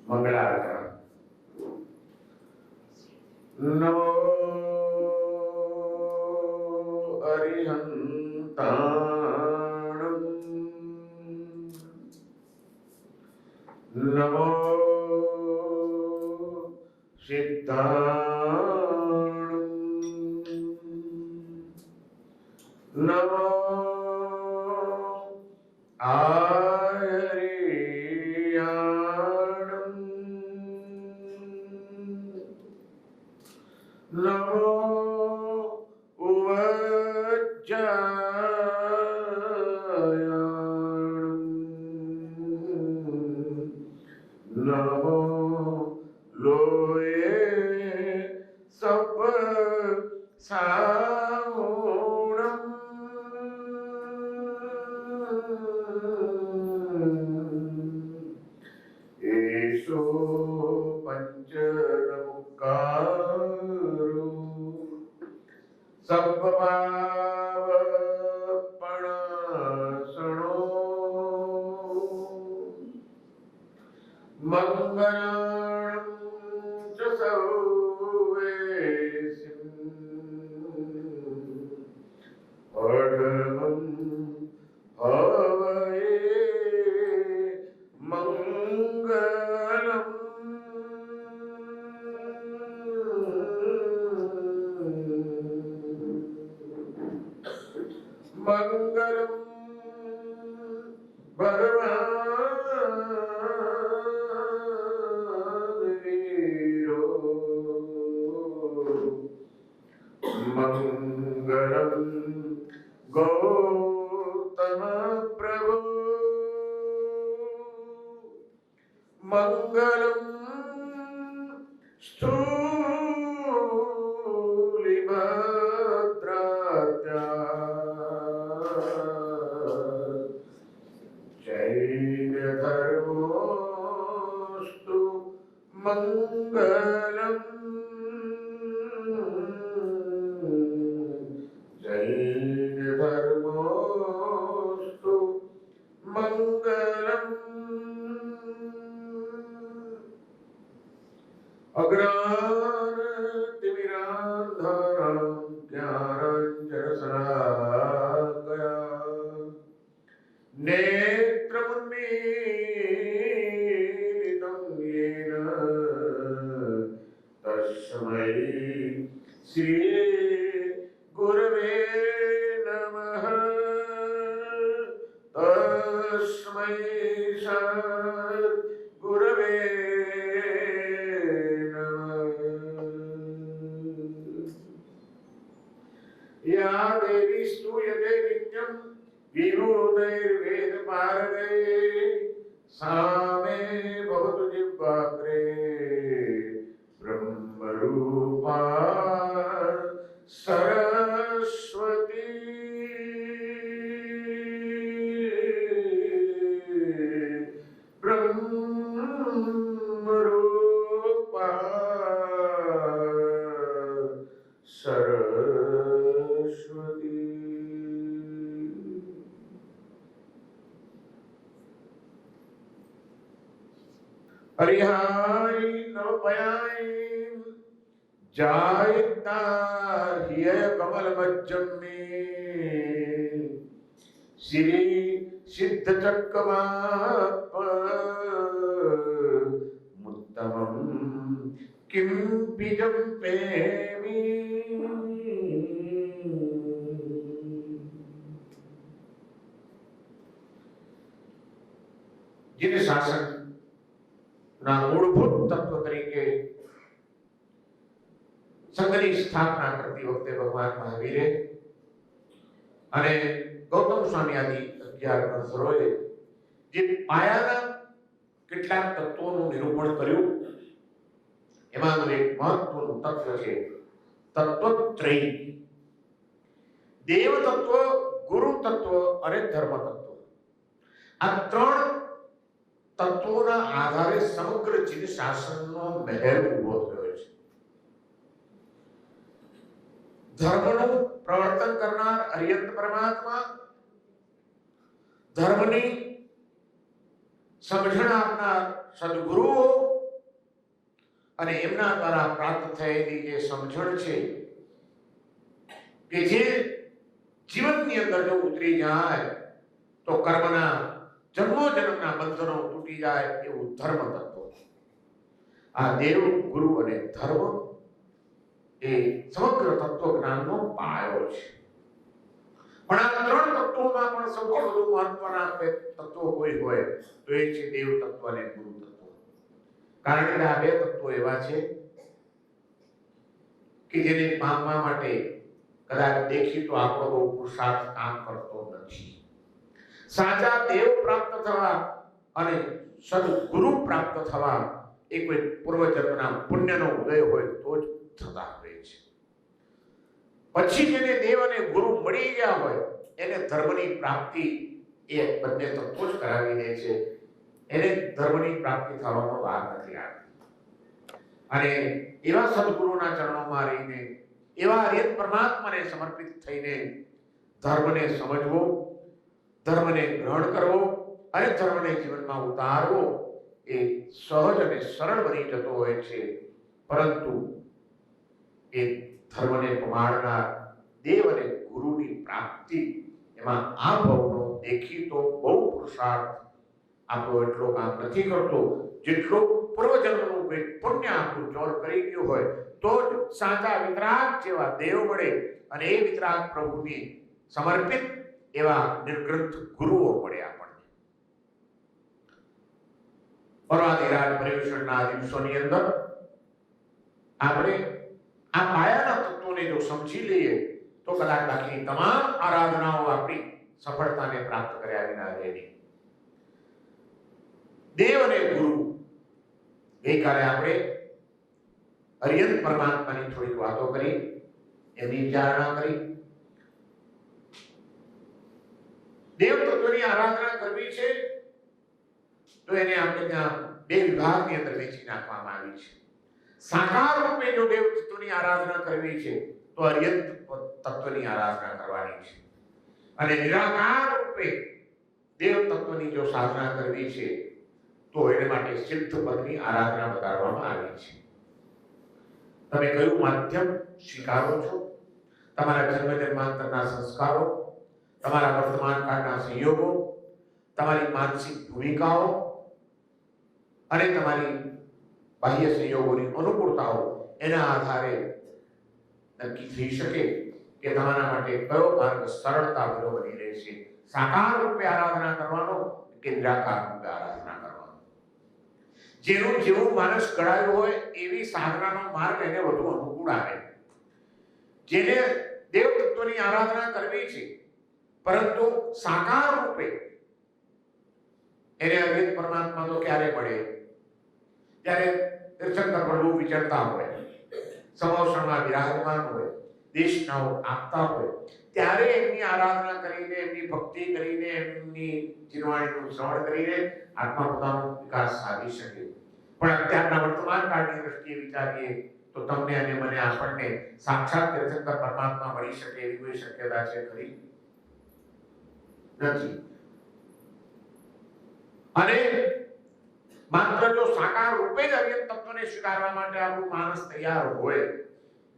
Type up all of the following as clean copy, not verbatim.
मंगलाचरण। नमो अरिहंताणं, नमो सिद्धाणं, नमो आर्याणं, नमो उवज्जायाणं, नमो लोये सब सावणं, ईशो पंचमुखारो सर्वपावपणासनो, मंगलं च सर्वेसिं पठनं हवये मंगलम्। मंगलम भगवान वीरो, मंगलम गौतम प्रभु, मंगलम स्थूलिभद्रात्या, जैनधर्मोऽस्तु मंगलम्, जैनधर्मोऽस्तु मंगलम्। अज्ञानतिमिरान्धकारं ज्ञानाञ्जनशलाकया नेत्रमुन्मीलितं येन तस्मै श्री गुरवे नमः, तस्मै गुरवे या देवी स्तूयते नित्यं विभूतैर्वेदपारगैः, सा मे भवतु जिह्वाग्रे ब्रह्मरूपा सरस्वती। ब्रह्मरूपा सरस्वती। हरिहाय नवपयाय जायता हिय कमलमज्जं मे, श्री सिद्धचक्रवाप मुत्तमं किं बीजं पेमि। जिन शासन ना मूलभूत तत्व तरीके संघની સ્થાપના કરતી વખતે ભગવાન મહાવીરે અને ગૌતમ સ્વામી આદિ 11 અવસરોએ જે પાયાના કેટલાક તત્વોનું નિરૂપણ કર્યું, એમાંનું એક મહત્વનું તત્વ છે તત્વત્રય, દેવ તત્વ, ગુરુ તત્વ અને ધર્મ તત્વ. આ ત્રણ તત્વોના આધારે સમગ્ર જીવ શાસનનો મહેલ ઉભો થયો છે. ધર્મનું પ્રવર્તન કરનાર અરિયંત પરમાત્મા, ધર્મની સમજણ આપનાર સદગુરુઓ અને એમના દ્વારા પ્રાપ્ત થયેલી જે સમજણ છે કે જે જીવનની અંદર જો ઉતરી જાય તો કર્મના જન્મોજન્મના બંધનો તૂટી જાય એવું ધર્મ તત્વ. આ દેવ, ગુરુ અને ધર્મ એ સમગ્ર તત્વજ્ઞાનનો પાયો છે. પણ આ ત્રણ તત્વોમાં પણ સૌથી વધુ મહત્વના તત્વો કોઈ હોય તો એ છે દેવ તત્વ અને ગુરુ તત્વ. કારણ કે આ બે તત્વો એવા છે કે જેને પામવા માટે કદાચ દેખી તો આપણો બહુ પુરુષાર્થ કામ કરતો નથી. સાચા દેવ પ્રાપ્ત થવા અને સદગુરુ પ્રાપ્ત થવા એ કોઈ પૂર્વજન્મના પુણ્યનો ઉદય હોય તો જ થતા હોય છે. પછી જેને દેવ અને ગુરુ મળી ગયા હોય એને ધર્મની પ્રાપ્તિ એ બંને તત્વો જ કરાવી દે છે. એને ધર્મની પ્રાપ્તિ થવાનો વાર નથી આવતી. અને એવા સદગુરુના ચરણોમાં રહીને એવા હરિયત પરમાત્માને સમર્પિત થઈને ધર્મને સમજવો, ધર્મને ગ્રહણ કરવો અને ધર્મને જીવનમાં ઉતારવો એ સહજ અને સરળ બની જતો હોય છે. પરંતુ એ ધર્મને પમાડનાર દેવ અને ગુરુની પ્રાપ્તિ એમાં આ ભાવનો દેખીતો બહુ પુરુષાર્થ આપણો એટલો કામ નથી કરતો જેટલો પૂર્વજન્મનું કોઈ પુણ્ય આપણું ચોર કરી ગયું હોય તો જ સાચા વિતરાગ જેવા દેવ મળે અને એ વિતરાગ પ્રભુની સમર્પિત એવા નિર્ગ્રંથ ગુરુઓ મળે આપણને. પર્વાધિરાજ પર્યુષણના દિવસોની અંદર આપણે આ પાયાના તત્વોને જો સમજી લઈએ તો કદાચ બાકીની તમામ આરાધનાઓ આપણી સફળતાને પ્રાપ્ત કર્યા વિના રહે નહીં. દેવ અને ગુરુ ગઈકાલે આપણે હરિયત પરમાત્માની થોડીક વાતો કરી, એની વિચારણા કરી. દેવ તત્વની આરાધના કરવી છે તો એને આપણે ત્યાં બે વિભાગની અંદર વહેંચી નાખવામાં આવી છે. સાકાર રૂપે જો દેવ તત્વની આરાધના કરવી છે તો હરિયત તત્વની આરાધના કરવાની છે. અને નિરાકાર રૂપે દેવ તત્વની જો સાધના કરવી છે તો એને માટે સિદ્ધ પદની આરાધના બતાવવામાં આવી છે. તમે કયું માધ્યમ સ્વીકારો છો? તમારા જન્મ જન્માંતરના સંસ્કારો, તમારા વર્તમાન કાળના સંયોગો, તમારી માનસિક ભૂમિકાઓ અને તમારી બાહ્ય સંયોગોની અનુકૂળતાઓ એના આધારે નક્કી થઈ શકે કે તમારા માટે કયો માર્ગ સરળતા ભર્યો બની રહેશે. સાકાર રૂપે આરાધના કરવાનો કે નિરાકાર રૂપે આરાધના કરવાનો. જેનું જેવું માનસ ઘડાયું હોય એવી સાધનાનો માર્ગ એને વધુ અનુકૂળ આવે. જેને દેવ તત્વની આરાધના કરવી છે પરંતુ સાકાર રૂપે એને હરિયત પરમાત્મા તો ક્યારે મળે? ત્યારે તીર્થંકર પ્રભુ વિચરતા હોય, સમોષણમાં વિરાજમાન હોય, દેશનાઓ આપતા હોય ત્યારે એમની આરાધના કરીને, એમની ભક્તિ કરીને, એમની જીવવાણીનું શ્રવણ કરીને આત્મા પોતાનો વિકાસ સાધી શકે. પણ અત્યારના વર્તમાન કાળની દ્રષ્ટિએ વિચારીએ તો તમને અને મને આપણને સાક્ષાત તીર્થંકર પરમાત્મા મળી શકે એવી કોઈ શક્યતા છે ખરી? નથી. અને માત્ર જો સાકાર રૂપે જ હરિયત તત્વને સ્વીકારવા માટે આપણું માનસ તૈયાર હોય,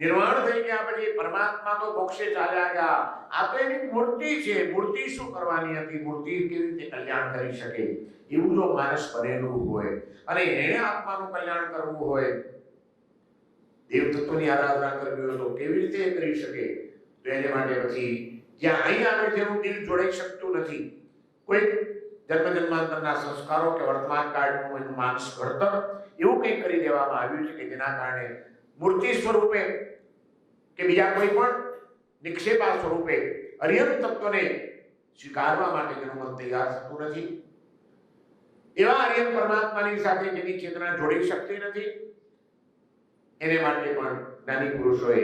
નિર્વાણ થઈ ગયા પછી પરમાત્મા તો મોક્ષે ચાલ્યા ગયા, આ તો એની મૂર્તિ છે, મૂર્તિ શું કરવાની હતી, મૂર્તિ કેવી રીતે કલ્યાણ કરી શકે એવું જો માનસ બનેલું હોય અને એને આત્માનું કલ્યાણ કરવું હોય, દેવ તત્વની આરાધના કરવી હોય તો કેવી રીતે કરી શકે? તો એને માટે પછી જ્યાં અહીં આગળ જેનું દિલ જોડાઈ શકતું નથી, કોઈ જન્મ જન્માંતરના સંસ્કારો કે વર્તમાન કાળનું એનું માનસ ઘડતર એવું કંઈક કરી દેવામાં આવ્યું છે કે જેના કારણે મૂર્તિ સ્વરૂપે કે બીજા કોઈ પણ નિક્ષેપા સ્વરૂપે હરિયત તત્વને સ્વીકારવા માટે જેનું મન તૈયાર થતું નથી, એવા હરિયત પરમાત્માની સાથે જેની ચેતના જોડી શકતી નથી, એને માટે પણ જ્ઞાની પુરુષોએ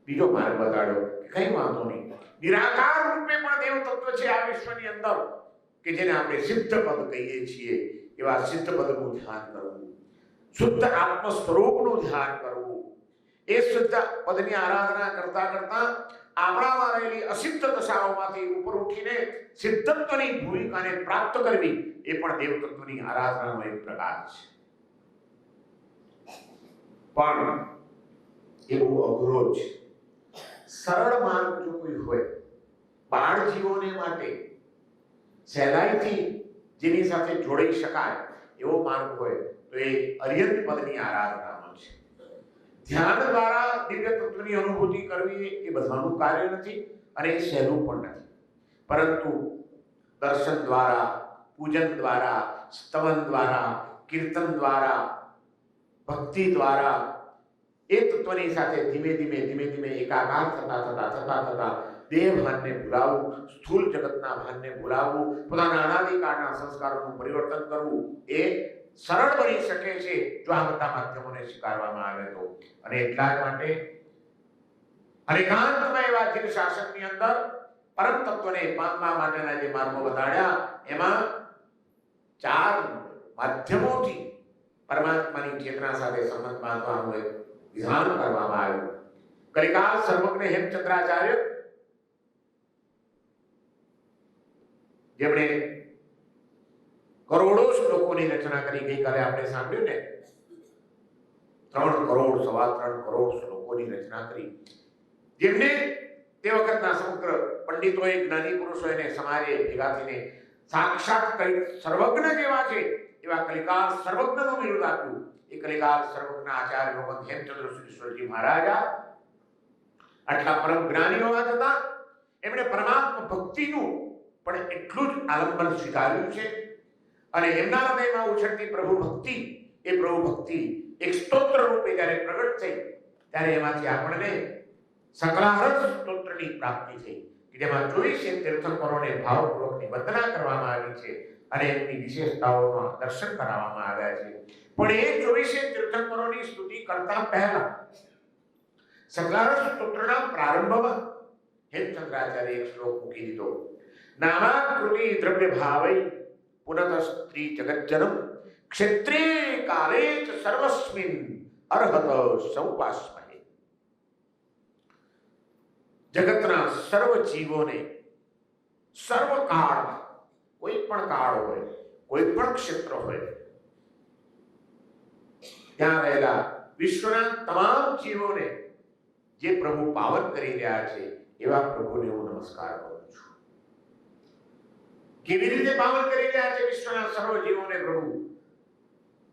બીજો માર્ગ બતાડ્યો કે કઈ વાંધો નહીં, નિરાકાર રૂપે પણ દેવ તત્વ છે આ વિશ્વની અંદર કે જેને આપણે સિદ્ધ પદ કહીએ છીએ. એવા સિદ્ધ પદનું ધ્યાન કરવું, શુદ્ધ આત્મ સ્વરૂપનું ધ્યાન કરવું, એ શુદ્ધ પદની આરાધના કરતા કરતા આપણામાં રહેલી અસિદ્ધ દશાઓમાંથી ઉપર ઉઠીને સિદ્ધત્વની ભૂમિકાને પ્રાપ્ત કરવી એ પણ દેવ તત્વની આરાધનાનો એક પ્રકાર છે. પણ એ બહુ અઘરો છે. સરળ માર્ગ જો કોઈ હોય, બાળ જીવોને માટે સહેલાઈથી જેની સાથે જોડાઈ શકાય એવો માર્ગ હોય તો એ અર્યંત પદની આરાધનાનો છે. ધ્યાન દ્વારા દિવ્ય તત્વની અનુભૂતિ કરવી એ બધાનું કાર્ય નથી અને એ સહેલું પણ નથી, પરંતુ દર્શન દ્વારા, પૂજન દ્વારા, સ્તવન દ્વારા, કીર્તન દ્વારા, ભક્તિ દ્વારા એ તત્વની સાથે ધીમે ધીમે એકાકાર થતા દેહ ભાનને ભૂલાવવું, સ્થૂળ જગતના ભાનને ભૂલાવવું, પોતાના અનાદિકાળના સંસ્કારોનું પરિવર્તન કરવું એ સરળ બની શકે છે જો આ બધા માધ્યમોને સ્વીકારવામાં આવે તો. અને એટલા જ માટે અનેકાંતમય એવા જીવ શાસનની અંદર પરમ તત્વને પામવા માટેના જે માર્ગો બતાડ્યા એમાં 4 માધ્યમોથી પરમાત્માની ચેતના સાથે સંબંધ બાંધવાનું એક વિધાન કરવામાં આવ્યું. કલિકાલ સર્વજ્ઞ હેમચંદ્રાચાર્ય જેમણે કરોડો શ્લોકોની રચના કરી, ગઈકાલે આપણે સાંભળ્યું ને 3 કરોડ, 3.25 કરોડ શ્લોકોની રચના કરી, જેમને તે વખતના સમગ્ર પંડિતોએ, જ્ઞાની પુરુષોએ, સમાજે ભેગા થઈને સાક્ષાત સર્વજ્ઞ જેવા છે એવા કલિકાલ સર્વજ્ઞનું બિરુદ આપ્યું. એ કલિકાલ સર્વજ્ઞ આચાર્ય ભગવાન હેમચંદ્ર સુરેશ્વરજી મહારાજા આટલા પરમ જ્ઞાની હોવા છતાં એમણે પરમાત્મા ભક્તિનું પણ એટલું જ આલંબન સ્વીકાર્યું છે. અને એમના હૃદયમાં ઉછળતી પ્રભુ ભક્તિ, એ પ્રભુ ભક્તિ એક સ્તોત્ર રૂપે જ્યારે પ્રગટ થઈ ત્યારે એમાંથી આપણને સકલાહરસ સ્તોત્રની પ્રાપ્તિ થઈ કે જેમાં 24 તીર્થંકરોને ભાવપૂર્વકની વંદના કરવામાં આવી છે અને એમની વિશેષતાઓના દર્શન કરાવવામાં આવ્યા છે. પણ એ 24 તીર્થંકરોની સ્તુતિ કરતા પહેલા સકલાહરસ સ્તોત્રના પ્રારંભમાં હેમચંદ્રાચાર્ય એક શ્લોક મૂકી દીધો. નામાકૃતિ દ્રવ્ય ભાવૈ પુનઃ સ્ત્રી જગજ્જનમ ક્ષેત્રે કાલે ચ સર્વસ્મિન અર્હત સૌપાસ્મહે. જગતના સર્વ જીવોને સર્વ કાળમાં, કોઈ પણ કાળ હોય, કોઈ પણ ક્ષેત્ર હોય, ત્યાં રહેલા વિશ્વના તમામ જીવોને જે પ્રભુ પાવન કરી રહ્યા છે એવા પ્રભુને હું નમસ્કાર કરું છું. કેવી રીતે પાવન કરી રહ્યા છે વિશ્વના સર્વ જીવોને પ્રભુ?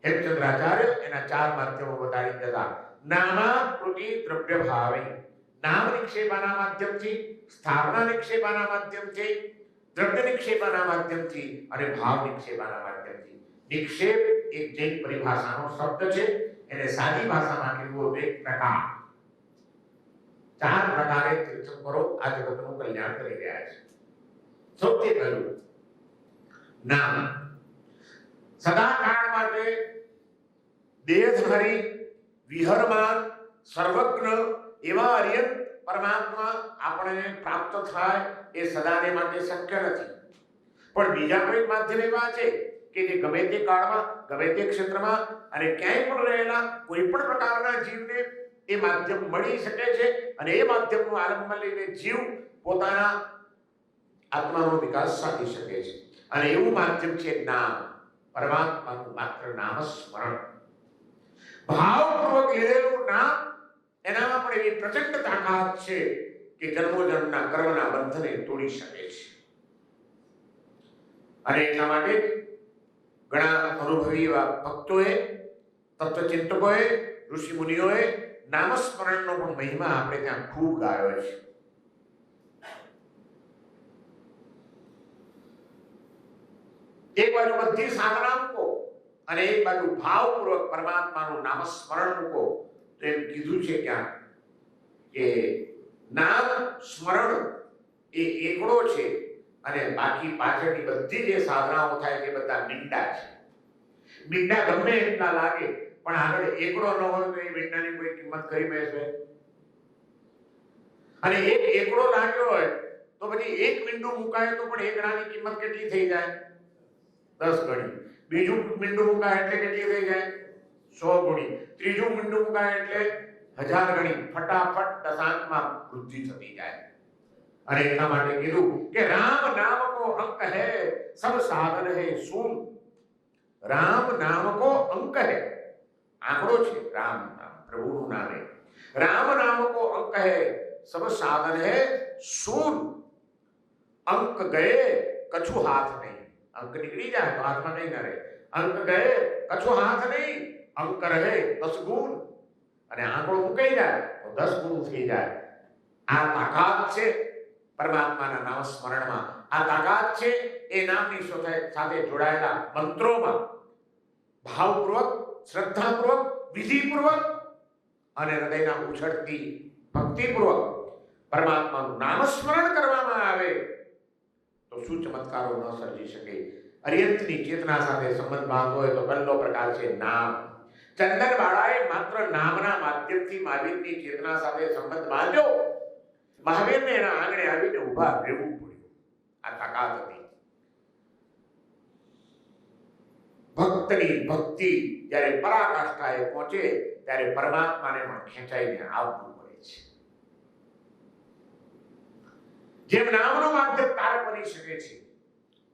હેમચંદ્રાચાર્ય એના 4 માધ્યમો બતાવી દીધા. નામાકૃતિ દ્રવ્ય ભાવે, નામ નિક્ષેપાના માધ્યમથી, સ્થાપના નિક્ષેપાના માધ્યમથી, દ્રવ્ય નિક્ષેપાના માધ્યમથી અને ભાવ નિક્ષેપાના માધ્યમથી. નિક્ષેપ એક જૈન પરિભાષાનો શબ્દ છે, એને સાદી ભાષામાં કહેવું તો એક પ્રકાર. 4 પ્રકારે તીર્થંકરો આ જગતનું કલ્યાણ કરી રહ્યા છે. સૌથી પહેલું નામ. સદાકાળ માટે દેહધારી, વિહરમાન, સર્વજ્ઞ એવા અર્યંત પરમાત્મા આપણને પ્રાપ્ત થાય એ સદાને માટે શક્ય નથી. પણ બીજા કોઈ માધ્યમ એવા છે કે જે ગમે તે કાળમાં, ગમે તે ક્ષેત્રમાં અને ક્યાંય પણ રહેલા કોઈ પણ પ્રકારના જીવને એ માધ્યમ મળી શકે છે અને એ માધ્યમનું આલંબન લઈને જીવ પોતાના આત્માનો વિકાસ સાધી શકે છે. અને એવું માધ્યમ છે નામ, પરમાત્માનું માત્ર નામ સ્મરણ. ભાવપૂર્વક લીધેલું નામ, એનામાં પણ એવી પ્રચંડ તાકાત છે કે જન્મોજન્મના કર્મના બંધને તોડી શકે છે. અને એટલા માટે ઘણા અનુભવી એવા ભક્તોએ, તત્વચિંતકોએ, ઋષિ મુનિઓએ નામસ્મરણનો પણ મહિમા આપણે ત્યાં ખૂબ ગાયો છે. એક બાજુ બધી સાધના મૂકો અને એક બાજુ ભાવપૂર્વક પરમાત્માનું નામસ્મરણ મૂકો. તો એમ કીધું છે ક્યાં કે નામ સ્મરણ એ એકડો છે અને બાકી પાછળની બધી જે સાધનાઓ થાય તે બધા મીંડા છે. મીંડા ગમે એટલા લાગે પણ આગળ એકડો ન હોય તો એ મીંડાની કોઈ કિંમત કરી બેસે. અને એક એકડો લાગ્યો હોય તો પછી એક મીંડું મુકાય તો પણ એકડાની કિંમત કેટલી થઈ જાય? 10 ગણી. બીજું મીંડું મુકાય એટલે કેટલી થઈ જાય? 100 ગણી. ત્રીજું મીંડું મુકાય એટલે 1000 ગણી. ફટાફટ દશાંકમાં વૃદ્ધિ થતી જાય. અને એટલા માટે કીધું કે રામ નામ કો અંક હૈ, સબ સાધન હૈ શૂન્ય. રામ નામ કો અંક હૈ, આંકડો છે રામ નામ. प्रभु नामे। राम नाम को अंक है, सब साधन है सून। अंक गए कछु हाथ नहीं। अंक निकली जाए तो हाथ में नहीं ना रहे। अंक गए कछु हाथ नहीं, अंक रहे 10 ગુણ અને આંકડો મુકાઈ જાય તો 10 ગુણ થઈ જાય। આ તાકાત છે પરમાત્માના નામ સ્મરણમાં। આ તાકાત છે એ નામની સાથે જોડાયેલા મંત્રોમાં। ભાવપૂર્વક, શ્રદ્ધાપૂર્વક, વિધિપૂર્વક અને હૃદયના ઉછળતી ભક્તિપૂર્વક પરમાત્માનું નામસ્મરણ કરવામાં આવે તો શું ચમત્કારો ન સર્જી શકે। અર્યંતની ચેતના સાથે સંબંધ બાંધવો હોય તો પહેલો પ્રકાર છે નામ। ચંદનવાળાએ માત્ર નામના માધ્યમથી મહાવીરની ચેતના સાથે સંબંધ બાંધ્યો। મહાવીરને એના આંગણે આવીને ઊભા રહેવું પડ્યું। આ તાકાત હતી। ભક્તની ભક્તિ જ્યારે પરાકાષ્ઠાએ પહોંચે ત્યારે પરમાત્માને પણ ખેંચાઈને આવવું પડે છે। જેમ નામનો માધ્યમ તાર બની શકે છે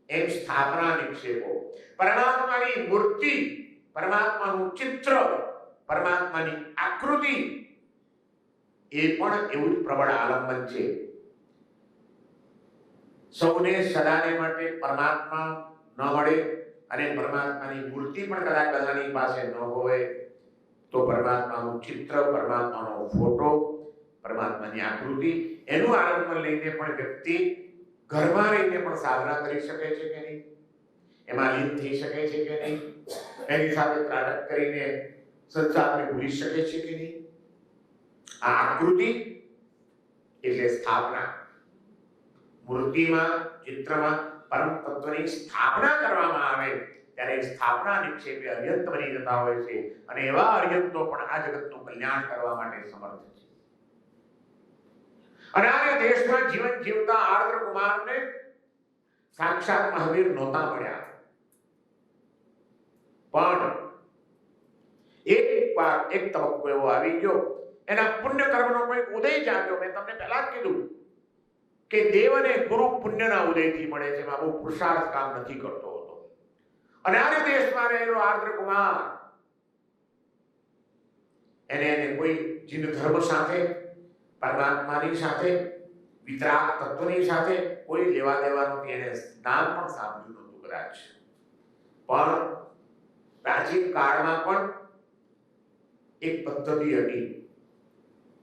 એમ સ્થાપના નિક્ષેપો, પરમાત્માની મૂર્તિ, પરમાત્માનું ચિત્ર, પરમાત્માની આકૃતિ એ પણ એવું જ પ્રબળ આલંબન છે। સૌને સદાને માટે પરમાત્મા ન મળે અને પરમાત્માની મૂર્તિ પણ કદાચ બધાની પાસે ન હોય તો પરમાત્માનું ચિત્ર, પરમાત્માનો ફોટો, પરમાત્માની આકૃતિ એનું આલંબન લઈને પણ વ્યક્તિ ઘરમાં રહીને પણ સાધના કરી શકે છે કે નહીં, એમાં લીન થઈ શકે છે કે નહીં, એની સાથે ત્રાટક કરીને સંસારને ભૂલી શકે છે કે નહીં। આ આકૃતિ એટલે સ્થાપના। મૂર્તિમાં, ચિત્રમાં પરમ તત્વની સ્થાપના કરવામાં આવે ત્યારે સ્થાપના નિક્ષેપે અર્યંત બની જતા હોય છે અને એવા અર્યંતો પણ આ જગતનું કલ્યાણ કરવા માટે સમર્થ છે। અને આ દેશમાં જીવન જીવતા આર્દ્ર કુમારને સાક્ષાત મહાવીર નહોતા મળ્યા, પણ એક તબક્કો એવો આવી ગયો, એના પુણ્ય કર્મનો કોઈ ઉદય જાગ્યો। મેં તમને પહેલા જ કીધું કે દેવ અને ગુરુ પુણ્યના ઉદયથી મળે છે, એમાં બહુ પુરુષાર્થ કામ નથી કરતો હતો। અને આ દેશમાં રહેલો આર્દ્ર કુમાર એને કોઈ જીન ધર્મ સાથે, પરમાત્માની સાથે, વિતરાગ તત્વની સાથે કોઈ લેવા દેવા નથી। એને નામ પણ સાંભળ્યું નહોતું કદાચ, પણ પ્રાચીન કાળમાં પણ એક પદ્ધતિ હતી।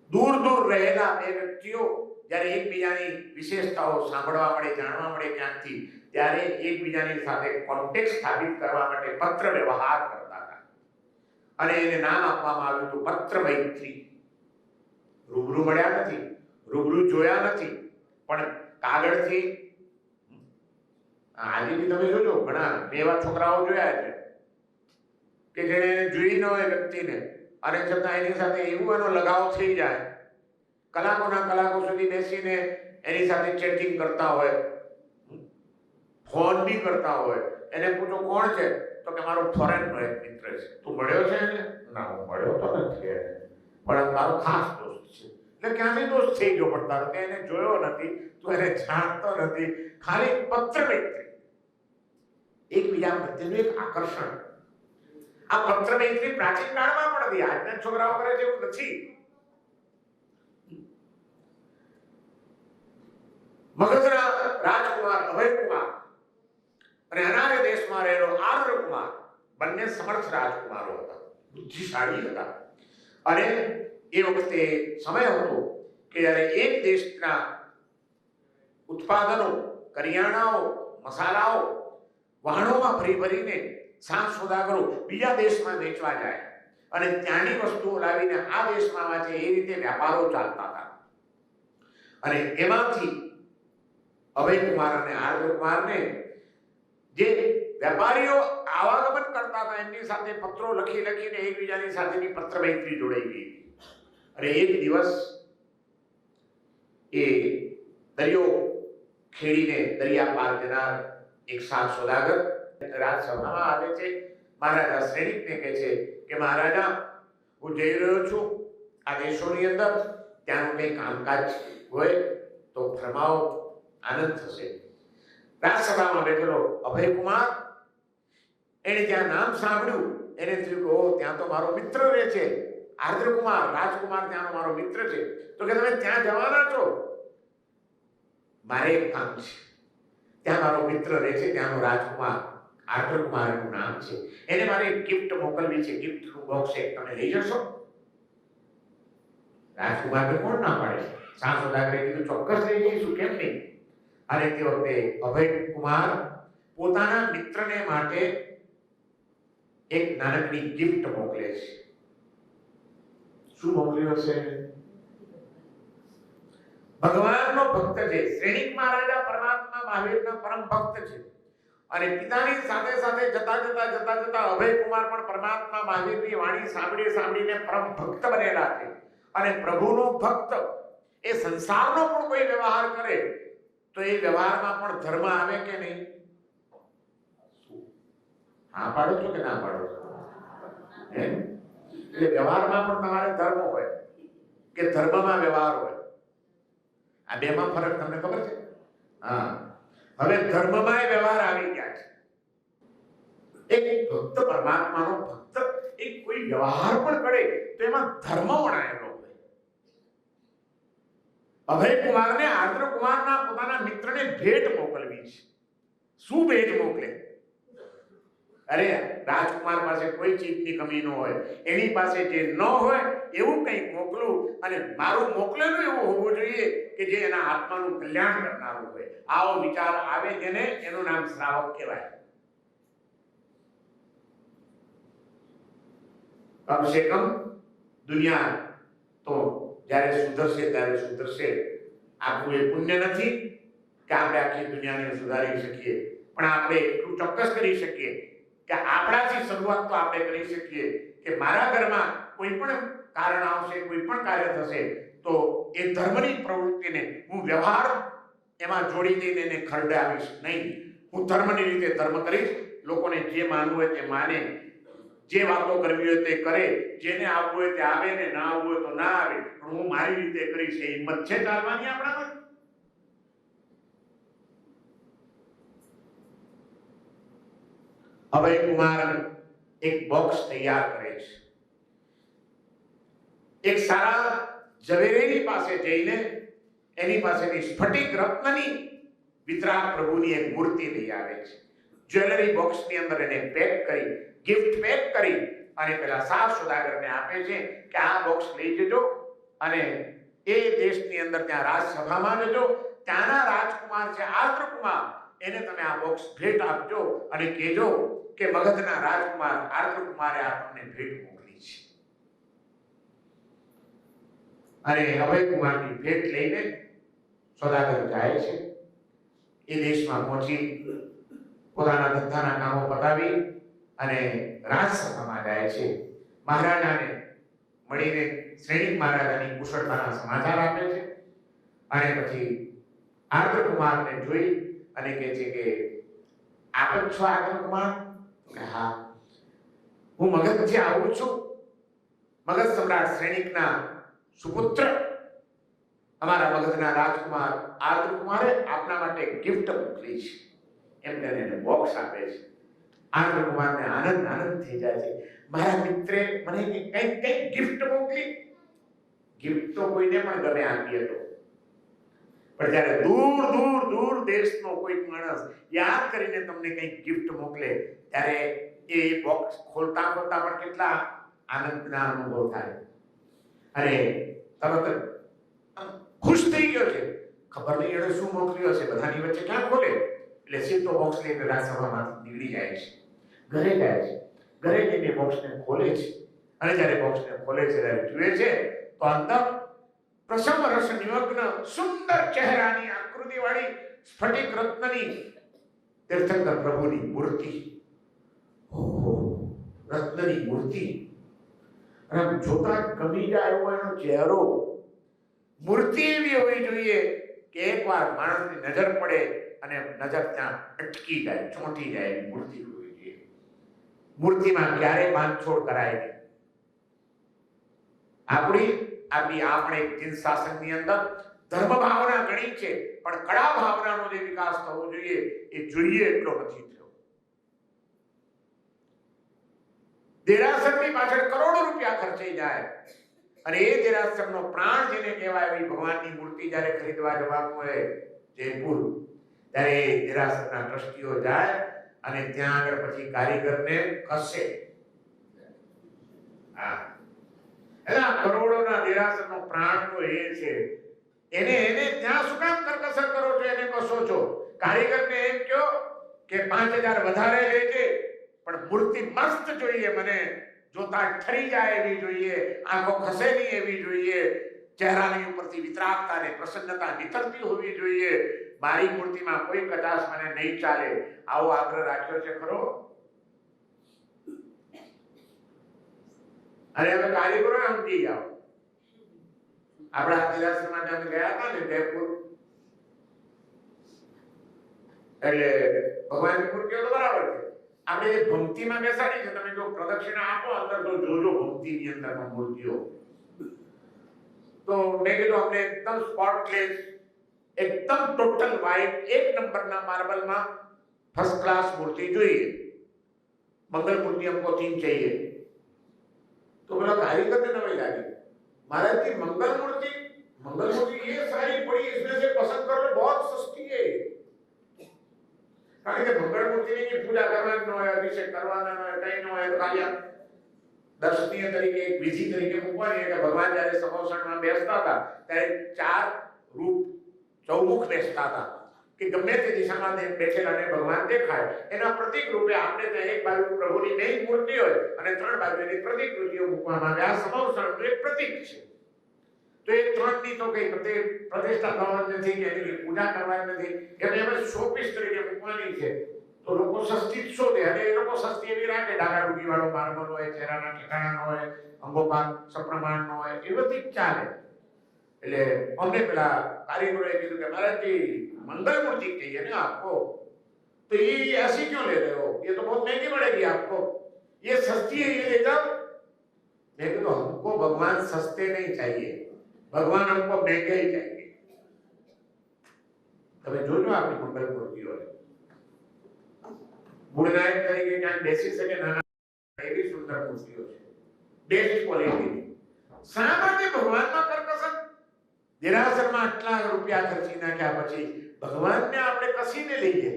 દૂર દૂર રહેલા બે વ્યક્તિઓ જ્યારે એકબીજાની વિશેષતાઓ સાંભળવા મળે, જાણવા મળે ક્યાંકથી, ત્યારે એકબીજાની સાથે કોન્ટેક્ટ સ્થાપિત કરવા માટે પત્ર વ્યવહાર કરતા હતા અને એને નામ આપવામાં આવ્યું હતું પત્ર મૈત્રી। રૂબરૂ મળ્યા નથી, રૂબરૂ જોયા નથી, પણ કાગળથી આજે બી તમે જોજો ઘણા એવા છોકરાઓ જોયા છે કે જેને જોઈ ન હોય વ્યક્તિને અને છતાં એની સાથે એવું એનો લગાવ થઈ જાય, કલાકોના કલાકો સુધી બેસીને એની સાથે ચેટિંગ કરતા હોય, ફોન બી કરતા હોય। એને પૂછો કોણ છે તો કે મારો ફોરેનનો એક મિત્ર છે। તું મળ્યો છે એને? ના, હું મળ્યો તો નથી, પણ મારો ખાસ દોસ્ત છે। એટલે ક્યાંથી દોસ્ત થઈ ગયો? પણ તારો કે એને જોયો નથી, તું એને જાણતો નથી, ખાલી પત્ર મૈત્રી, એકબીજા પ્રત્યેનું એક આકર્ષણ। આ પત્ર મૈત્રી પ્રાચીન કાળમાં પણ હતી, આજના છોકરાઓ કરે છે એવું નથી। મગધના રાજકુમાર અભયકુમાર અને અનાર્ય દેશમાં રહેલો આર્દ્ર કુમાર બંને સમર્થ રાજકુમારો હતા, બુદ્ધિશાળી હતા। અને એ વખતે સમય હતો કે જ્યારે એક દેશના ઉત્પાદનો, કરિયાણાઓ, મસાલાઓ વાહનોમાં ભરી ભરીને સાત સોદાગરો બીજા દેશમાં વેચવા જાય અને ત્યાંની વસ્તુઓ લાવીને આ દેશમાં વાંચે, એ રીતે વ્યાપારો ચાલતા હતા। અને એમાંથી અભયકુમાર અને આર્દ્રકુમારને જે વેપારીઓ આવાગમન કરતા હતા એમની સાથે પત્રો લખી લખીને એકબીજાની સાથેની પત્ર મૈત્રી જોડાઈ ગઈ। અને એક દિવસ એ દરિયો ખેડીને દરિયા પાર જનાર એક સાત સોદાગર રાજસભામાં આવે છે। મહારાજા શ્રેણીકને કહે છે કે મહારાજા, હું જઈ રહ્યો છું આ દેશોની અંદર, ત્યાંનું કંઈ કામકાજ હોય તો ફરમાવો, આનંદ થશે। રાજસભામાં બેઠેલો અભયકુમાર એને ત્યાં નામ સાંભળ્યું, એને થયું કે ઓ, ત્યાં તો મારો મિત્ર રહે છે, આર્દ્રકુમાર રાજકુમાર ત્યાંનો મારો મિત્ર છે, તો કે તમે ત્યાં જવાના છો? મારે એક કામ છે, ત્યાં મારો મિત્ર રહે છે, ત્યાંનો રાજકુમાર આર્દ્રકુમાર એનું નામ છે, એને મારે એક ગિફ્ટ મોકલવી છે, ગિફ્ટનું બોક્સ એક તમે લઈ જશો? રાજકુમારને કોણ ના પાડે? સાસ સોદાગરે કીધું ચોક્કસ લઈ જઈશું, કેમ નહીં? અને તે વખતે અભયકુમાર પોતાના મિત્રને માટે એક નાનકડી ગિફ્ટ મોકલે છે. શું મોકલ્યો છે? ભગવાનનો ભક્ત છે, શ્રેણીક મહારાજા પરમાત્મા મહાવીરના પરમ ભક્ત છે, અને પિતાની સાથે સાથે જતા અભયકુમાર પણ પરમાત્મા મહાવીરની વાણી સાંભળીને પરમ ભક્ત બનેલા છે. અને પ્રભુનો ભક્ત એ સંસારનો પણ કોઈ વ્યવહાર કરે તો એ વ્યવહારમાં પણ ધર્મ આવે કે નહીં? હા પાડો છો કે ના પાડો છો? એટલે વ્યવહારમાં પણ તમારે ધર્મ હોય કે ધર્મમાં વ્યવહાર હોય? આ બેમાં ફરક તમને ખબર છે? હા, હવે ધર્મમાં વ્યવહાર આવી ગયા છે. એક ભક્ત પરમાત્માનો ભક્ત એક કોઈ વ્યવહાર પણ કરે તો એમાં ધર્મ વણાયેલો હોય. અભયકુમારને આર્દ્રકુમારના પોતાના મિત્રને ભેટ મોકલવી છે. શું ભેટ મોકલે? અરે રાજકુમાર પાસે કોઈ ચીજની કમી ન હોય, એની પાસે જે ન હોય એવું કંઈક મોકલું, અને મારું મોકલેલું એવું હોવું જોઈએ કે જે એના આત્માનું કલ્યાણ કરનારું હોય. આવો વિચાર આવે જેને, એનું નામ શ્રાવક કહેવાય. કમસે કમ દુનિયા તો જ્યારે સુધરશે ત્યારે સુધરશે. આપણું એ પુણ્ય નથી કે આપણે આખી દુનિયાને સુધારી શકીએ, પણ આપણે એટલું ચોક્કસ કરી શકીએ કે આપણાથી શરૂઆત તો આપણે કરી શકીએ કે મારા ઘરમાં કોઈ પણ કારણ આવશે, કોઈ પણ કાર્ય થશે તો એ ધર્મની પ્રવૃત્તિને હું વ્યવહાર એમાં જોડી દઈને એને ખરડાવીશ નહીં. હું ધર્મની રીતે ધર્મ કરીશ, લોકોને જે માનવું હોય તે માને, જે વાતો કરવી હોય તે કરે, જેને આવવું હોય તે આવે ને ના આવવું હોય તો ના આવે, પણ હું મારી રીતે કરીશ. એ હિંમત છે ચાલવાની આપણામાં? અભયકુમાર એક બોક્સ તૈયાર કરે છે. એક સારા ઝવેરીની પાસે જઈને એની પાસેથી સ્ફટિક રત્નની વિતરાગ પ્રભુની એક મૂર્તિ લઈ આવે છે. જ્વેલરી બોક્સની અંદર એને પેક કરી, ગિફ્ટ પેક કરી અને પેલા સાસ સોદાગરને આપે છે કે આ બોક્સ લઈ જજો અને એ દેશની અંદર ત્યાં રાજસભામાં જજો, ત્યાંના રાજકુમાર છે આર્દ્રકુમાર, એને તમે આ બોક્સ ભેટ આપજો અને કહેજો કે મગધના રાજકુમાર આર્દ્રકુમારે આ તમને ભેટ મોકલી છે. અને અભયકુમારની ભેટ લઈને સોદાગર જાય છે. એ દેશમાં પહોંચી પોતાના ધંધાના કામો પતાવી અને રાજસભામાં જાય છે. મહારાજાને મળીને શ્રેણીક મહારાજાની કુશળતાના સમાચાર આપે છે અને પછી આર્દ્રકુમારને જોઈ અને કહે છે કે આપ જ છો આર્દ્રકુમાર? હા, હું મગધથી આવું છું. મગધ સમ્રાટ શ્રેણીકના સુપુત્ર અમારા મગધના રાજકુમાર આર્દ્રકુમારે આપના માટે ગિફ્ટ મોકલી છે. એમ કરીને બોક્સ આપે છે. આર્દ્રકુમારને આનંદ થઈ જાય છે. મારા મિત્રે મને કઈ ગિફ્ટ મોકલી. ગિફ્ટ તો કોઈને પણ ગમે આપી હતો, પણ જ્યારે દૂર દેશનો કોઈ માણસ યાદ કરીને તમને કંઈક ગિફ્ટ મોકલે ત્યારે એ બોક્સ ખોલતા પણ કેટલા આનંદના અનુભવ થાય. અરે તરત ખુશ થઈ ગયો છે. ખબર નહીં એણે શું મોકલ્યો છે, બધાની વચ્ચે ક્યાં ખોલે. એટલે સીધો બોક્સ લઈને રાજસભામાંથી નીકળી જાય છે, ઘરે જાય છે. ઘરે જઈને બોક્સને ખોલે છે અને જ્યારે બોક્સને ખોલે છે ત્યારે જુએ છે તો અંદર પ્રસમ રસ નિમગ્ન સુંદર ચહેરાની આકૃતિવાળી સ્ફટિક રત્નની તીર્થંકર પ્રભુની મૂર્તિ. ઓહો, રત્નની મૂર્તિ. અને જોતા ગમી જાય એવો એનો ચહેરો. મૂર્તિ એવી હોવી જોઈએ કે એકવાર માણસની નજર પડે અને નજર ત્યાં અટકી જાય, ચોંટી જાય એવી મૂર્તિ હોવી જોઈએ. મૂર્તિમાં ક્યારેય બાંધછોડ કરાય નહીં. આપણી આપણે જીન શાસનની અંદર ધર્મ ભાવના ઘણી છે, પણ કળા ભાવનાનો જે વિકાસ થવો જોઈએ એ જોઈએ એટલો નથી થયો. દેરાસરની પાછળ કરોડો રૂપિયા ખર્ચાઈ જાય અને એ દેરાસરનો પ્રાણ જેને કહેવાય એવી ભગવાનની મૂર્તિ જ્યારે ખરીદવા જવાનું હોય જયપુર, ત્યારે એ દેરાસરના ટ્રસ્ટીઓ જાય અને ત્યાં આગળ પછી કારીગરને કસે. હા, એના કરોડોના દેરાસરનો પ્રાણ તો એ છે. એને ત્યાં શું કામ કરકસર કરો છો, એને કસો છો? કારીગરને એમ કહો કે 5000 વધારે લેજે, પણ મૂર્તિ મસ્ત જોઈએ, મને જોતા ઠરી જાય એવી જોઈએ, આંખો ખસે નહીં એવી જોઈએ, ચહેરાની ઉપરથી વિતરાગતા અને પ્રસન્નતા નીતરતી હોવી જોઈએ, મારી મૂર્તિમાં કોઈ કચાશ મને નહીં ચાલે. આવો આગ્રહ રાખ્યો છે ખરો? અરે હવે કારીગરો સમજી જાઓ. આપણા દેરાસર માટે અમે ગયા હતા ને જયપુર, એટલે ભગવાનની મૂર્તિઓ તો બરાબર છે, આપણે જે ભક્તિમાં બેસાડી છે, તમે જો પ્રદક્ષિણા આપો અંદર તો જોજો ભક્તિની અંદરમાં મૂર્તિઓ. તો મેં કીધું અમને એકદમ સ્પોટલેસ, એકદમ ટોટલ વ્હાઇટ, એક નંબરના માર્બલમાં ફર્સ્ટ ક્લાસ મૂર્તિ જોઈએ, मंगल मूर्ति हमको 3 चाहिए. तो बोला कारीगर ने नवी लागी, महाराज की मंगल मूर्ति ये सारी पड़ी, इसमें से पसंद कर लो, बहुत सस्ती है. કારણ કે મંગળ મૂર્તિની की पूजा કરવાની ન હોય, અભિષેક કરવાના ન હોય, કઈ ન હોય, ખાલી દર્શનીય તરીકે એક વિધિ તરીકે મૂકવાની. કે ભગવાન જ્યારે સમોસણમાં બેસતા હતા ત્યારે 4 રૂપ ચૌમુખ બેસતા હતા કે ગમે તે દિશામાં બેઠેલાને ભગવાન દેખાય. એના પ્રતીક રૂપે આપણે ત્યાં એક બાજુ પ્રભુની મેઇન મૂર્તિ હોય અને 3 બાજુ એની પ્રતિકૃતિઓ મૂકવામાં આવે. આ સમોસણનું એક પ્રતીક છે. તો એ 3 ની તો કઈ પ્રતિષ્ઠા થવાની નથી કે એની પૂજા કરવાની નથી, એટલે એમ શોપીસ તરીકે મૂકવાની છે. તો લોકો સસ્તી શોધે અને એ લોકો સસ્તી એવી રાખે, ડાગાડુગી વાળો માર્બલ હોય, ચહેરાના ઠેકાણા હોય, અંગોપાત સપ્રમાણ હોય, એ બધી ચાલે. એટલે અમને પેલા કારીગરોએ કીધું કે મહારાજજી मंगल मूर्ति चाहिए ना आपको, तो ये ऐसी क्यों ले रहे हो, ये तो बहुत महंगी पड़ेगी आपको, ये सस्ती है, ये ले जाओ. मैं तो हमको भगवान सस्ते नहीं चाहिए, भगवान हमको महंगे ही चाहिए. તમે જોજો આપણી મંગલ મૂર્તિઓ ગુણનાયક તરીકે ક્યાંક બેસી શકે, નાના એવી સુંદર મૂર્તિઓ છે, બેસ્ટ ક્વોલિટીની. શા માટે ભગવાનમાં કરકસર? દેરાસરમાં આટલા રૂપિયા ખર્ચી નાખ્યા પછી ભગવાનને આપણે કસીને લઈએ,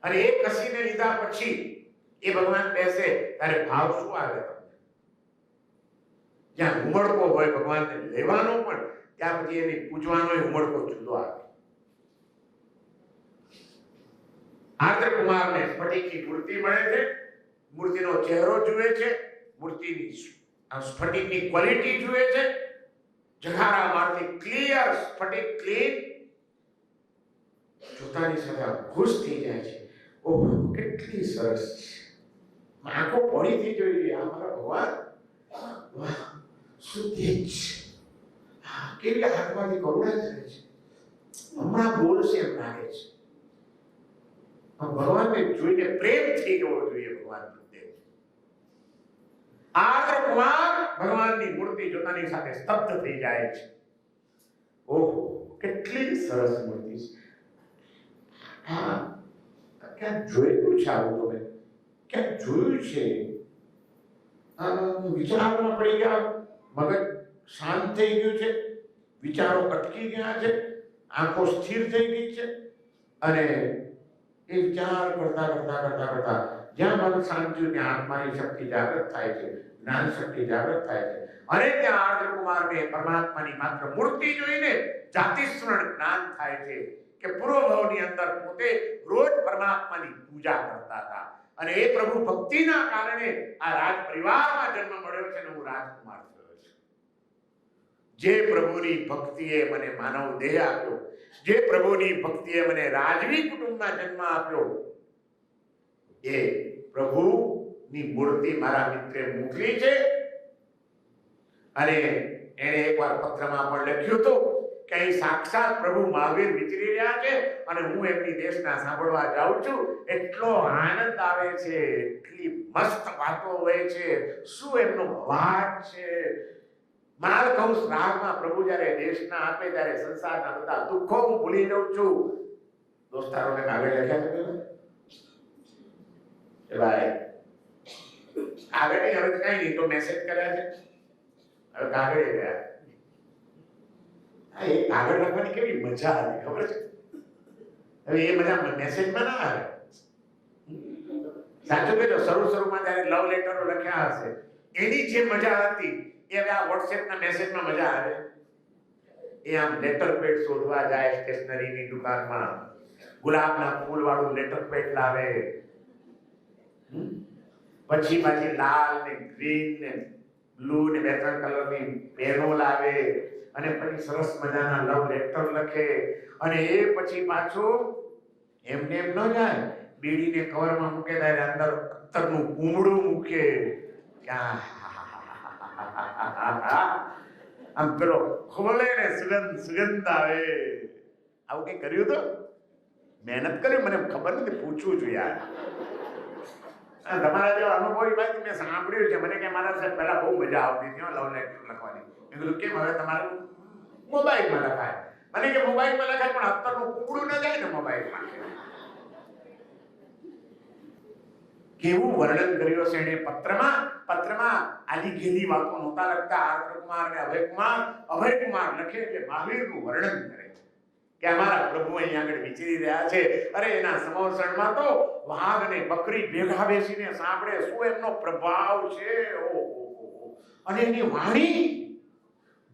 અને એ કસીને લીધા પછી એ ભગવાન બેસે ત્યારે ભાવ શું આવે તમને? જ્યાં ઉમળકો હોય ભગવાનને લેવાનો પણ, ત્યાં પછી એને પૂજવાનો ઉમળકો જુદો આવે. આર્દ્ર કુમારને સ્ફટિકની મૂર્તિ મળે છે, મૂર્તિનો ચહેરો જુએ છે, મૂર્તિની સ્ફટિકની ક્વોલિટી જુએ છે, જખારા મારથી ક્લિયર સ્ફટિક ક્લીન, જોતાની સાથે ખુશ થઈ જાય છે. ઓહ કેટલી સરસ છે, આંખો પડી થઈ જોઈએ, આ મારા ભગવાન, વાહ શું તેજ છે, કેવી હાથમાંથી કરુણા થાય છે, હમણાં બોલશે એમ લાગે છે. ભગવાનને જોઈને પ્રેમ થઈ જવો જોઈએ ભગવાન પ્રત્યે. આર્દ્ર કુમાર ભગવાનની મૂર્તિ જોતાની સાથે સ્તબ્ધ થઈ જાય છે. ઓહો કેટલી સરસ મૂર્તિ છે. હા ક્યાં જોયું છે આવું? તમે ક્યાં જોયું છે? વિચારોમાં પડી ગયા, મગજ શાંત થઈ ગયું છે, વિચારો અટકી ગયા છે, આંખો સ્થિર થઈ ગઈ છે, અને એ વિચાર કરતા કરતા કરતા કરતા જ્યાં મન શાંત થયું ત્યાં આત્માની શક્તિ જાગૃત થાય છે, જ્ઞાન શક્તિ જાગૃત થાય છે. અને ત્યાં આર્દ્ર કુમારને પરમાત્માની માત્ર મૂર્તિ જોઈને જાતિસ્મરણ જ્ઞાન થાય છે કે પૂર્વભાવની અંદર પોતે રોજ પરમાત્માની પૂજા કરતા હતા, અને એ પ્રભુ ભક્તિના કારણે આ રાજ પરિવારમાં જન્મ મળ્યો છે અને હું રાજકુમાર થયો છું. જે પ્રભુની ભક્તિએ મને માનવ દેહ આપ્યો, જે પ્રભુની ભક્તિએ મને રાજવી કુટુંબમાં જન્મ આપ્યો, એ પ્રભુની મૂર્તિ મારા મિત્રે મોકલી છે. અને એને એકવાર પત્રમાં પણ લખ્યું હતું કે અહીં સાક્ષાત પ્રભુ મહાવીર વિચરી રહ્યા છે અને હું એમની દેશના સાંભળવા જાઉં છું. એટલો આનંદ આવે છે, એટલી મસ્ત વાતો હોય છે, શું એમનો અવાજ છે. માલકંસ રાગમાં પ્રભુ જ્યારે દેશના આપે ત્યારે સંસારના બધા દુઃખો હું ભૂલી જાઉં છું. દોસ્તારોને કાગળ લખ્યા છે કે ભાઈ કાગળ હવે કઈ નહીં તો મેસેજ કર્યા છે, હવે કાગળે ગયા. એ કાગળ લખવાની કેવી મજા આવે ખબર છે? હવે એ મજા મેસેજમાં ના આવે. સાચું કહેજો, શરૂમાં જ્યારે લવ લેટરો લખ્યા હશે એની જે મજા હતી એ હવે આ વોટ્સએપના મેસેજમાં મજા આવે. એ આમ લેટર પેડ શોધવા જાય સ્ટેશનરીની દુકાનમાં, ગુલાબના ફૂલ વાળું લેટર પેડ લાવે, પછી પાછી લાલ ને ગ્રીન ને બ્લુ ને 2-3 કલરની પેનો લાવે અને પછી સરસ મજાના લવ લેટર લખે. અને એ પછી પાછું એમને એમ ન જાય, બીડીને કવરમાં મૂકે ત્યારે અંદર અત્તરનું કુમડું મૂકે. આમ પેલો ખોલે ને સુગંધ આવે. આવું કઈ કર્યું તો? મહેનત કરી? મને ખબર નથી, પૂછવું છું યાર. તમારા જેવા અનુભવી ભાઈ મેં સાંભળ્યું છે. મને કે મારા સાહેબ પહેલા બહુ મજા આવતી હતી લવ લેટર લખવાની. મેં કીધું કેમ? હવે તમારે મોબાઈલમાં લખાય. મને કે મોબાઈલમાં લખાય પણ અત્તરનું કુમડું ન જાય ને મોબાઈલમાં. કેવું વર્ણન કર્યું છે એને પત્રમાં આલી ગેલી વાતો નહોતા લખતા આર્દ્રકુમાર ને અભયકુમાર લખે એટલે મહાવીરનું વર્ણન કરે છે કે અમારા પ્રભુ અહીં આગળ વિચરી રહ્યા છે. અરે એના સમોસણમાં તો વાઘ અને બકરી ભેગા બેસીને સાંભળે શું એમનો પ્રભાવ છે. અને એની વાણી,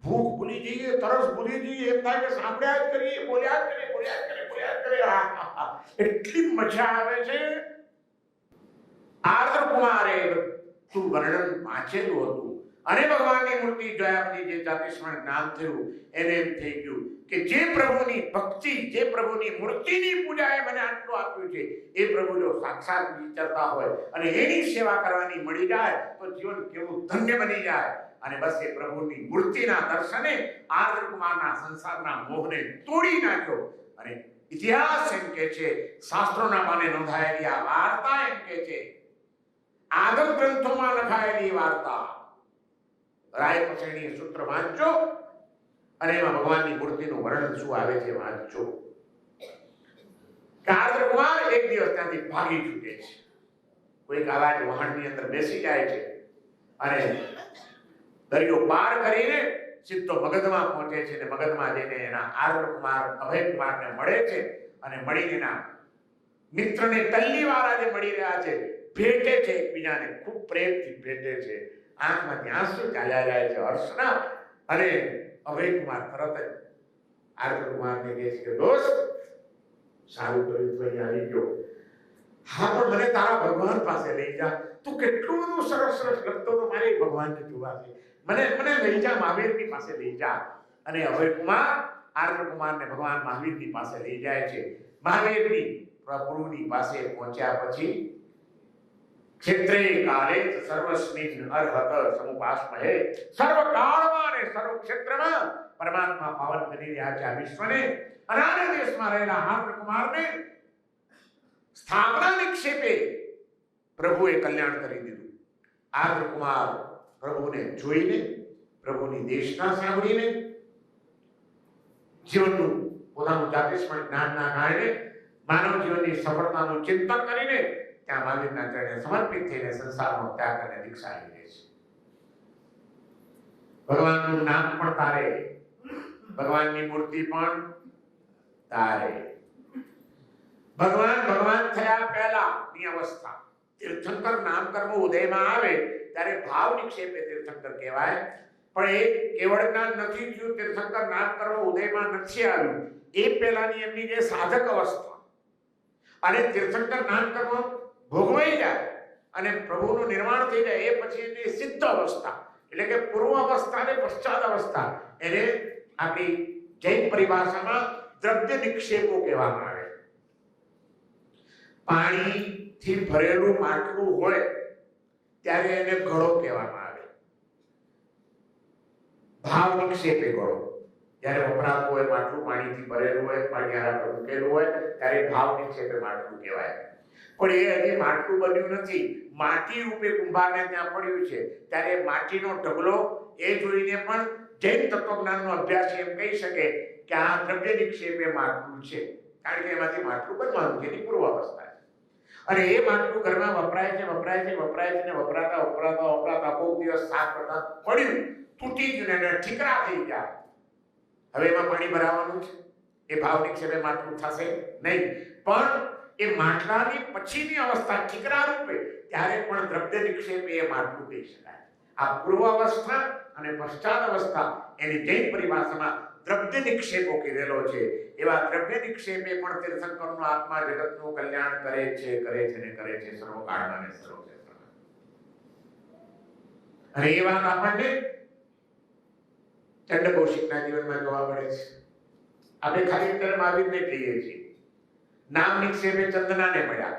ભૂખ ભૂલી જઈએ, તરસ ભૂલી જઈએ, એમ થાય કે સાંભળ્યા જ કરીએ, બોલ્યા જ કરીએ. એટલી મજા આવે છે. આર્દ્રકુમારે બધું વર્ણન વાંચેલું હતું અને ભગવાનની મૂર્તિ જોયા પછી જે જાતિસ્મરણ જ્ઞાન થયું એને એમ થઈ ગયું કે જે પ્રભુની ભક્તિ, જે પ્રભુની મૂર્તિની પૂજાએ મને આટલું આપ્યું છે, એ પ્રભુ જો સાક્ષાત વિચરતા હોય અને એની સેવા કરવાની મળી જાય તો જીવન કેવું ધન્ય બની જાય. અને બસ એ પ્રભુની મૂર્તિના દર્શને આર્દ્રકુમારના સંસારના મોહને તોડી નાખ્યો. અને ઇતિહાસ એમ કે છે, શાસ્ત્રોના માને નોંધાયેલી આ વાર્તા એમ કે છે, આગમ ગ્રંથોમાં લખાયેલી વાર્તા, રાયપસેણી સૂત્ર વાંચો અને એમાં ભગવાનની મૂર્તિનું વર્ણન શું આવે છે વાંચો. આર્દ્રકુમાર એક દિવસ ત્યાંથી ભાગી છૂટે છે. કોઈક આવા જ વહાણની અંદર બેસી જાય છે અને દરિયો પાર કરીને સીધો મગધમાં પહોંચે છે. અને મગધમાં જઈને એના આર્દ્રકુમાર અભયકુમારને મળે છે અને મળીને એના મિત્રને તલ્લીવાળા જે મળી રહ્યા છે ભેટે છે, એકબીજાને ખૂબ પ્રેમથી ભેટે છે. આંખમાંથી આંસુ ચાલ્યા જાય છે હર્ષના. અને અભયકુમાર તરત જ આર્દ્રકુમારને કહે છે કે દોસ્ત, સારું કર્યું તું અહીં આવી ગયો. હા, પણ મને તારા ભગવાન પાસે લઈ જા. તું કેટલું બધું સરસ લખતો તો મારી ભગવાનની દુઆ છે. મને લઈ જા, મહાવીરની પાસે લઈ જા. અને અભયકુમાર આર્દ્રકુમારને ભગવાન મહાવીરની પાસે લઈ જાય છે. મહાવીરની પ્રભુની પાસે પહોંચ્યા પછી ક્ષેત્રે કાલે સર્વસ્મિન અર્હત સમુપાસ્મહે, સર્વ કાળમાં અને સર્વ ક્ષેત્રમાં પરમાત્મા પાવન કરી રહ્યા છે આ વિશ્વને. અનાર્ય દેશમાં રહેલા આર્દ્રકુમારને સ્થાપના નિક્ષેપે પ્રભુએ કલ્યાણ કરી દીધું. આર્દ્રકુમાર પ્રભુને જોઈને, પ્રભુની દેશના સાંભળીને, જીવનનું પોતાનું જાતિસ્મરણ જ્ઞાનના કારણે માનવ જીવનની સફળતાનું ચિંતન કરીને ત્યાં મહાવીરના ચરણે સમર્પિત થઈને સંસારનો ત્યાગ કરીને દીક્ષા લઈ લે છે. ભગવાનનું નામ પણ તારે, ભગવાનની મૂર્તિ પણ તારે. ભગવાન થયા પહેલાની અવસ્થા તીર્થંકર નામ કર્મ ઉદયમાં આવે ત્યારે ભાવ નિક્ષેપે તીર્થંકર કહેવાય. પણ એ કેવળ જ્ઞાન નથી થયું, તીર્થંકર નામ કર્મ ઉદયમાં નથી આવ્યું. એ પહેલાની એમની જે સાધક અવસ્થા અને તીર્થંકર નામ કર્મ ભોગવાઈ જાય અને પ્રભુનું નિર્માણ થઈ જાય, એ પછી એની સિદ્ધ અવસ્થા એટલે કે પૂર્વ અવસ્થા અને પશ્ચાત અવસ્થા, એને આપણી જૈન પરિભાષામાં દ્રવ્ય નિક્ષેપો કહેવામાં આવે. પાણીથી ભરેલું માટલું હોય ત્યારે એને ઘડો કહેવામાં આવે. ભાવ નિક્ષેપે ઘડો જ્યારે વપરાતું હોય, માટલું પાણીથી ભરેલું હોય, પાણી આરા મૂકેલું હોય ત્યારે ભાવ નિક્ષેપે માટલું કહેવાય. પણ એ હજી માટલું બન્યું નથી, માટી રૂપે કુંભારને ત્યાં પડ્યું છે. ત્યારે માટીનો ઢગલો એ જોઈને પણ જૈન તત્વજ્ઞાનનો અભ્યાસ એમ કહી શકે કે આ દ્રવ્ય નિક્ષેપે માટલું છે, કારણ કે એમાંથી માટલું બનવાનું છે, એની પૂર્વ અવસ્થા છે. અને એ માટલું ઘરમાં વપરાય છે ને વપરાતા કોઈક દિવસ સાફ કરતા પડ્યું, તૂટી ગયું ને ઠીકરા થઈ ગયા. હવે એમાં પાણી ભરાવાનું છે, એ ભાવ નિક્ષેપે માટલું થશે નહીં. પણ એ માટલાની પછીની અવસ્થા ઠીકરા રૂપે, ત્યારે પણ દ્રવ્ય નિક્ષેપે એ માટલું કહી શકાય. આ પૂર્વ અવસ્થા અને પશ્ચાત અવસ્થા એની જૈન પરિભાષામાં દ્રવ્ય નિક્ષેપો કીધેલો છે. એવા દ્રવ્ય નિક્ષેપે પણ તીર્થંકરનો આત્મા જગતનું કલ્યાણ કરે છે સર્વકાળમાં અને સર્વક્ષેત્રમાં. અને એ વાત આપણને ચંડ કૌશિકના જીવનમાં જોવા મળે છે. આપણે ખાલી અત્યારે મહાવીરને કહીએ છીએ. નામ નિક્ષેપે ચંદનાને મળ્યા,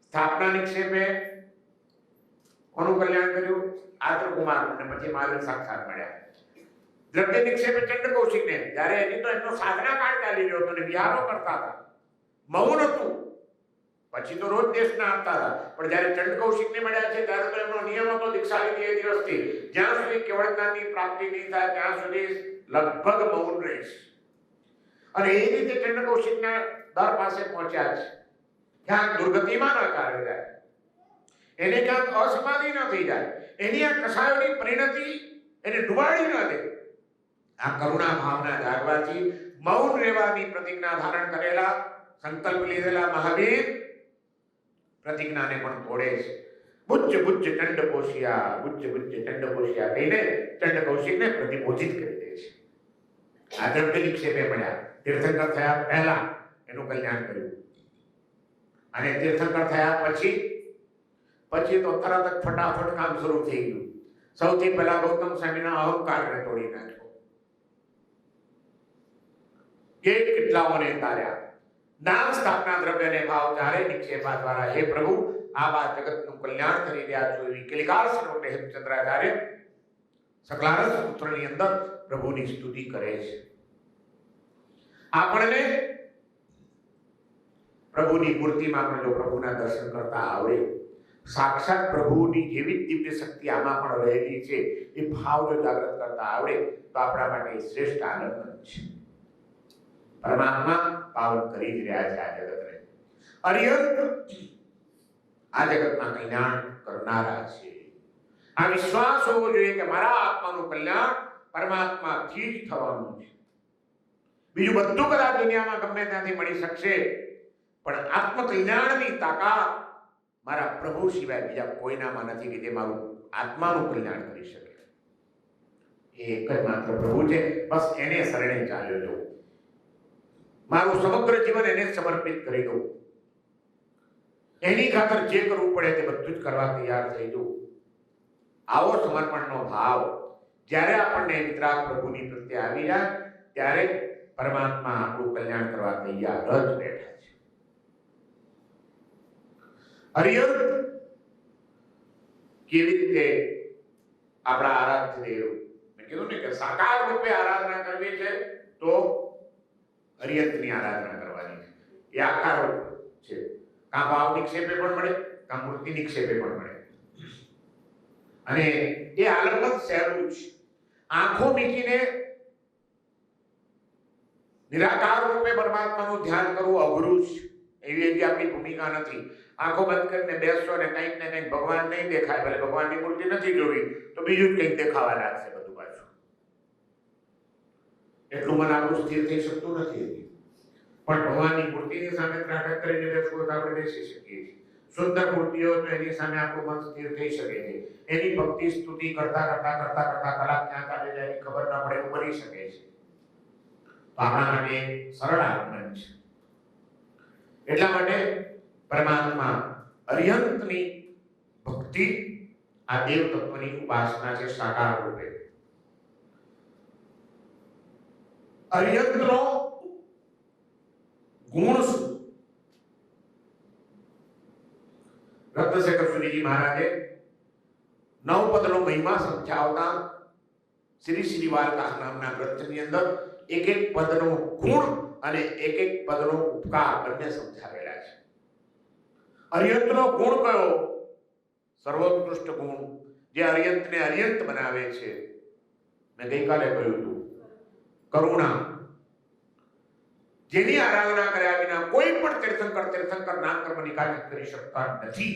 સ્થાપના નિક્ષેપે કોનું કલ્યાણ કર્યું? આદ્ર કુમાર, અને પછી મહાવીર સાક્ષાત મળ્યા. દ્રવ્ય નિક્ષેપે ચંડ કૌશિકને, જ્યારે હજી તો એમનો સાધના કાળ ચાલી રહ્યો હતો અને વિહારો કરતા હતા, મૌન હતું. પછી તો રોજ દેશના આપતા હતા, પણ જ્યારે ચંડ કૌશિકને મળ્યા છે ત્યારે તો એમનો નિયમ હતો દીક્ષા લીધી એ દિવસથી જ્યાં સુધી કેવળ જ્ઞાનની પ્રાપ્તિ નહીં થાય ત્યાં સુધી લગભગ મૌન રહીશ. અને એ રીતે ચંડ કૌશિકના દર પાસે પહોંચ્યા છે. ક્યાંક દુર્ગતિમાં ન ચાલે જાય, એને ક્યાંક અસમાધિ ન થઈ જાય, એની આ કસાયોની પરિણતિ એને ડુબાડી ન દે. આ કરુણા ભાવના જાગવાથી મૌન રહેવાની પ્રતિજ્ઞા ધારણ કરેલા, સંકલ્પ લીધેલા મહાવીર પ્રતિજ્ઞાને પણ તોડે છે. બુજ્જ ચંડ કોશિયા કહીને ચંડ કૌશિકને પ્રતિબોધિત કરી દે છે. આ દ્રવ્ય નિક્ષેપે મળ્યા, તીર્થંકર થયા પહેલા એનું કલ્યાણ કર્યું, અને તીર્થંકર થયા પછી તો તરત જ ફટાફટ કામ શરૂ થઈ ગયું. સૌથી પહેલા ગૌતમ સ્વામીના અહંકારને તોડી નાખ્યો, કેટલાઓને તાર્યા. નામ સ્થાપના દ્રવ્યને ભાવ ચારે નિક્ષેપા દ્વારા હે પ્રભુ આવા જગતનું કલ્યાણ કરી રહ્યા છો એવી કિલકાર સ્વરૂપે હેમચંદ્રાચાર્ય સકલારસ સૂત્રની અંદર પ્રભુની સ્તુતિ કરે છે. આપણને પ્રભુની મૂર્તિમાં પણ જો પ્રભુના દર્શન કરતા આવડે, સાક્ષાત પ્રભુની જેવી દિવ્ય શક્તિ આમાં પણ રહેલી છે એ ભાવ જો જાગૃત કરતા આવડે તો આપણા માટે શ્રેષ્ઠ આનંદ છે. પરમાત્મા પાવન કરી જ રહ્યા છે આ જગતને. અર્યંત આ જગતમાં કલ્યાણ કરનારા છે. આ વિશ્વાસ હોવો જોઈએ કે મારા આત્માનું કલ્યાણ પરમાત્માથી જ થવાનું છે. બીજું બધું કદાચ દુનિયામાં ગમે ત્યાંથી મળી શકશે, પણ આત્મકલ્યાણની તાકાત મારા પ્રભુ સિવાય બીજા કોઈનામાં નથી કે જે મારું આત્માનું કલ્યાણ કરી શકે. એ એક જ માત્ર પ્રભુ છે. બસ એને શરણે ચાલ્યો જો, મારું સમગ્ર જીવન એને સમર્પિત કરી દઉં, એની ખાતર જે કરવું પડે તે બધું જ કરવા તૈયાર થઈ જવું. આવો સમર્પણનો ભાવ જ્યારે આપણને વિતરાગ પ્રભુની પ્રત્યે આવી જાય ત્યારે પરમાત્મા આપણું કલ્યાણ કરવા તૈયાર જ બેઠા છે. હરિયંત કેવી રીતે આપણા આરાધ્ય દેવ, મેં કીધું ને કે સાકાર રૂપે આરાધના કરવી છે તો હરિયંતની આરાધના કરવાની છે. એ આકાર છે. કાં ભાવ નિક્ષેપે પણ મળે, કાં મૂર્તિ નિક્ષેપે પણ મળે. અને એ આલંબન સહેલું છે. આંખો મીચીને નિરાકાર રૂપે પરમાત્માનું ધ્યાન કરવું અઘરું છે. એવી આપણી ભૂમિકા નથી. આંખો બંધ કરીને બેસશો ને કંઈક ને કંઈક ભગવાન નહીં દેખાય, ભલે ભગવાનની મૂર્તિ નથી જોવી તો બીજું જ કંઈક દેખાવા લાગશે બધું પાછું. એટલું મન આપણું સ્થિર થઈ શકતું નથી. પણ ભગવાનની મૂર્તિની સામે ત્રાટક કરીને બેસવું તો આપણે બેસી શકીએ છીએ. સુંદર મૂર્તિઓ તો એની સામે આપણું મન સ્થિર થઈ શકે છે. એની ભક્તિ સ્તુતિ કરતા કલાક ક્યાં ચાલી જાય એની ખબર ન પડે એવું બની શકે છે. તો આપણા માટે સરળ આગમન છે. એટલા માટે પરમાત્મા અર્યંતની ભક્તિ આ દેવ તત્વની ઉપાસના છે સાકાર રૂપે. અર્યંતનો ગુણ શું? રત્નશેખર સુરીજી મહારાજે 9 પદનો મહિમા સમજાવતા શ્રી શ્રી વાર્તા નામના ગ્રંથની અંદર એક એક પદનો ગુણ અને એક એક પદનો ઉપકાર બંને સમજાવેલા છે. અર્યંતનો ગુણ કયો? સર્વોત્કૃષ્ટ ગુણ જે અર્યંતને અર્યંત બનાવે છે. મેં ગઈકાલે કહ્યું હતું કરુણા. જેની આરાધના કર્યા વિના કોઈ પણ તીર્થંકર નામ કર્મ નિકાલિત કરી શકતા નથી.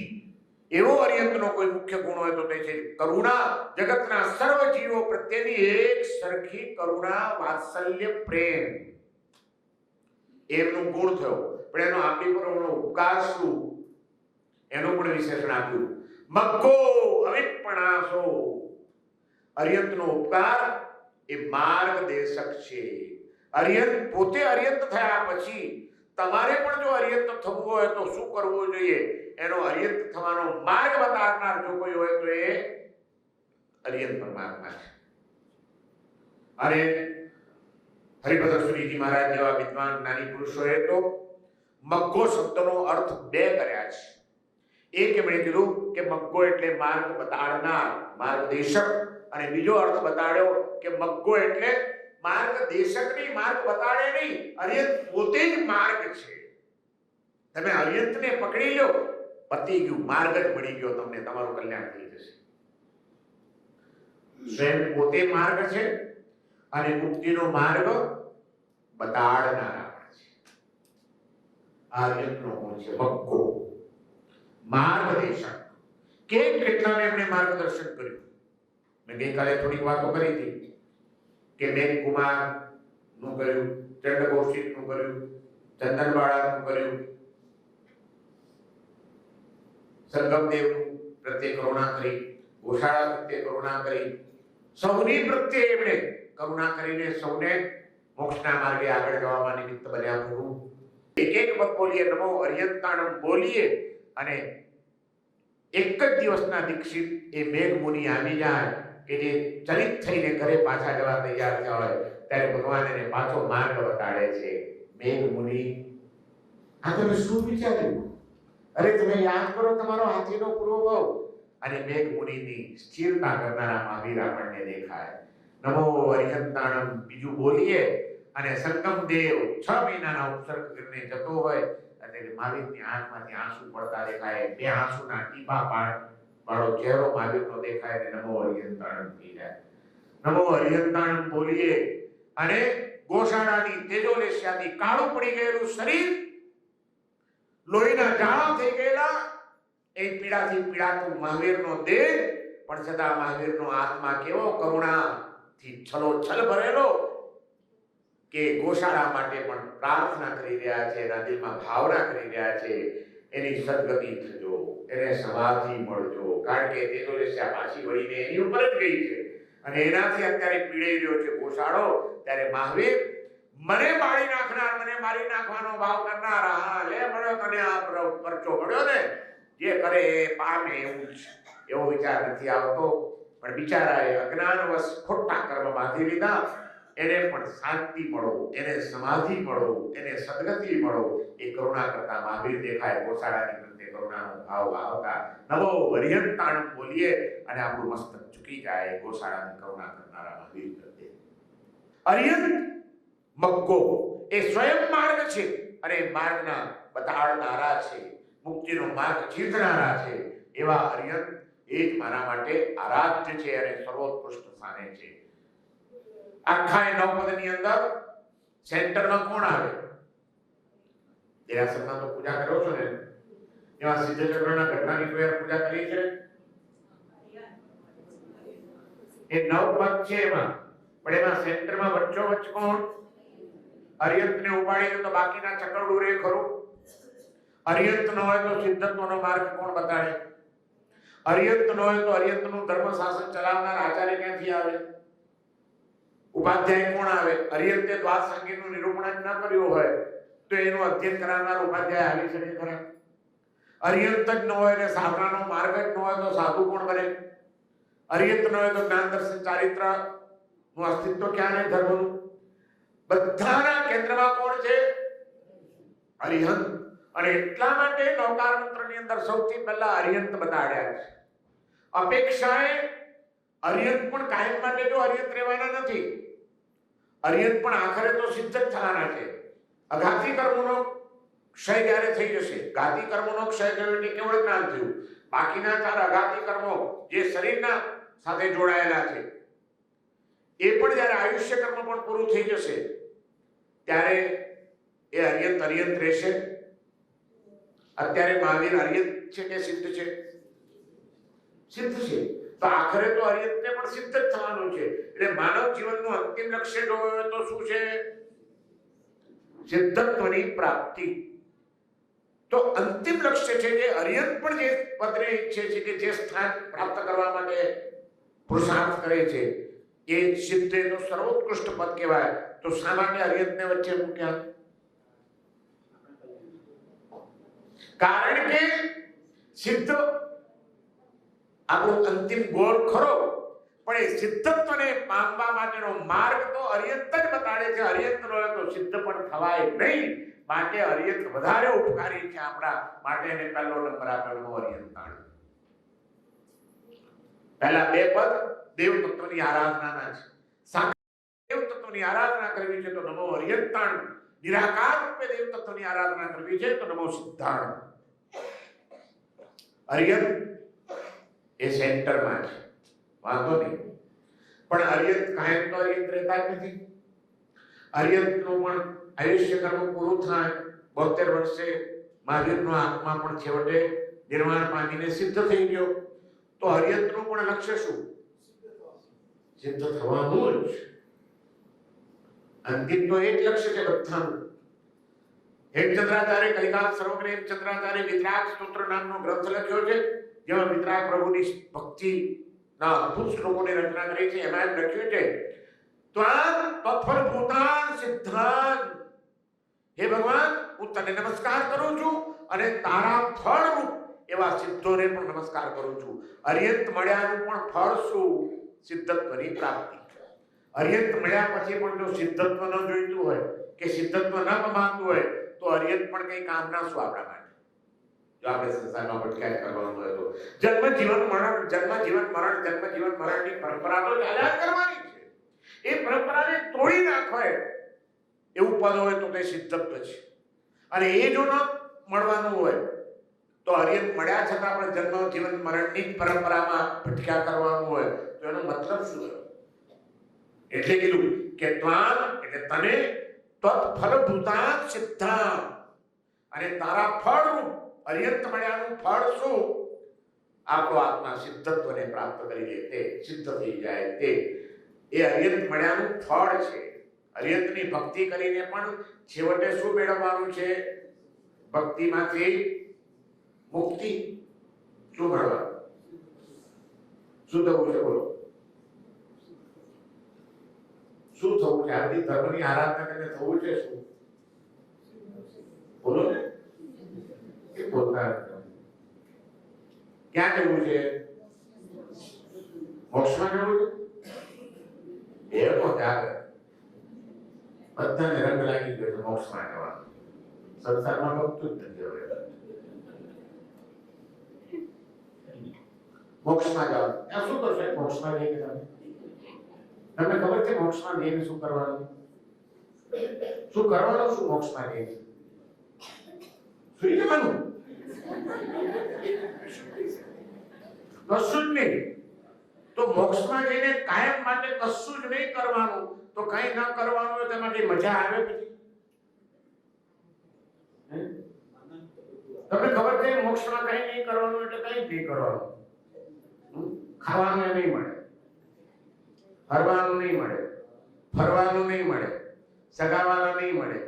એવો અરિહંતનો કોઈ મુખ્ય ગુણ હોય તો તે છે કરુણા. જગતના સર્વ જીવો પ્રત્યેની એક સરખી કરુણા, વાત્સલ્ય, પ્રેમ એમનું ગુણ થયો. પણ એનો આપણી પર ઉપકાર શું એનું પણ વિશેષણ આપ્યું. મગ્ગો અવિપણાસો. અરિહંતનો ઉપકાર એ માર્ગદેશક છે. અરિહંત પોતે અરિહંત થયા પછી તમારે પણ જો અરિહંત થવું હોય તો શું કરવું જોઈએ? એનો અરિહંત થવાનો માર્ગ બતાવનાર જો કોઈ હોય તો એ અરિહંત પરમાત્મા છે. અને હરિભદ્ર સુરીજી મહારાજ જેવા વિદ્વાન જ્ઞાની પુરુષોએ તો મગ્ગો શબ્દનો અર્થ બે કર્યા છે. એક એમણે કીધું કે મગ્ગો એટલે માર્ગ બતાડનાર, માર્ગદેશક, અને બીજો અર્થ બતાડ્યો કે મગ્ગો એટલે માર્ગદેશક નહીં, માર્ગ બતાડે નહીં, અરિહંત પોતે જ માર્ગ છે. તમે અરિહંતને પકડી લો, પતી ગયું, માર્ગ જ મળી ગયો તમને, તમારું કલ્યાણ થઈ જશે. સ્વયં પોતે માર્ગ છે અને મુક્તિનો માર્ગ બતાડનારા છે. આ અરિહંતનો ગુણ છે મગ્ગો, માર્ગદેશક. કેટલાને એમણે માર્ગદર્શન કર્યું. મેં ગઈકાલે થોડીક વાતો કરી હતી કે મેઘ કુમાર નું કર્યું, ચંડ કૌશિક નું કર્યું, ચંદનવાળા નું કર્યું, સંગમદેવ પ્રત્યે કરુણા કરી, ગોશાળા પ્રત્યે કરુણા કરી, સૌની પ્રત્યે એમણે કરુણા કરીને સૌને મોક્ષના માર્ગે આગળ જવામાં નિમિત્ત બન્યા પ્રભુ. એક એક પદ બોલીએ, નમો અરિહંતાણમ બોલીએ, અને એક જ દિવસના દીક્ષિત એ મેઘ મુનિ આવી જાય કે જે ચલિત થઈને ઘરે પાછા જવા તૈયાર થયા હોય ત્યારે ભગવાન એને પાછો માર્ગ બતાડે છે. મેઘ મુનિ, આ તમે શું વિચાર્યું? અરે તમે યાદ કરો તમારો હાથીનો પૂર્વ ભાવ. અને મેઘ મુનિની સ્થિરતા કરનારા મહાવીર આપણને દેખાય. નમો અરિહંતાણમ બીજું બોલીએ, અને સંગમદેવ 6 મહિનાના ઉપસર્ગ કરીને જતો હોય અને મહાવીરની આંખમાંથી આંસુ પડતા દેખાય. બે આંસુના ટીપા વાળો ચહેરો મહાવીરનો દેખાય અને નમો અરિહંતાણમ થઈ જાય. નમો અરિહંતાણમ બોલીએ, અને ગોશાળાની તેજોલેશ્યાથી કાળું પડી ગયેલું શરીર, લોહીના જાળા થઈ ગયેલા, એ પીડાથી પીડાતું મહાવીરનો દેહ, પણ છતાં મહાવીરનો આત્મા કેવો કરુણાથી છલોછલ ભરેલો કે ગોશાળા માટે પણ પ્રાર્થના કરી રહ્યા છે, એના દિલમાં ભાવના કરી રહ્યા છે, એની સદગતિ થજો, એને સમાધિ મળજો. કારણ કે તેજોલેશ્યા પાછી વળીને એની ઉપર જ ગઈ છે અને એનાથી અત્યારે પીડાઈ રહ્યો છે ગોશાળો. ત્યારે મહાવીર, મને બાળી નાખનાર, મને મારી નાખવાનો ભાવ કરનાર, હા લે મળ્યો તને આ પરચો મળ્યો ને, જે કરે એ પામે, એવું છે. એવો વિચાર નથી આવતો. પણ બિચારાએ અજ્ઞાનવશ ખોટા કર્મ બાંધી લીધા. એને પણ શાંતિ મળો, એને સમાધિ મળો, એને સદગતિ મળો, એ કરુણા કરતા મહાવીર દેખાય. ગોશાળાની પ્રત્યે કરુણાનો ભાવ આવતા નમો અરિહંતાણમ બોલીએ અને આપણું મસ્તક ઝૂકી જાય ગોશાળાની કરુણા કરનારા મહાવીર પ્રત્યે. અરિહંત મગ્ગો એ સ્વયં માર્ગ છે અને માર્ગના બતાડનારા છે, મુક્તિનો માર્ગ ચીંધનારા છે. એવા અરિહંત એ જ મારા માટે આરાધ્ય છે અને સર્વોત્કૃષ્ટ સ્થાને છે. આખા 9 પદની અંદર સેન્ટરમાં કોણ આવે? દેરાસરમાં તો પૂજા કરો છો ને, એવા સિદ્ધચક્રના ઘટનાની કોઈ પૂજા કરી છે? એ 9 પદ છે એમાં, પણ એમાં સેન્ટરમાં વચ્ચોવચ્ચ કોણ? અરિહંતને ઉપાડી તો બાકીના ચક્રડું રે ખરું. અરિહંત ન હોય તો સિદ્ધત્વનો માર્ગ કોણ બતાડે? અરિહંત ન હોય તો અરિહંતનું ધર્મ શાસન ચલાવનાર આચાર્ય ક્યાંથી આવે? ઉપાધ્યાય કોણ આવે? અરિહંતે દ્વાદ સંગીતનું નિરૂપણ ન કર્યું હોય તો એનું અધ્યયન કરાવનાર ઉપાધ્યાય આવી શકે ખરા? અરિહંત જ ન હોય ને સાધનાનો માર્ગ જ ન હોય તો સાધુ કોણ બને? અરિહંત ન હોય તો જ્ઞાન દર્શન ચારિત્ર નું અસ્તિત્વ ક્યાં રહે ધર્મનું? બધાના કેન્દ્રમાં કોણ છે? અરિહંત. અને એટલા માટે નવકાર મંત્રની અંદર સૌથી પહેલા અરિહંત બતાડ્યા છે. અપેક્ષાએ અરિહંત પણ કાયમ માટે જો અરિહંત રહેવાના નથી. અરિહંત પણ આખરે તો સિદ્ધ જ થવાના છે. અઘાતી કર્મોનો ક્ષય જ્યારે થઈ જશે, ઘાતી કર્મોનો ક્ષય થયો એટલે કેવળ જ્ઞાન થયું. બાકીના 4 અઘાતી કર્મો જે શરીરના સાથે જોડાયેલા છે એ પણ જ્યારે આયુષ્ય કર્મ પણ પૂરું થઈ જશે ત્યારે એ અર્યંત અર્યંત રહેશે? અત્યારે મહાવીર અર્યંત છે કે સિદ્ધ છે? સિદ્ધ છે. તો આખરે તો અર્યંતને પણ સિદ્ધ જ થવાનું છે. એટલે માનવ જીવનનું અંતિમ લક્ષ્ય જો હોય તો શું છે? સિદ્ધત્વની પ્રાપ્તિ. તો અંતિમ લક્ષ્ય છે જે અર્યંત પણ જે પદને ઈચ્છે છે કે જે સ્થાન પ્રાપ્ત કરવા માટે પુરુષાર્થ કરે છે એ સિદ્ધેનો સર્વોત્કૃષ્ટ પદ કહેવાય. તો શા માટે અર્યંતને વચ્ચે મૂક્યા? કારણ કે સિદ્ધ આપણો અંતિમ ગોળ ખરો, પણ એ સિદ્ધત્વને પામવા માટેનો માર્ગ તો અર્યંત જ બતાડે છે. અર્યંત ન હોય તો સિદ્ધ પણ થવાય નહીં. માટે અર્યંત વધારે ઉપકારી છે આપણા માટે. એને પહેલો નંબર આપેલો અર્યંતાણ. પહેલા બે પદ દેવ તત્વની આરાધનાના છે. દેવ તત્વની આરાધના કરવી છે તો નમો અર્યંતાણ. નિરાકાર રૂપે દેવ તત્વની આરાધના કરવી છે તો નમો સિદ્ધાણ. અર્યંત એ સેન્ટરમાં છે, વાંધો નહીં. પણ અર્યંત કાયમ તો અર્યંત રહેતા જ નથી. અર્યંતનું પણ આયુષ્ય કર્મ પૂરું થાય 72 વર્ષે મહાવીરનો આત્મા પણ છેવટે નિર્વાણ પામીને સિદ્ધ થઈ ગયો. તો અર્યંતનું પણ લક્ષ્ય શું? સિદ્ધ થવાનું જ. અંતિમ તો એક લક્ષ્ય છે બધાનું. હેમચંદ્રાચાર્ય કલિકાલ સર્વગ્ર હેમચંદ્રાચાર્ય વિતરાગ સ્તોત્ર નામનો ગ્રંથ લખ્યો છે, જેમાં વિતરાગ પ્રભુની ભક્તિના અદ્ભુત શ્લોકોની રચના કરી છે. એમાં એમ લખ્યું છે ત્વાં તત્ફળ ભૂતાન સિદ્ધાન. હે ભગવાન, હું તને નમસ્કાર કરું છું અને તારા ફળરૂપ એવા સિદ્ધોને પણ નમસ્કાર કરું છું. અર્યંત મળ્યાનું પણ ફળ શું? સિદ્ધત્વની પ્રાપ્તિ. અર્યંત મળ્યા પછી પણ જો સિદ્ધત્વ ન જોઈતું હોય કે સિદ્ધત્વ ન કમાતું હોય તો અર્યંત પણ કઈ કામના શું આપણા માટે? જો આપણે સંસારમાં ભટકાય કરવાનું હોય તો જન્મ જીવન મરણ, જન્મ જીવન મરણ, જન્મ જીવન મરણની પરંપરા તો ચાલ્યા કરવાની છે. એ પરંપરાને તોડી નાખવાય એવું પદ હોય તો તે સિદ્ધત્વ છે. અને એ જો ન મળવાનું હોય તો અર્યંત મળ્યા છતાં પણ જન્મ જીવન મરણની પરંપરામાં ભટક્યા કરવાનું હોય તો એનો મતલબ શું થયો? એટલે કીધું કે ત્વાં એટલે તને, તત્ફળ ભૂતાન સિદ્ધાન, અને તારા ફળરૂપ અર્યંત મળ્યાનું ફળ શું? આપણો આત્મા સિદ્ધત્વને પ્રાપ્ત કરી લે, તે સિદ્ધ થઈ જાય. તે એ અર્યંત મળ્યાનું ફળ છે. અર્યંતની ભક્તિ કરીને પણ છેવટે શું મેળવવાનું છે? ભક્તિમાંથી મુક્તિ. શું મળવાનું? શું થવું છે? બોલો, શું થવું છે? આદિ ધર્મની આરાધના કરીને થવું છે શું? બોલો ને, કે બોલતા ક્યાં જવું છે? મોક્ષમાં જવું છે? એનો ત્યાગ બધાને રંગ લાગી ગયો છે મોક્ષમાં જવાનું. સંસારમાં ગમતું જ નથી હવે. મોક્ષમાં જાઓ, આ શું કરશો મોક્ષમાં જઈને? તમને ખબર છે મોક્ષમાં જઈને શું કરવાનું? શું કરવાનું? શું મોક્ષમાં જઈને? સુઈ જવાનું? કશું જ નહીં. તો મોક્ષમાં જઈને કાયમ માટે કશું જ નહીં કરવાનું. તો કઈ ન કરવાનું હોય તેમાંથી મજા આવે પછી? તમને ખબર છે મોક્ષમાં કઈ નહીં કરવાનું એટલે કઈ નહીં કરવાનું. ખાવાનું નહીં મળે, હરવાનું નહીં મળે, ફરવાનું નહીં મળે, સગાવાલા નહીં મળે,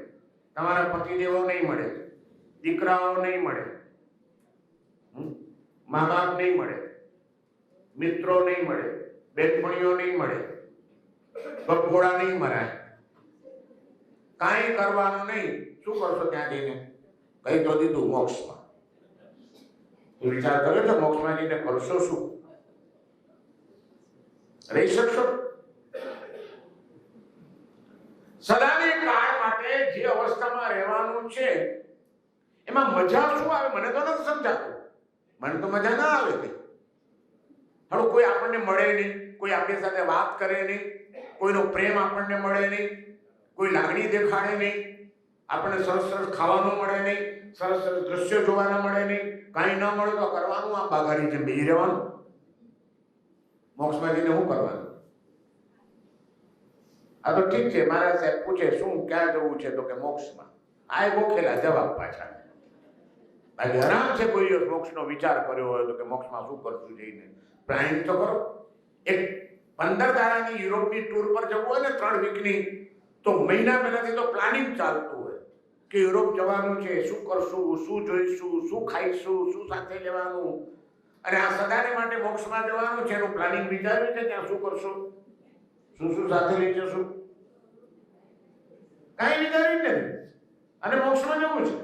તમારા પતિદેવો નહીં મળે, દીકરાઓ નહીં મળે, મા બાપ નહીં મળે, મિત્રો નહીં મળે, બેનપણીઓ નહીં મળે, બપોડા નહીં મરાય, કાંઈ કરવાનું નહીં. શું કરશો ત્યાં જઈને? કઈ તો દીધું મોક્ષમાં. વિચાર કર્યો છો મોક્ષમાં જઈને કરશો શું? રહી શકશો? સદાને કાળ માટે જે અવસ્થામાં રહેવાનું છે એમાં મજા શું આવે? મને તો નથી સમજાતું. મને તો મજા ના આવે કઈ. થોડું કોઈ આપણને મળે નહીં, કોઈ આપણી સાથે વાત કરે નહીં, કોઈનો પ્રેમ આપણને મળે નહીં, કોઈ લાગણી દેખાડે નહીં, આપણને સરસ સરસ ખાવાનું મળે નહીં, સરસ સરસ દ્રશ્યો જોવાના મળે નહીં, કાંઈ ન મળે તો કરવાનું આ બાગાડી જેમ બેસી રહેવાનું. મોક્ષમાં જઈને શું કરવાનું? આ તો ઠીક છે, મારા સાહેબ પૂછે શું ક્યાં જવું છે તો કે મોક્ષમાં. આ ગોખેલા જવાબ પાછા. બાકી આરામ છે કોઈ દિવસ મોક્ષનો વિચાર કર્યો હોય તો કે મોક્ષમાં શું કરશું જઈને પ્લાનિંગ તો કરો. એક 15 દાડાની યુરોપની ટૂર પર જવું હોય ને 3 વીકની, તો મહિના પહેલાથી તો પ્લાનિંગ ચાલતું હોય કે યુરોપ જવાનું છે, શું કરશું, શું જોઈશું, શું ખાઈશું, શું સાથે લેવાનું, અને આ સદાને માટે મોક્ષમાં જવાનું છે એનું પ્લાનિંગ વિચાર્યું છે ત્યાં શું કરશું, શું સાથે લઈ જશું, કાંઈ વિચાર્યું નથી અને મોક્ષમાં જવું છે.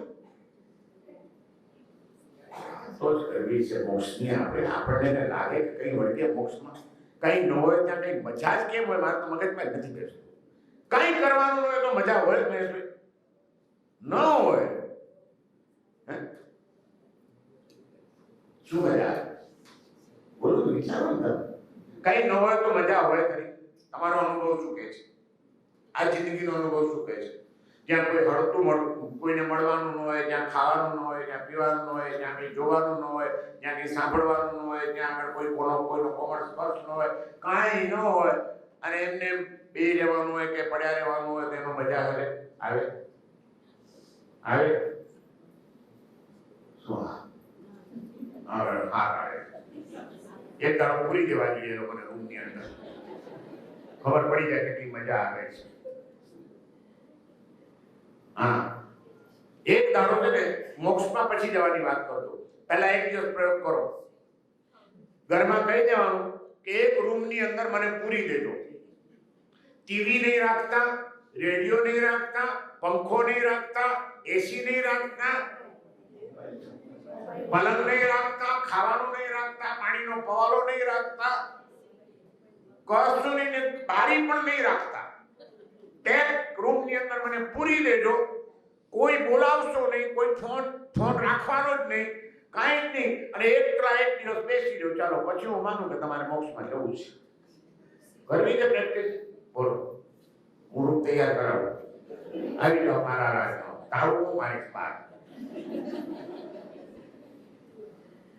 તો જ કરવી છે મોક્ષની. આપણને લાગે કે કઈ વળગે મોક્ષમાં કઈ ન હોય ત્યાં કઈ મજા જ કેમ હોય? મારે તો મગજમાં નથી બેસતું. કઈ કરવાનું હોય તો મજા હોય જ નહીં, ન હોય શું મજા? બોલો તો વિચારો ને. કઈ ન હોય તો મજા હોય ખરી? તમારો અનુભવ શું કહે છે? આ જિંદગીનો અનુભવ શું કહે છે? જ્યાં કોઈ હળતું કોઈને મળવાનું ન હોય, જ્યાં ખાવાનું ન હોય, જ્યાં પીવાનું ન હોય, જ્યાં કંઈ જોવાનું ન હોય, જ્યાં કંઈ સાંભળવાનું ન હોય, ત્યાં આગળ કોઈનો કોમળ સ્પર્શ ન હોય, કાંઈ ન હોય, અને એમને બે રહેવાનું હોય કે પડ્યા રહેવાનું હોય, તેમાં મજા આવે આવે શું? આવે એક દાડો પૂરી જવા જોઈએ એ લોકોને રૂમની અંદર, ખબર પડી જાય કેટલી મજા આવે છે. હા, એક દાડો છે ને મોક્ષમાં પછી જવાની વાત કરતો. પહેલા એક દિવસ પ્રયોગ કરો. ઘરમાં કહી દેવાનું કે એક રૂમની અંદર મને પૂરી દેજો. ટીવી નહીં રાખતા, રેડિયો નહીં રાખતા, પંખો નહીં રાખતા, એસી નહીં રાખતા, પલંગ નહીં રાખતા, ખાવાનું નહીં રાખતા, પાણીનો પવાલો નહીં રાખતા, કશું નહીં, બારી પણ નહીં રાખતા. એક રૂમની અંદર મને પૂરી દેજો. કોઈ બોલાવશો નહીં, કોઈ ફોન રાખવાનો જ નહીં, કાંઈ જ નહીં, અને એક દિવસ બેસી રહ્યો. ચાલો પછી હું માનું કે તમારે મોક્ષમાં જવું છે. કરવી છે પ્રેક્ટિસ? બોલો, હું રૂમ તૈયાર કરાવું. આવી જાઓ મારા રાજનો, તારું હું મારી બાર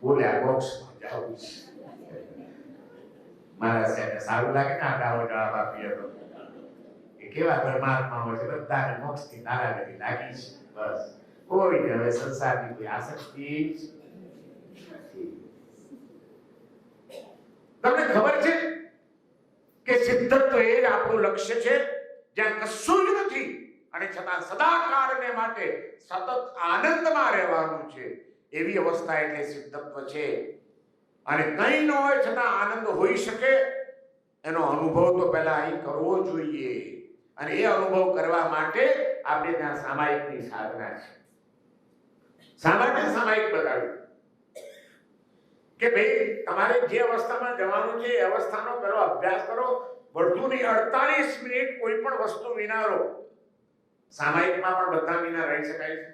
બોલ્યા મોક્ષમાં જવું છે. મારા સાહેબને સારું લાગે ને આડાઓ જવાબ આપીએ તો. કેવા પરમાત્માઓ છે, બધાને મોક્ષની તારાગતિ લાગી છે. બસ કોઈ હવે સંસારની કોઈ આસક્તિ જ નથી. તમને ખબર છે કે સિદ્ધત્વ એ જ આપણું લક્ષ્ય છે, જ્યાં કશું જ નથી અને છતાં સદાકાળને માટે સતત આનંદમાં રહેવાનું છે. એવી અવસ્થા એટલે સિદ્ધત્વ છે. અને કંઈ ન હોય છતાં આનંદ હોઈ શકે એનો અનુભવ તો પહેલા અહીં કરવો જોઈએ. અને એ અનુભવ કરવા માટે આપણે ત્યાં સામાયિકની સાધના છે. શા માટે સામાયિક બતાવ્યું? કે ભાઈ તમારે જે અવસ્થામાં જવાનું છે એ અવસ્થાનો પેલો અભ્યાસ કરો. વધુ નહીં 48 મિનિટ કોઈ પણ વસ્તુ વિના રહો. સામાયિકમાં પણ બધા વિના રહી શકાય છે.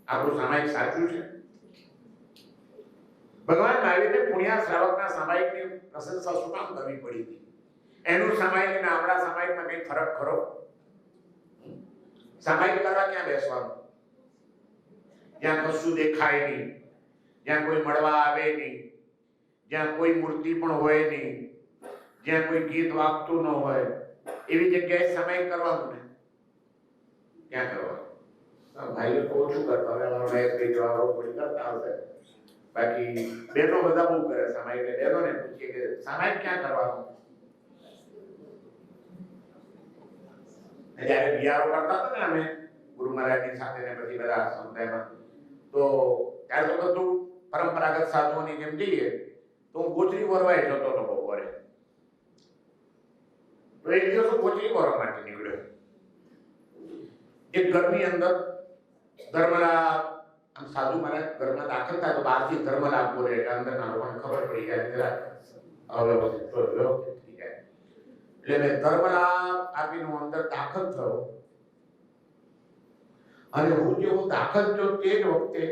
આપણું સામાયિક સાચું છે. ભગવાન મહાવીરને પુણ્યા શ્રાવકના સામાયિકની પ્રશંસા શું કામ કરવી પડી હતી? એનું સામાયિક અને આપણા સામાયિકમાં કઈ ફરક ખરો? સામાયિક કરવા ક્યાં બેસવાનું? જ્યાં કશું દેખાય નહીં, જ્યાં કોઈ મળવા આવે નહીં, જ્યાં કોઈ મૂર્તિ પણ હોય નહીં, જ્યાં કોઈ ગીત વાગતું ન હોય, એવી જગ્યાએ સામાયિક કરવાનું ને ક્યાં કરવાનું? ભાઈઓ તો ઓછું કરતા હોય, અમારો એક બે જવાબો થોડી કરતા હશે. બાકી બહેનો બધા બહુ કરે સામાયિક. બહેનોને પૂછીએ કે સામાયિક ક્યાં કરવાનું? જ્યારે વિયારો કરતા હતા ને અમે ગુરુ મહારાજની સાથે ને પછી બધા સમુદાયમાં, તો ત્યારે તો બધું પરંપરાગત સાધુઓની જેમ જઈએ તો હું ગોચરી વરવાય જતો હતો બપોરે. તો એક દિવસ હું ગોચરી વરવા માટે નીકળ્યો. એક ઘરની અંદર ધર્મલા આમ સાધુ મહારાજ ઘરમાં દાખલ થાય તો બહારથી ધર્મલાભ બોલે એટલે અંદરના લોકોને ખબર પડી જાય જરાક અવ્યવસ્થિત થઈ જાય. એટલે મેં ધર્મલાભ આપીને હું અંદર દાખલ થયો. અને હું દાખલ થયો તે જ વખતે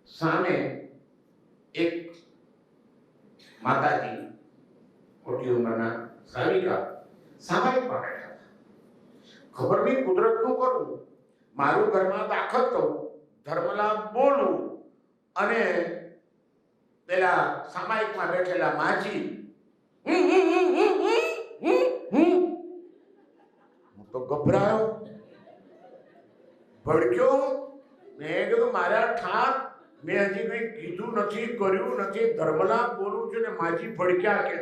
સામે એક માતાજી મોટી ઉંમરના શ્રાવિકા સામાયિકમાં બેઠા હતા. ખબર નહીં કુદરતનું કરવું, મારું ઘરમાં દાખલ થવું, ધર્મલાભ બોલવું, અને પેલા સામાયિકમાં બેઠેલા માજી હું તો ગભરાયો. ભડક્યો. મેં કીધું મારા ઠાક, મેં હજી કંઈ કીધું નથી, કર્યું નથી, ધર્મલાપ બોલું છું ને માજી ભડક્યા કે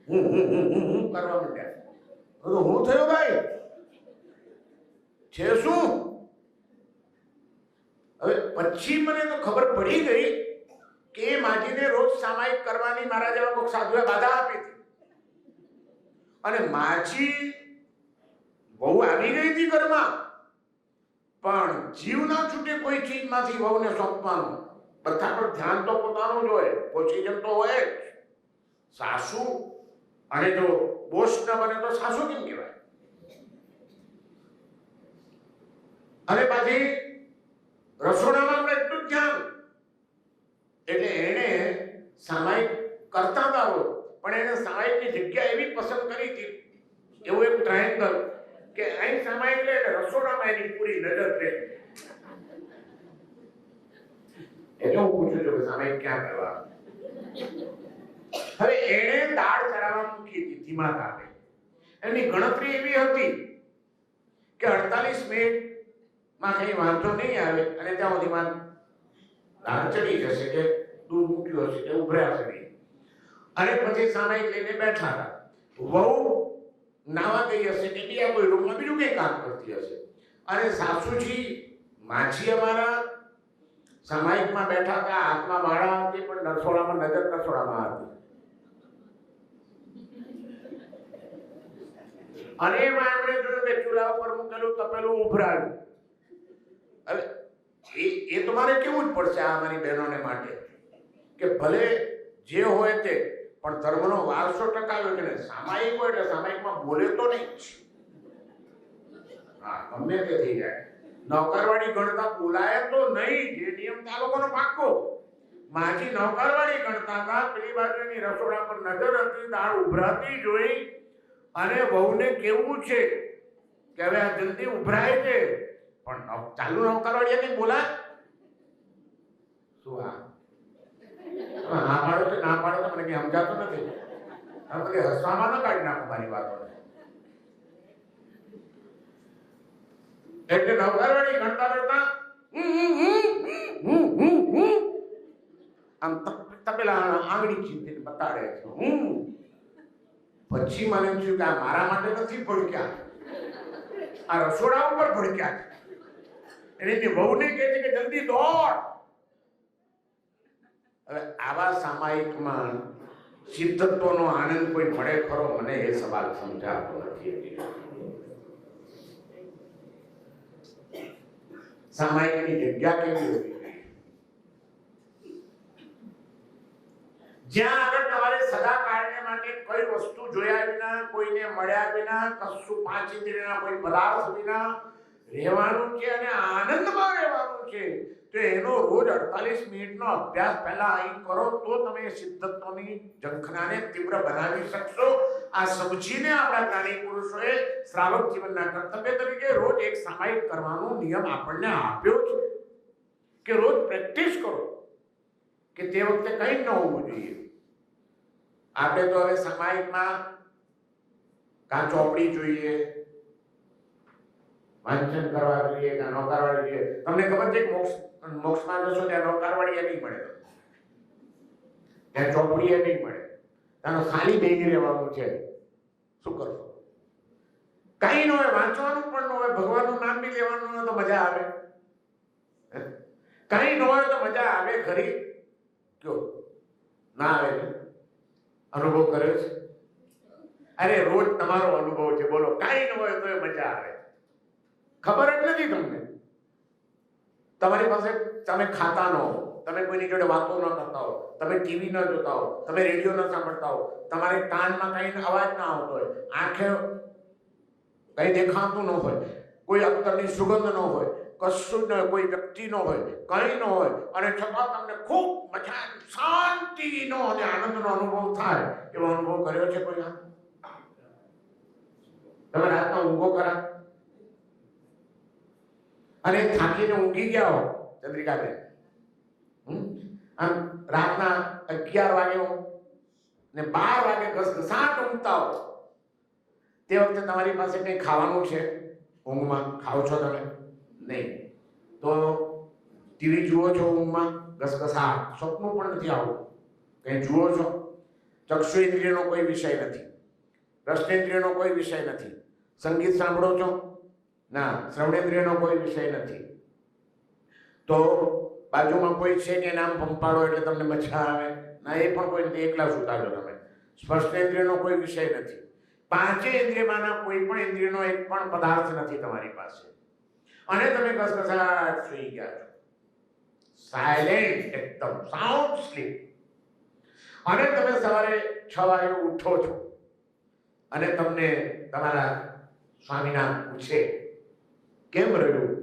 હું કરવા માંડ્યા. હું થયો ભાઈ છે શું? હવે પછી મને તો ખબર પડી ગઈ કે માજીને રોજ સામાયિક કરવાની મારા જેવા કોઈ સાધુએ બાધા આપી હતી. અને માજી બહુ આવી ગઈ હતી ઘરમાં, પણ જીવ ના છૂટે કોઈ ચીજમાંથી વહુને સોંપવાનું. બધા પર ધ્યાન તો પોતાનું જ હોય, ઓછીજમ તો હોય જ. સાસુ અને જો બોસ ન બને તો સાસુ કેમ કહેવાય? અને પાછી રસોડામાં આપણે એટલું જ ધ્યાન. એટલે એને સામાયિક કરતા હતા રોજ, પણ એને સામાયિકની જગ્યા એવી પસંદ કરી હતી, એવું એક ટ્રાયેંગલ કે અહીં સામાયિક લે એટલે રસોડામાં એની પૂરી નજર રહે. એટલે હું પૂછું છું કે સામાયિક ક્યાં કરવા? હવે એને દાળ ચડાવવા મૂકી હતી ધીમા તાપે. એની ગણતરી એવી હતી કે 48 મિનિટમાં કઈ વાંધો નહીં આવે અને ત્યાં સુધીમાં દાળ ચડી જશે કે દૂધ મૂક્યું હશે કે ઉભર્યા હશે નહીં. અને પછી સામાયિક લઈને બેઠા હતા. વહુ નાવા ગઈ હશે કે બીજા કોઈ રૂમમાં બીજું કંઈ કામ કરતી હશે. અને સાસુજી માછી અમારા સામાયિકમાં બેઠા હતા, હાથમાં માળા હતી, પણ રસોડામાં નજર રસોડામાં હતી. અને એમાં એમણે જોયું કે ચૂલા ઉપર મૂકેલું તપેલું ઉભરાયું. હવે એ તો મારે કેવું જ પડશે આ મારી બહેનોને માટે કે ભલે જે હોય તે, પણ ધર્મનો વારસો ટકાવ્યો કે નહીં. સામાયિક હોય એટલે સામાયિકમાં બોલે તો નહીં. હા, ગમે તે થઈ જાય. નૌકરવાળી ગણતા બોલાય તો નહીં, જે નિયમ આ લોકોનો પાક્કો. માજી નૌકરવાળી ગણતા હતા, પેલી બાજુની રસોડા પર નજર હતી, દાળ ઉભરાતી જોઈ અને વહુને કેવું છે કે હવે આ જલ્દી ઉભરાય છે, પણ ચાલુ નૌકરવાળી એને બોલાય શું? હા પાડો કે ના પાડો તો મને કઈ સમજાતું નથી. તમે બધી હસવામાં ન કાઢી નાખો મારી વાતોને. એટલે નૌકરવાળી ગણતા ગણતા આમ તપેલા આંગળી ચીંધીને બતાડે છે. પછી મને એમ થયું કે આ મારા માટે નથી ભડક્યા, આ રસોડા ઉપર ભડક્યા છે. એની વહુને કહે છે કે જલ્દી દોડ. હવે આવા સામાયિકમાં સિદ્ધત્વનો આનંદ કોઈ મળે ખરો? મને એ સવાલ સમજાતો નથી. સામાયિકની જગ્યા કેવી હોવી જોઈએ? જ્યાં આગળ તમારે સદાકાળને માટે કઈ વસ્તુ જોયા વિના, કોઈને મળ્યા વિના, કશું પાંચ ઇન્દ્રિયના કોઈ પદાર્થ વિના રહેવાનું છે અને આનંદમાં રહેવાનું છે, તો એનો રોજ 48 મિનિટનો અભ્યાસ પહેલા અહીં કરો તો તમે સિદ્ધત્વની ઝંખનાને તીવ્ર બનાવી શકશો. આ સમજીને આપણા જ્ઞાની પુરુષોએ શ્રાવક જીવનના કર્તવ્ય તરીકે રોજ એક સામાયિક કરવાનો નિયમ આપણને આપ્યો છે કે રોજ પ્રેક્ટિસ કરો કે તે વખતે કંઈ ન હોવું જોઈએ. આપણે તો હવે સામાયિકમાં કાં ચોપડી જોઈએ, વાંચન કરવા જોઈએ, કાં નોકરવાળી જોઈએ. તમને ખબર છે કે મોક્ષમાં જશો ત્યાં નોકરવાળી નહીં મળે, ત્યાં ચોપડી નહીં મળે, ત્યાં ખાલી બેગી રહેવાનું છે. શું કરશો? કઈ ન હોય, વાંચવાનું પણ ન હોય, ભગવાનનું નામ બી લેવાનું હોય તો મજા આવે. કઈ ન હોય તો મજા આવે ખરી? કયો ના આવે? અનુભવ કર્યો છે? અરે રોજ તમારો અનુભવ છે, બોલો. કઈ ન હોય તો એ મજા આવે. ખબર જ નથી તમને. તમારી પાસે તમે ખાતા ન હો, તમે કોઈની જોડે વાતો ન કરતા હો, તમે ટીવી ન જોતા હો, તમે રેડિયો ન સાંભળતા હો, તમારે કાનમાં કઈ અવાજ ના આવતો હોય, આંખે કઈ દેખાતું ન હોય, કોઈ અત્તરની સુગંધ ન હોય, કશું ન હોય, કોઈ વ્યક્તિ ન હોય, કઈ ન હોય, અને છતાં તમને ખૂબ મજા, શાંતિનો અને આનંદનો અનુભવ થાય. એવો અનુભવ કર્યો છે કોઈ? તમે રાતના ઊંઘો ખરા અને થાકીને ઊંઘી ગયા હો ચંદ્રિકાબેન, આમ રાતના 11 વાગે ને 12 વાગે ઘસઘસાટ ઊંઘતા હો, તે વખતે તમારી પાસે કંઈ ખાવાનું છે? ઊંઘમાં ખાઓ છો તમે? નહીં. તો ટીવી જુઓ છો ઊંઘમાં? ઘસઘસાટ, સ્વપ્ન પણ નથી આવતું. કંઈ જુઓ છો? ચક્ષુઇન્દ્રિયનો કોઈ વિષય નથી, રસનેન્દ્રિયનો કોઈ વિષય નથી. સંગીત સાંભળો છો? ના, શ્રવણેન્દ્રિયનો કોઈ વિષય નથી. તો બાજુમાં કોઈ છે કે નામ પંપાળો એટલે તમને મજા આવે? ના, એ પણ કોઈ નથી, એકલા સુતા છો તમે. સ્પર્શેન્દ્રિયનો કોઈ વિષય નથી. પાંચેય ઇન્દ્રિયમાંના કોઈ પણ ઇન્દ્રિયનો એક પણ પદાર્થ નથી તમારી પાસે, અને તમે ઘસઘસાટ સુઈ ગયા છો. સાયલેન્ટ, એકદમ સાઉન્ડ સ્લીપ. અને તમે સવારે 6 વાગે ઉઠો છો અને તમને તમારા સ્વામીનામ પૂછે, કેમ રહ્યું?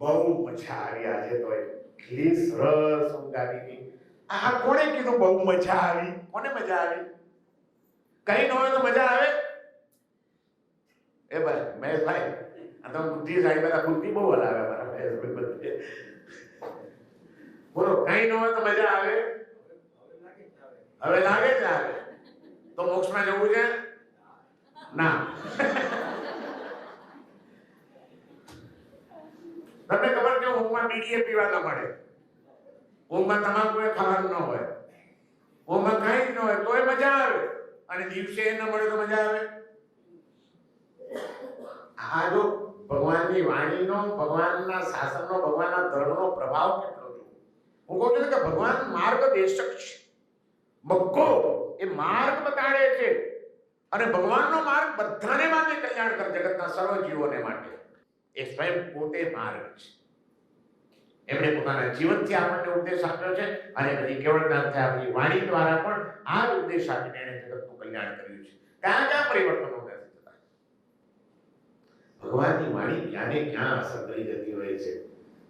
બહુ મજા આવી આજે, તો એટલી સરસ ઊંઘ આવી ગઈ. આ કોણે કીધું બહુ મજા આવી? કોને મજા આવી? કઈ ન હોય તો મજા આવે? એ ભાઈ મહેશભાઈ, આ તો બુદ્ધિશાળી, બધા બુદ્ધિ બહુ હલાવે મારા મહેશભાઈ. બોલો, કઈ ન હોય તો મજા આવે? હવે લાગે છે આવે તો મોક્ષમાં જવું છે? ના. તમને ખબર કે ઊંઘમાં બીડીએ પીવા ન મળે, ઊંઘમાં તમાકુ ખાવાનું ન હોય, ઊંઘમાં કઈ જ ન હોય તોય મજા આવે, અને દિવસે ન મળે તો મજા આવે? આ જો ભગવાનની વાણીનો, ભગવાનના શાસનનો, ભગવાનના ધર્મનો પ્રભાવ કેટલો છે. હું કહું છું કે ભગવાન માર્ગદર્શક છે. મગ્ગો એ માર્ગ બતાડે છે, અને ભગવાનનો માર્ગ બધાને માટે કલ્યાણકર, જગતના સર્વ જીવોને માટે. એ સ્વયં પોતે માર્ગ છે. એમણે પોતાના જીવનથી આપણને ઉપદેશ આપ્યો છે, અને પછી કેવળ જ્ઞાન થયા પછી વાણી દ્વારા પણ આ જ ઉપદેશ આપીને એણે જગતનું કલ્યાણ કર્યું છે. ક્યાં ક્યાં પરિવર્તનો નથી થતા. ભગવાનની વાણી ક્યાંને ક્યાં અસર કરી જતી હોય છે.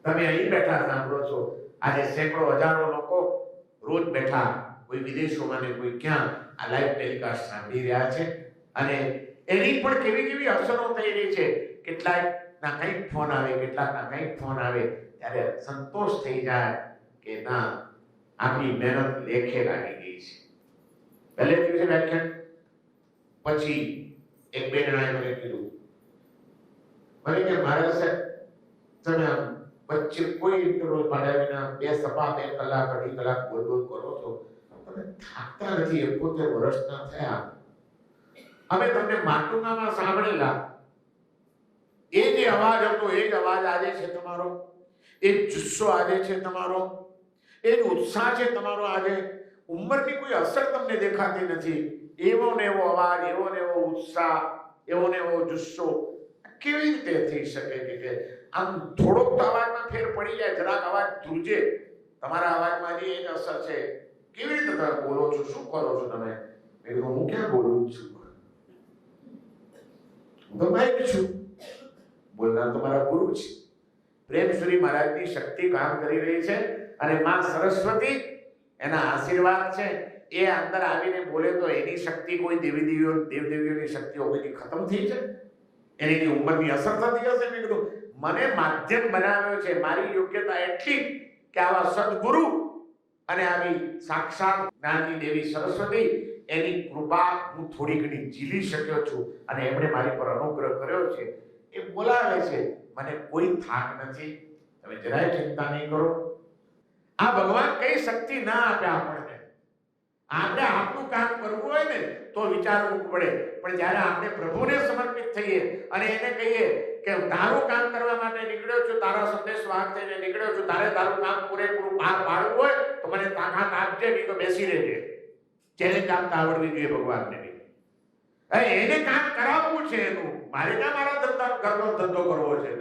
તમે અહીં બેઠા સાંભળો છો, આજે સેંકડો હજારો લોકો રોજ બેઠા કોઈ વિદેશોમાં ને કોઈ ક્યાં આ લાઈવ ટેલિકાસ્ટ સાંભળી રહ્યા છે, અને એની પણ કેવી કેવી અસરો થઈ રહી છે. કેટલાક ના કંઈક ફોન આવે, કેટલાક ના કંઈક ફોન આવે, ત્યારે સંતોષ થઈ જાય કે ના, આપણી મહેનત લેખે લાગી ગઈ છે. પહેલે દિવસે વ્યાખ્યાન પછી એક બે જણાએ મને કીધું, મને કે મારા સાહેબ તમે વચ્ચે કોઈ ઇન્ટરવલ પાડ્યા વિના 2 સપા 2 કલાક 2.5 કલાક બોલ કરો છો, તમે થાકતા નથી? 71 વર્ષના થયા, અમે તમને માટુંગામાં સાંભળેલા, એ જે અવાજ હતો એ જ અવાજ આજે છે તમારો, એ જુસ્સો આજે છે તમારો, એ જ ઉત્સાહ છે તમારો આજે. ઉંમરની કોઈ અસર તમને દેખાતી નથી. એવો ને એવો અવાજ, એવો ને એવો ઉત્સાહ, એવો ને એવો જુસ્સો કેવી રીતે થઈ શકે? કે આમ થોડોક તો અવાજમાં ફેર પડી જાય, જરાક અવાજ ધ્રુજે, તમારા અવાજમાં એ જ અસર છે. કેવી રીતે તમે બોલો છો? શું કરો છો તમે? મેં કીધું, હું ક્યાં બોલું છું? હું તો માઇક છું. બોલનાર તો મારા ગુરુ છે. પ્રેમશ્રી મહારાજની શક્તિ કામ કરી રહી છે, અને માં સરસ્વતી એના આશીર્વાદ છે. એ અંદર આવીને બોલે તો એની શક્તિ કોઈ દેવદેવીઓની શક્તિઓ કોઈની ખતમ થઈ છે? એની ઉંમરની અસર થતી હશે? મેં કીધું, મને માધ્યમ બનાવ્યો છે. મારી યોગ્યતા એટલી કે આવા સદગુરુ અને આવી સાક્ષાત જ્ઞાનની દેવી સરસ્વતી, એની કૃપા હું થોડી ઘણી ઝીલી શક્યો છું, અને એમણે મારી પર અનુગ્રહ કર્યો છે. એ બોલાવે છે, મને કોઈ થાક નથી. તમે જરાય ચિંતા નહીં કરો. આ ભગવાન કઈ શક્તિ ના આપે આપણને. આપણે આપણું કામ કરવું હોય ને તો વિચારવું પડે, પણ જ્યારે આપણે પ્રભુને સમર્પિત થઈએ અને એને કહીએ કે તારું કામ કરવા માટે નીકળ્યો છું, તારા સંદેશ વાહક થઈને નીકળ્યો છું, તારે તારું કામ પૂરેપૂરું પાર પાડવું હોય તો મને તાકાત આપજે, નહીં તો બેસી રહેજે. ચેલેન્જ આપતા આવડવી જોઈએ ભગવાનને. એને કામ કરાવવું છે એનું. મારે ક્યાં મારા ઘરનો ધંધો કરવો છે?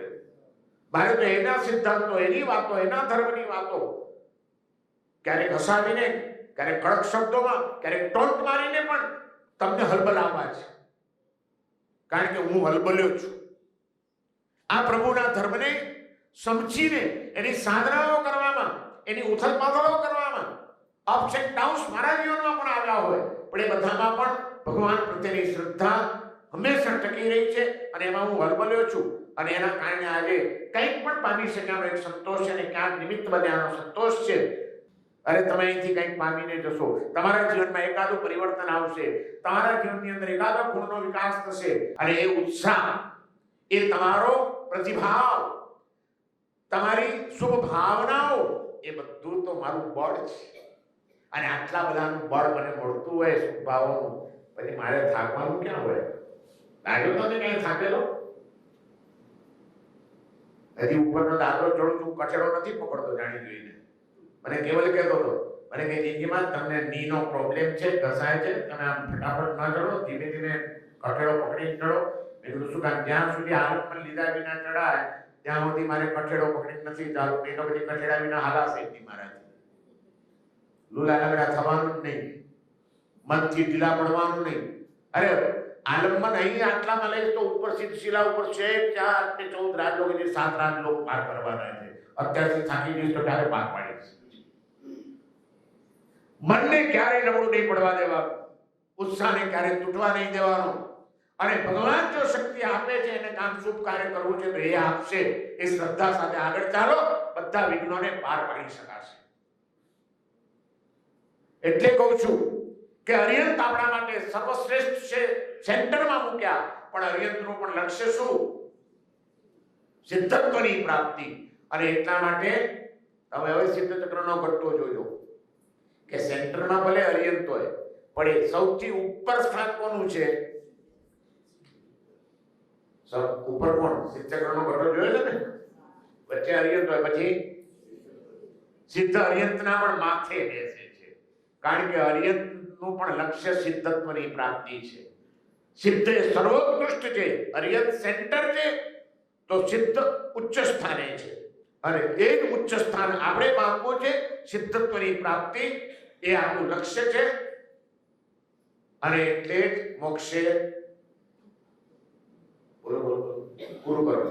મારે તો એના સિદ્ધાંતો, એની વાતો, એના ધર્મની વાતો ક્યારેક હસાવીને, ક્યારેક કડક શબ્દોમાં, ક્યારેક ટોન્ટ મારીને પણ તમને હલબલાવવા છે, કારણ કે હું હલબલ્યો છું. આ પ્રભુના ધર્મને સમજીને એની સાધનાઓ કરવામાં, એની ઉથલપાથલો કરવામાં અપ્સ એન્ડ ડાઉન્સ મારા જીવનમાં પણ આવ્યા હોય, પણ એ બધામાં પણ ભગવાન પ્રત્યેની શ્રદ્ધા હંમેશા ટકી રહી છે, અને એમાં હું હલબલ્યો છું. અને એના કારણે આજે કંઈક પણ પામી શક્યાનો એક સંતોષ છે, અને ક્યાંક નિમિત્ત બન્યાનો સંતોષ છે. અરે તમે અહીંથી કંઈક પામીને જશો, તમારા જીવનમાં એકાદું પરિવર્તન આવશે, તમારા જીવનની અંદર એકાદો ગુણનો વિકાસ થશે, અને એ ઉત્સાહ, એ તમારો પ્રતિભાવ, તમારી શુભ ભાવનાઓ, એ બધું તો મારું બળ છે. અને આટલા બધાનું બળ મને મળતું હોય શુભ ભાવોનું, પછી મારે થાકવાનું ક્યાં હોય? લાગ્યો તો કઈ થાકેલો? હજી ઉપરનો દાદરો ચડું છું, કચરો નથી પકડતો જાણી જોઈને. મને કેવલ કહેતો હતો, મને કે જિંદગીમાં તમને નીનો પ્રોબ્લેમ છે, ઘસાય છે, તમે આમ ફટાફટ ન ચડો, ધીમે ધીમે કચરો પકડીને ચડો. મેં કીધું શું કામ? જ્યાં સુધી હાલતમાં લીધા વિના ચડાય ત્યાં સુધી મારે કચેડો પકડીને નથી ચાલુ. નહીં તો પછી કચેડા વિના હાલાશે નહીં મારાથી. લુલા લગડા થવાનું જ નહીં, મનથી ઢીલા પડવાનું નહીં. અરે આલમમાં નહીં આટલામાં લઈશ તો ઉપર શિલા ઉપર છે 4 કે 14 રાજલોક, 7 રાજલોક પાર કરવાના છે. અત્યારથી થાકી જઈશ તો ક્યારે પાર પાડીશ? મનને ક્યારેય નબળું નહીં પડવા દેવાનું, ઉત્સાહને ક્યારેય તૂટવા નહીં દેવાનો. અને ભગવાન જો શક્તિ આપે છે એને કામ શુભ કાર્ય કરવું છે તો એ આપશે. એ શ્રદ્ધા સાથે આગળ ચાલો, બધા વિઘ્નોને પાર પાડી શકાશે. એટલે કહું છું કે અરિહંત આપણા માટે સર્વશ્રેષ્ઠ છે, સેન્ટરમાં મૂક્યા. પણ અરિહંતનું પણ લક્ષ્ય શું? સિદ્ધત્વની પ્રાપ્તિ. અને એટલા માટે તમે હવે સિદ્ધ ચક્રનો ઘટતો જોજો કે સેન્ટરમાં ભલે અરિહંત હોય, પણ એ સૌથી ઉપર સ્થાન કોનું છે? ઉપર કોણ? સિદ્ધ ચક્રનો ઘટો જોયો છે ને? વચ્ચે અરિહંત હોય, પછી સિદ્ધ અરિહંતના પણ માથે બેસે છે. કારણ કે અરિહંતનું પણ લક્ષ્ય સિદ્ધત્વની પ્રાપ્તિ છે. સિદ્ધ એ સર્વોત્કૃષ્ટ છે, અરિહંત સેન્ટર છે, તો સિદ્ધ ઉચ્ચ સ્થાને છે. અને એ જ ઉચ્ચ સ્થાન આપણે પામવું છે. સિદ્ધત્વની પ્રાપ્તિ એ આપણું લક્ષ્ય છે. અને એટલે જ મોક્ષે પૂરું કરો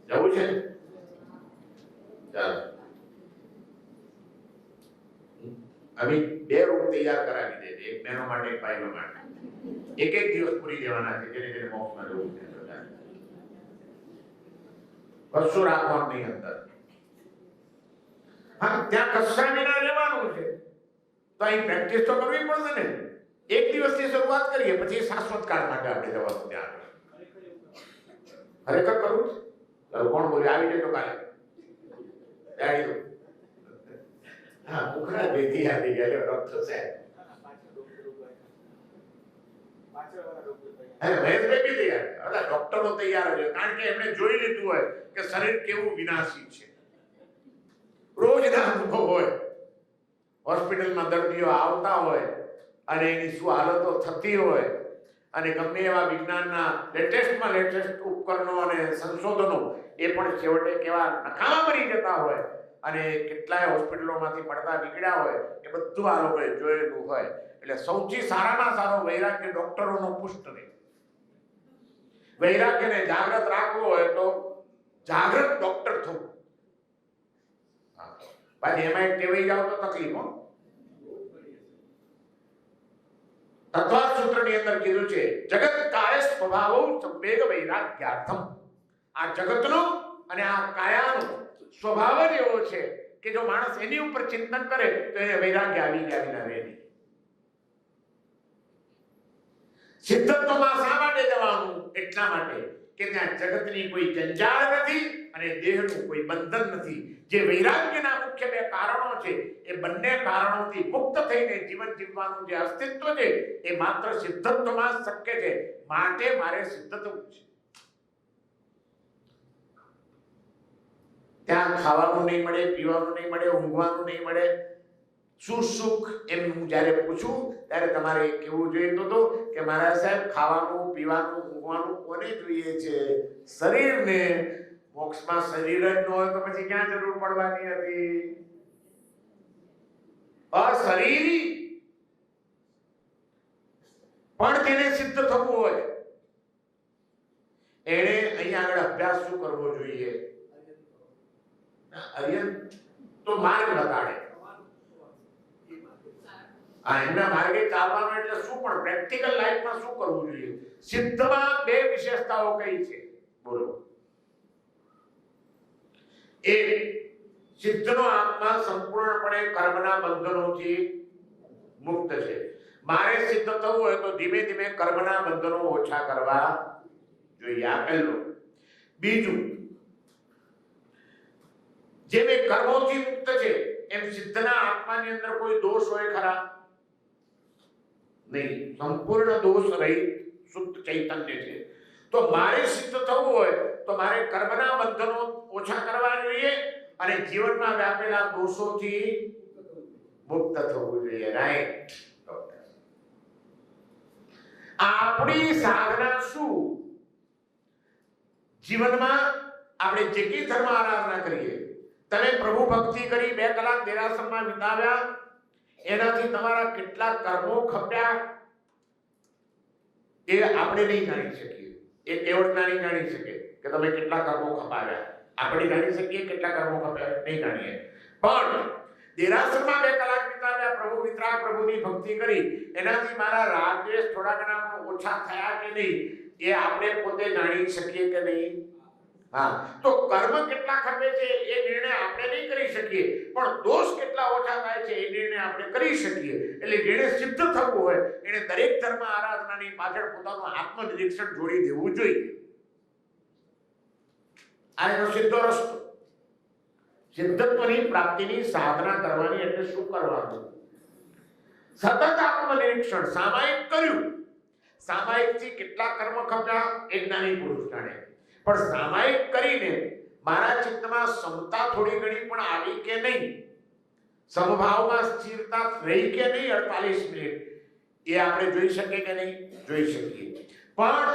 જવું છે. ચાલો હવે 2 રૂમ તૈયાર કરાવી દેજે, એક બહેનો માટે, એક ભાઈઓ માટે. એક દિવસ પૂરી દેવાના છે જેને જેને મોક્ષમાં જવું છે. કશું રાખવાનું નહીં અંદર. હા, ત્યાં કશા વિના રહેવાનું છે તો અહીં પ્રેક્ટિસ તો કરવી પડશે ને. એક દિવસથી શરૂઆત કરીએ, પછી શાશ્વત કાળ માટે આપણે જવાનું ત્યાં. ખરેખર કરું છે. કોણ બોલ્યું? આવી જાય તો કાલે જાણી દો. હા, મુખડા ભેગી આવી ગયા ડોક્ટર સાહેબ. મહેશભાઈ બી તૈયાર, બધા ડોક્ટરો તૈયાર છે. કારણ કે એમણે જોઈ લીધું હોય કે શરીર કેવું વિનાશી છે. રોજના અનુભવ હોય, હોસ્પિટલમાં દર્દીઓ આવતા હોય અને એની શું હાલતો થતી હોય, અને ગમે એવા વિજ્ઞાનના લેટેસ્ટમાં લેટેસ્ટ ઉપકરણો અને સંશોધનો એ પણ છેવટે કેવા નકામા મરી જતા હોય, અને કેટલાય હોસ્પિટલોમાંથી પડતા નીકળ્યા હોય, એ બધું આ લોકોએ જોયેલું હોય. એટલે સૌથી સારામાં સારો વૈરાગ્ય ડોક્ટરોનો પુષ્ટ રહે. વૈરાગ્યને જાગૃત રાખવો હોય તો જાગૃત ડોક્ટર થવું. બાકી એમાં એક ટેવાઈ જાવ તો તકલીફ. હો, તત્વાર્થ સૂત્રની અંદર કીધું છે જગત કાય સ્વભાવો સંવેગ વૈરાગ્યાર્થમ. આ જગતનો અને આ કાયાનો સ્વભાવ જ એવો છે કે જો માણસ એની ઉપર ચિંતન કરે તો એને વૈરાગ્ય આવી ગયા વિના રહે નહીં. સિદ્ધત્વમાં શા માટે જવાનું? એટલા માટે કે ત્યાં જગતની કોઈ જંજાળ નથી અને દેહનું કોઈ બંધન નથી. જે વૈરાગ્યના મુખ્ય 2 કારણો છે, એ બંને કારણોથી મુક્ત થઈને જીવન જીવવાનું જે અસ્તિત્વ છે એ માત્ર સિદ્ધત્વમાં શક્ય છે. માટે મારે સિદ્ધ થવું છે. ત્યાં ખાવાનું નહીં મળે, પીવાનું નહીં મળે, ઊંઘવાનું નહીં મળે. શું સુખ? એમ હું જ્યારે પૂછું ત્યારે તમારે કેવું જોઈએ તો કે મારા સાહેબ ખાવાનું, પીવાનું, ઊંઘવાનું કોને જોઈએ છે? શરીરને. મોક્ષમાં શરીર જ ન હોય તો પછી ક્યાં જરૂર પડવાની હતી? અશરીરી. પણ તેને સિદ્ધ થવું હોય એને અહીંયા આગળ અભ્યાસ શું કરવો જોઈએ? અરિહંત તો માર્ગ બતાડે. એમના માર્ગે ચાલવાનું એટલે શું? પણ પ્રેક્ટિકલ લાઈફમાં શું કરવું જોઈએ? સિદ્ધમાં 2 વિશેષતાઓ કઈ છે? બોલો. એક, સિદ્ધનો આત્મા સંપૂર્ણપણે કર્મના બંધનોથી મુક્ત છે. મારે સિદ્ધ થવું હોય તો ધીમે ધીમે કર્મના બંધનો ઓછા કરવા જોઈએ, આ પહેલું. બીજું, જે બે કર્મોથી મુક્ત છે એમ સિદ્ધના આત્માની અંદર કોઈ દોષ હોય ખરા? નહીં, સંપૂર્ણ દોષ રહિત શુદ્ધ ચૈતન્ય છે. તો મારે સિદ્ધ થવું હોય તો મારે કર્મના બંધનો ઓછા કરવા જોઈએ અને જીવનમાં વ્યાપેલા દોષોથી મુક્ત થવું જોઈએ. રાઈટ. આપણી સાધના શું? જીવનમાં આપણે જેટલી ધર્મ આરાધના કરીએ, તમે પ્રભુ ભક્તિ કરી 2 કલાક દેરાસરમાં વિતાવ્યા, એનાથી તમારા કેટલા કર્મો ખપ્યા એ આપણે નહીં જાણી શકીએ. એ કેવળતા નહીં જાણી શકે કે તમે કેટલા કર્મો ખપાવ્યા. આપણે જાણી શકીએ કેટલા કર્મો ખપ્યા? નહીં જાણીએ. પણ દેરાસરમાં 2 કલાક વિતાવ્યા, પ્રભુ વિતરાગ પ્રભુની ભક્તિ કરી, એનાથી મારા રાગ દ્વેષ થોડા ઘણા ઓછા થયા કે નહીં એ આપણે પોતે જાણી શકીએ કે નહીં? હા. તો કર્મ કેટલા ખપે છે એ નિર્ણય આપણે નહીં કરી શકીએ, પણ દોષ કેટલા ઓછા થાય છે એ નિર્ણય આપણે કરી શકીએ. એટલે જેને સિદ્ધ થવું હોય એને દરેક ધર્મ આરાધનાની પાછળ પોતાનું આત્મનિરીક્ષણ જોડી દેવું જોઈએ. આ એનો સીધો રસ્તો. સિદ્ધત્વની પ્રાપ્તિની સાધના કરવાની એટલે શું કરવાનું? સતત આત્મનિરીક્ષણ. સામાયિક કર્યું, સામાયિકથી કેટલા કર્મ ખપ્યા એ જ્ઞાની પુરુષ જાણે. પણ સામાયિક કરીને મારા ચિત્તમાં સમતા થોડી ઘણી પણ આવી કે નહીં, સમભાવમાં સ્થિરતા રહી કે નહીં 48 મિનિટ, એ આપણે જોઈ શકીએ કે નહીં? જોઈ શકીએ. પણ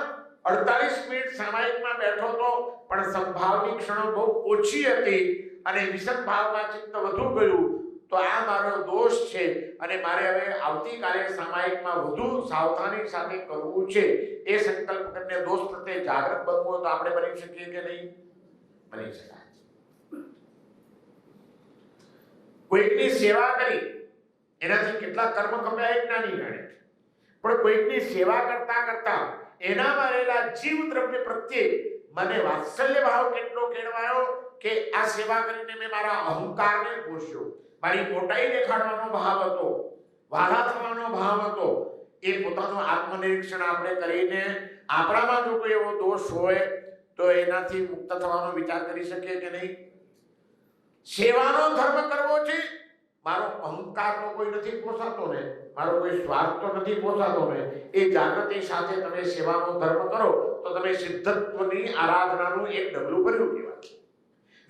48 મિનિટ સામાયિકમાં બેઠો તો પણ સમભાવની ક્ષણો બહુ ઓછી હતી અને વિષમ ભાવમાં ચિત્ત વધુ ગયું, તો આ મારો દોષ છે અને મારે હવે આવતીકાલે સામાયિકમાં વધુ સાવધાની સાથે કરવું છે. એ સંકલ્પ કરીને દોષ પ્રત્યે જાગૃત બનવું હોય તો આપણે બની શકીએ કે નહીં? બની શકાય. કોઈકની સેવા કરી એનાથી કેટલા કર્મ કપાય એ જ્ઞાની જાણે. પણ કોઈકની સેવા કરતા કરતા એનામાં રહેલા જીવ દ્રવ્ય પ્રત્યે મને વાત્સલ્ય ભાવ કેટલો કેળવાયો કે આ સેવા કરીને મેં મારા અહંકારને પોષ્યો, મારી મોટાઈ દેખાડવાનો ભાવ હતો, વાલા થવાનો ભાવ હતો. એ પોતાનું આત્મનિરીક્ષણ આપણે કરીને આપણામાં જો કોઈ એવો દોષ હોય તો એનાથી મુક્ત થવાનો વિચાર કરી શકીએ કે નહીં? સેવાનો ધર્મ કરવો છે, મારો અહંકારનો કોઈ નથી પોસાતો ને, મારો કોઈ સ્વાર્થ તો નથી પોસાતો ને, એ જાગૃતિ સાથે તમે સેવાનો ધર્મ કરો તો તમે સિદ્ધત્વની આરાધનાનું એક ડગલું ભર્યું કહેવાય.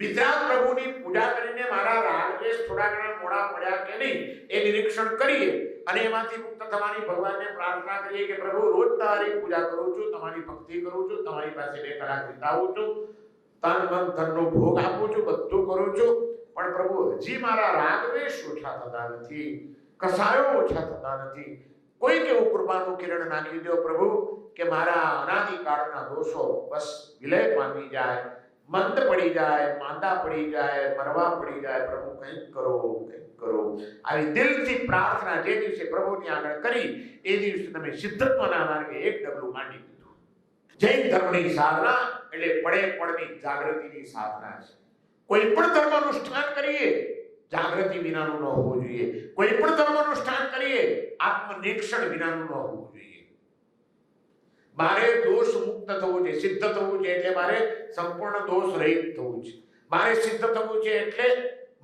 વિતરાગ પ્રભુની પૂજા કરીને મારા રાગ દ્વેષ થોડા ઘણા મોડા પડ્યા કે નહીં એ નિરીક્ષણ કરીએ અને એમાંથી મુક્ત થવાની ભગવાનને પ્રાર્થના કરીએ કે પ્રભુ રોજ તમારી પૂજા કરું છું, તમારી ભક્તિ કરું છું, તમારી પાસે 2 કલાક વિતાવું છું, તન મન ધનનો ભોગ આપું છું, બધું કરું છું, પણ પ્રભુ હજી મારા રાગ દ્વેષ ઓછા થતા નથી, કસાયો ઓછા થતા નથી. કોઈક એવું કૃપાનું કિરણ નાખી દો પ્રભુ કે મારા અનાદિકાળના દોષો બસ વિલય પામી જાય, મંદ પડી જાય, માંદા પડી જાય, મરવા પડી જાય. પ્રભુ કંઈક કરો, કંઈક કરો. આવી દિલથી પ્રાર્થના જે દિવસે પ્રભુની આગળ કરી એ દિવસે તમે સિદ્ધત્વના માર્ગે એક ડગલું માંડી દીધું. જૈન ધર્મની સાધના એટલે પડે પડની જાગૃતિની સાધના છે. કોઈ પણ ધર્મ અનુષ્ઠાન કરીએ જાગૃતિ વિનાનું ન હોવું જોઈએ. કોઈ પણ ધર્મ અનુષ્ઠાન કરીએ આત્મનિરીક્ષણ વિનાનું ન હોવું જોઈએ. મારે દોષ મુક્ત થવું છે, સિદ્ધ થવું છે એટલે મારે સંપૂર્ણ દોષ રહિત થવું છે. મારે સિદ્ધ થવું છે એટલે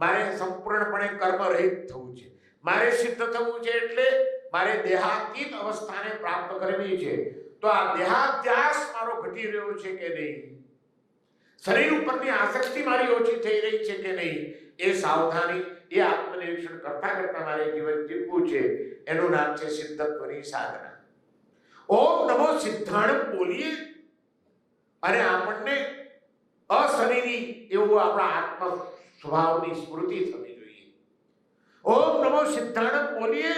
મારે સંપૂર્ણપણે કર્મ રહિત થવું છે. મારે સિદ્ધ થવું છે એટલે મારે દેહાતીત અવસ્થાને પ્રાપ્ત કરવી છે. તો આ દેહાધ્યાસ મારો ઘટી રહ્યો છે કે નહીં, શરીર ઉપરની આસક્તિ મારી ઓછી થઈ રહી છે કે નહીં, એ સાવધાની, એ આત્મનિરીક્ષણ કરતા કરતા મારે જીવન જીવવું છે. એનું નામ છે સિદ્ધત્વની સાધના. ઓમ નમો સિદ્ધાણમ બોલીએ અને આપણને અશરીરી એવું આપણા આત્મ સ્વભાવની સ્મૃતિ થવી જોઈએ. ઓમ નમો સિદ્ધાણમ બોલીએ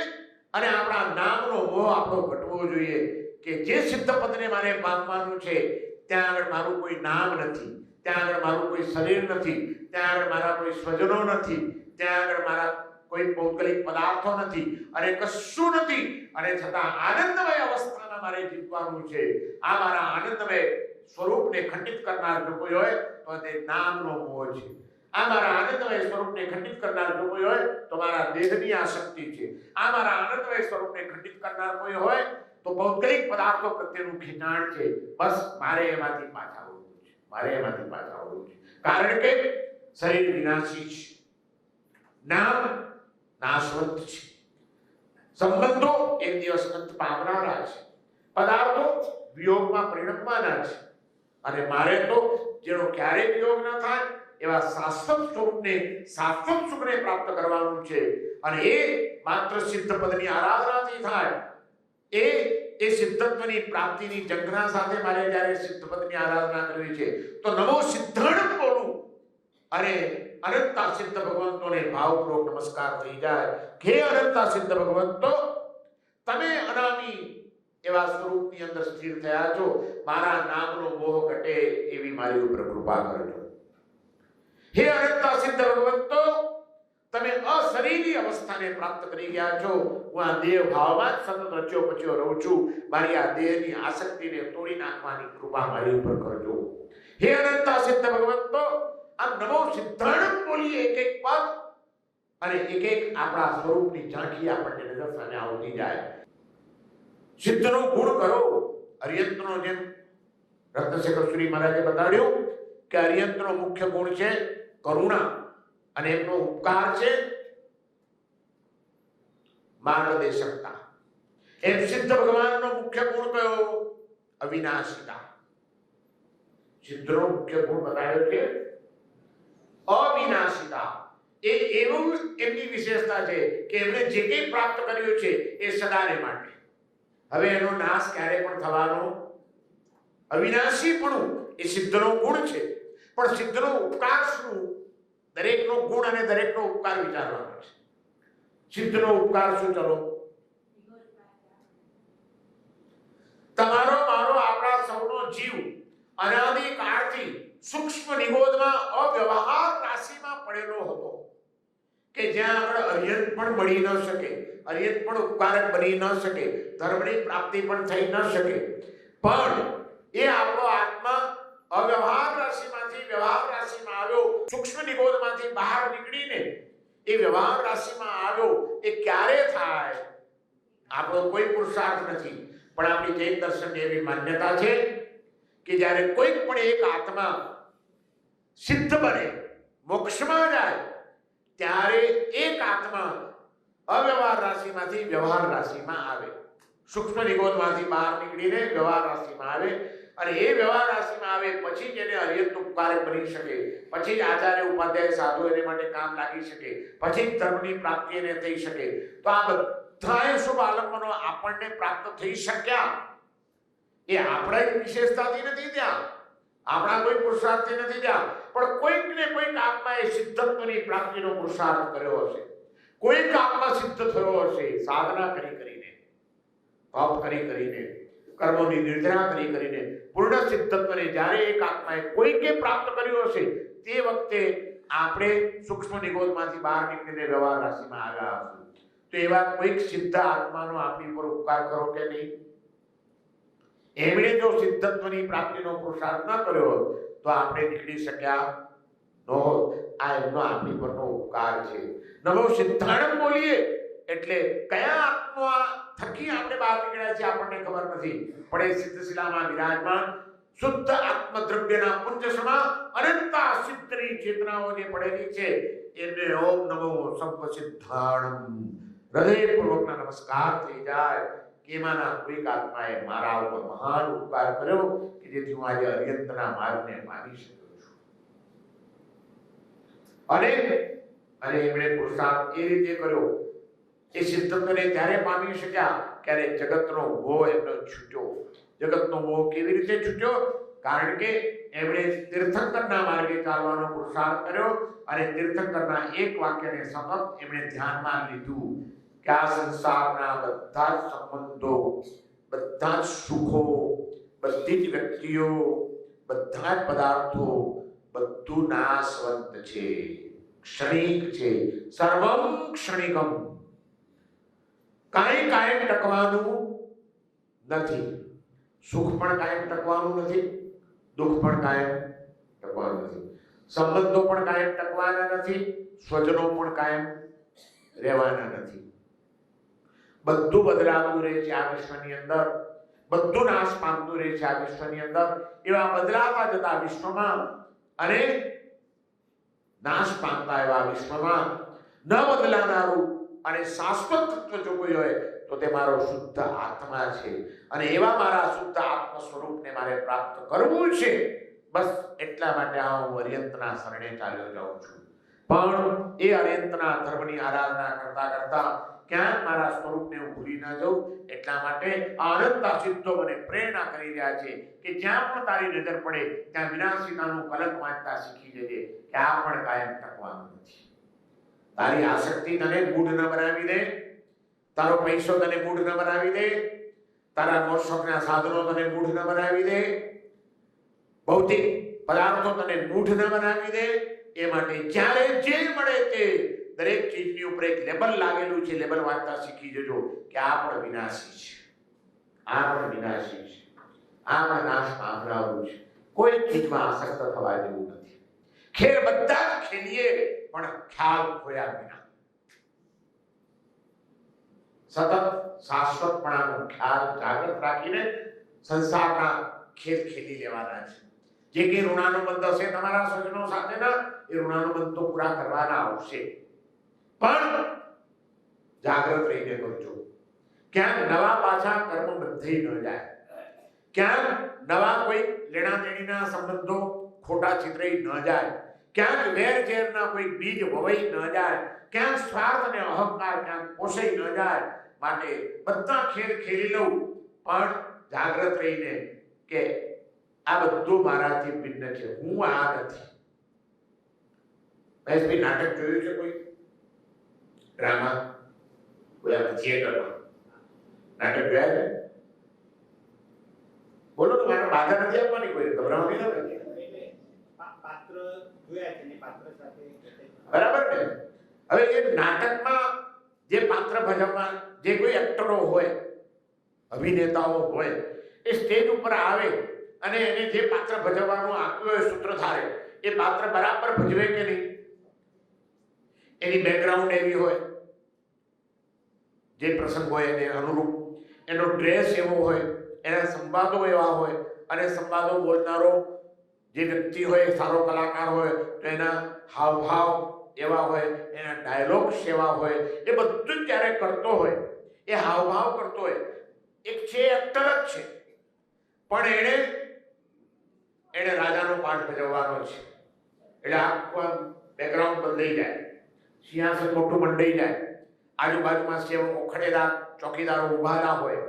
અને આપણા નામનો મોહ આપણો ઘટવો જોઈએ કે જે સિદ્ધ પદને મારે પામવાનું છે ત્યાં આગળ મારું કોઈ નામ નથી, ત્યાં આગળ મારું કોઈ શરીર નથી, ત્યાં આગળ મારા કોઈ સ્વજનો નથી, ત્યાં આગળ મારા કોઈ ભૌગોલિક પદાર્થો નથી અને કશું નથી, અને છતાં આનંદમય અવસ્થામાં મારે જીવવાનું છે. આ મારા આનંદમય સ્વરૂપને ખંડિત કરનાર જો કોઈ હોય તો તે નામનો મોહ છે. આ મારા આનંદમય સ્વરૂપને ખંડિત કરનાર જો કોઈ હોય તો મારા દેહની આસક્તિ છે. આ મારા આનંદમય સ્વરૂપને ખંડિત કરનાર કોઈ હોય તો ભૌતિક પદાર્થો પ્રત્યેનું ખેંચાણ છે. બસ મારે એમાંથી પાછા આવવું છે, મારે એમાંથી પાછા આવવું છે. કારણ કે શરીર વિનાશી છે, નામ નાશવંત છે, સંબંધો એક દિવસ અંત પામનારા છે, પદાર્થો વિયોગમાં પરિણમવાના છે. અને મારે તો જેનો ક્યારેય વિયોગ ન થાય એવા શાશ્વત સ્વરૂપને, શાશ્વત સુખને પ્રાપ્ત કરવાનું છે. અને એ માત્ર સિદ્ધ પદની આરાધનાથી થાય. એ સિદ્ધત્વની પ્રાપ્તિની ઝંખના સાથે મારે જ્યારે સિદ્ધ પદની આરાધના કરવી છે તો નમો સિદ્ધાણમ બોલું અને અનંતા સિદ્ધ ભગવંતોને ભાવપૂર્વક નમસ્કાર થઈ જાય. હે અનંતા સિદ્ધ ભગવંતો, તમે અનામી એવા સ્વરૂપની અંદર સ્થિર થયા છો. મારા નામનો મોહ ઘટે એવી મારી ઉપર કૃપા કરજો. હે અનંતા સિદ્ધ ભગવંતો, તમે અશરીરી અવસ્થાને પ્રાપ્ત કરી ગયા છો. હું આ દેહ ભાવમાં જ સતત રચ્યો પચ્યો રહું છું. મારી આ દેહની આસક્તિને તોડી નાખવાની કૃપા મારી ઉપર કરજો. હે અનંતા સિદ્ધ ભગવંતો, આ નમો સિદ્ધાણમ બોલીએ એક એક પદ અને એક એક આપણા સ્વરૂપની ઝાંખી આપણને નજર સામે આવતી જાય. સિદ્ધનો ગુણ કરો. અરિયંતનો જેમ રત્નશેખર શ્રી મહારાજે બતાડ્યું કે અરિયંતનો મુખ્ય ગુણ છે કરુણા અને એમનો ઉપકાર છે માર્ગદર્શકતા. એમ સિદ્ધ ભગવાનનો મુખ્ય ગુણ કયો? અવિનાશિતા. સિદ્ધનો મુખ્ય ગુણ બતાવ્યો છે અવિનાશિતા. એ એવું એમની વિશેષતા છે કે એમણે જે કંઈ પ્રાપ્ત કર્યું છે એ સદાને માટે. હવે એનો નાશ ક્યારે પણ થવાનો. અવિનાશીપણું એ સિદ્ધનો ગુણ છે. પણ સિદ્ધનો ઉપકાર શું? દરેકનો ગુણ અને દરેકનો ઉપકાર વિચારવાનો છે. સિદ્ધનો ઉપકાર શું? ચલો, તમારો મારો આપણા સૌનો જીવ અનાદિ કાળથી સૂક્ષ્મ નિગોદમાં અવ્યવહાર રાશિમાં પડેલો હતો કે જ્યાં આગળ અરિયત પણ મળી ન શકે, અરિયત પણ ઉપકારક બની ન શકે, ધર્મની પ્રાપ્તિ પણ થઈ ન શકે. પણ એ આપણો આત્મા અવ્યવહાર રાશિમાંથી વ્યવહાર રાશિમાં આવ્યો. સૂક્ષ્મ નિગોદમાંથી બહાર નીકળીને એ વ્યવહાર રાશિમાં આવ્યો. એ ક્યારે થાય? આપણો કોઈ પુરુષાર્થ નથી, પણ આપણી જૈન દર્શનની એવી માન્યતા છે કે જ્યારે કોઈક પણ એક આત્મા સિદ્ધ બને, મોક્ષમાં જાય, ત્યારે એક આત્મા અવ્યવહાર રાશિમાંથી વ્યવહાર રાશિમાં આવે. સૂક્ષ્મ નિગોદમાંથી બહાર નીકળીને વ્યવહાર રાશિમાં આવે. અને એ વ્યવહાર રાશિમાં આવે પછી જ એને અરિયત ઉપકારક બની શકે, પછી જ આચાર્ય ઉપાધ્યાય સાધુ એને માટે કામ લાગી શકે, પછી જ ધર્મની પ્રાપ્તિ એને થઈ શકે. તો આ બધા શુભ આલંબનો આપણને પ્રાપ્ત થઈ શક્યા એ આપણા વિશેષતાથી નથી ત્યાં, આપણા કોઈ પુરુષાર્થથી નથી ત્યાં, પણ કોઈક ને કોઈક આત્માએ સિદ્ધત્વની પ્રાપ્તિનો પુરુષાર્થ કર્યો હશે. કોઈક આત્મા સિદ્ધ થયો હશે સાધના કરી કરીને, તપ કરી કરીને, કર્મોની નિર્જરા કરી કરીને. પૂર્ણ સિદ્ધત્વને જ્યારે એક આત્માએ કોઈકે પ્રાપ્ત કર્યો હશે તે વખતે આપણે સૂક્ષ્મ નિગોદમાંથી બહાર નીકળીને વ્યવહાર રાશિમાં આવ્યા હશું. તો એવા કોઈક સિદ્ધ આત્માનો આપણી પર ઉપકાર કરો કે નહીં? એમણે જો સિદ્ધત્વની પ્રાપ્તિનો પુરુષાર્થ ન કર્યો તો આપણે નીકળી શક્યા નહોત. આ એમનો આપણી પરનો ઉપકાર છે. નમો સિદ્ધાણમ બોલીએ એટલે કયા આત્મા થકી આપણે બહાર નીકળ્યા છે આપણને ખબર નથી, પણ એ સિદ્ધશિલામાં વિરાજમાન શુદ્ધ આત્મદ્રવ્યના પુંજસમાં અનંતા સિદ્ધની ચેતનાઓ જે પડેલી છે એને ઓમ નમો સર્વસિદ્ધાણમ હૃદયપૂર્વકના નમસ્કાર થઈ જાય કે એમાંના કોઈક આત્માએ મારા ઉપર મહાન ઉપકાર કર્યો કે જેથી હું આજે અરિયંતના માર્ગને માની શકું છું. અને એમણે પુરુષાર્થ એ રીતે કર્યો. એ સિદ્ધત્વને ત્યારે પામી શક્યા ત્યારે જગતનો મોહ એમનો છૂટ્યો. જગતનો મોહ કેવી રીતે છૂટ્યો? કારણ કે એમણે તીર્થંકરના માર્ગે ચાલવાનો પુરુષાર્થ કર્યો અને તીર્થંકરના એક વાક્યને સતત એમણે ધ્યાનમાં લીધું કે આ સંસારના બધા જ સંબંધો, બધા જ સુખો, બધી જ વ્યક્તિઓ, બધા જ પદાર્થો બધું નાશવંત છે, ક્ષણિક છે. સર્વમ ક્ષણિકમ. કાંઈ કાયમ ટકવાનું નથી. સુખ પણ કાયમ ટકવાનું નથી, દુઃખ પણ કાયમ ટકવાનું નથી, સંબંધો પણ કાયમ ટકવાના નથી, સ્વજનો પણ કાયમ રહેવાના નથી. બધું બદલાતું રહે છે આ વિશ્વની અંદર, બધું નાશ પામતું રહે છે આ વિશ્વની અંદર. એવા બદલાતા જતા વિશ્વમાં અને નાશ પામતા એવા વિશ્વમાં ન બદલાનારું અને શાશ્વત તત્વ જો કોઈ હોય તો તે મારો શુદ્ધ આત્મા છે. અને એવા મારા શુદ્ધ આત્મ સ્વરૂપને મારે પ્રાપ્ત કરવું છે. બસ એટલા માટે હું અર્યંતના શરણે ચાલ્યો જાઉં છું. પણ એ અર્યંતના ધર્મની આરાધના કરતા કરતા ક્યાંક મારા સ્વરૂપને હું ભૂલી ના જાઉં. એટલા માટે અનંતા સિદ્ધો મને પ્રેરણા કરી રહ્યા છે કે જ્યાં પણ તારી નજર પડે ત્યાં વિનાશીતાનું કલંક વાંચતા શીખી જજે કે આ પણ કાયમ ટકવાનું નથી. તારી આસક્તિ તને મૂઢ ન બનાવી દે, તારો પૈસો તને મૂઢ ન બનાવી દે, તારા મોક્ષના સાધનો તને મૂઢ ન બનાવી દે, ભૌતિક પદાર્થો તને મૂઢ ન બનાવી દે. એ માટે જ્યારે જે મળે તે દરેક ચીજની ઉપર એક લેબલ લાગેલું છે, લેબલ વાંચતા શીખી જજો કે આ પણ વિનાશી છે, આ પણ વિનાશી છે, આ પણ નાશ પામનારું છે. કોઈ ચીજમાં આસક્ત થવા જેવું નથી. ખેલ બધા જ ખેલીએ પણ ખ્યાલ ખોયા વિના. સતત શાશ્વતપણાનો ખ્યાલ જાગૃત રાખીને સંસારના ખેલ ખેલી લેવાના છે. જે કે ઋણાનુબંધ હશે તમારા સ્વજનો સાથેના, એ ઋણાનુબંધ તો પૂરા કરવાના આવશે, પણ જાગૃત રહીને કરજો. ક્યાંક નવા પાછા કર્મ બંધાઈ ન જાય, ક્યાંક નવા કોઈ લેણા દેણીના સંબંધો ખોટા છિતરાઈ ન જાય, ક્યાંક વેર ઝેરના કોઈ બીજ વવાઈ ન જાય, ક્યાંક સ્વાર્થ અને અહંકાર ક્યાંક પોષાઈ ન જાય. માટે બધા ખેલ ખેલી લઉં પણ જાગૃત રહીને કે આ બધું મારાથી ભિન્ન છે, હું આ નથી. મહેશભાઈ નાટક જોયું છે કોઈ? ડ્રામા કોઈ થિયેટરમાં નાટક જોયા છે? બોલો તો, મારે બાધા નથી આપવાની, કોઈ ગભરાવાની નથી. પાત્ર જોયા છે ને પાત્ર સાથે બરાબર ને? હવે એ નાટકમાં જે પાત્ર ભજવવા જે કોઈ એક્ટરો હોય, અભિનેતાઓ હોય, એ સ્ટેજ ઉપર આવે અને એને જે પાત્ર ભજવવાનું આપ્યું હોય સૂત્રધારે, એ પાત્ર બરાબર ભજવે કે નહીં? એની બેકગ્રાઉન્ડ એવી હોય, જે પ્રસંગ હોય એને અનુરૂપ, એનો ડ્રેસ એવો હોય, એના સંવાદો એવા હોય, અને સંવાદો બોલનારો જે વ્યક્તિ હોય, સારો કલાકાર હોય તો એના હાવભાવ એવા હોય, એના ડાયલોગ્સ એવા હોય. એ બધું જ્યારે કરતો હોય, એ હાવભાવ કરતો હોય, એક છે એક્ટર જ છે, પણ એને રાજાનો પાઠ ભજવવાનો છે. એટલે આખું બેકગ્રાઉન્ડ બદલાઈ જાય, સિંહાસન મોટું મંડાઈ જાય, આજુબાજુમાં સેવકો ખડેદાર ચોકીદારો ઉભા હોય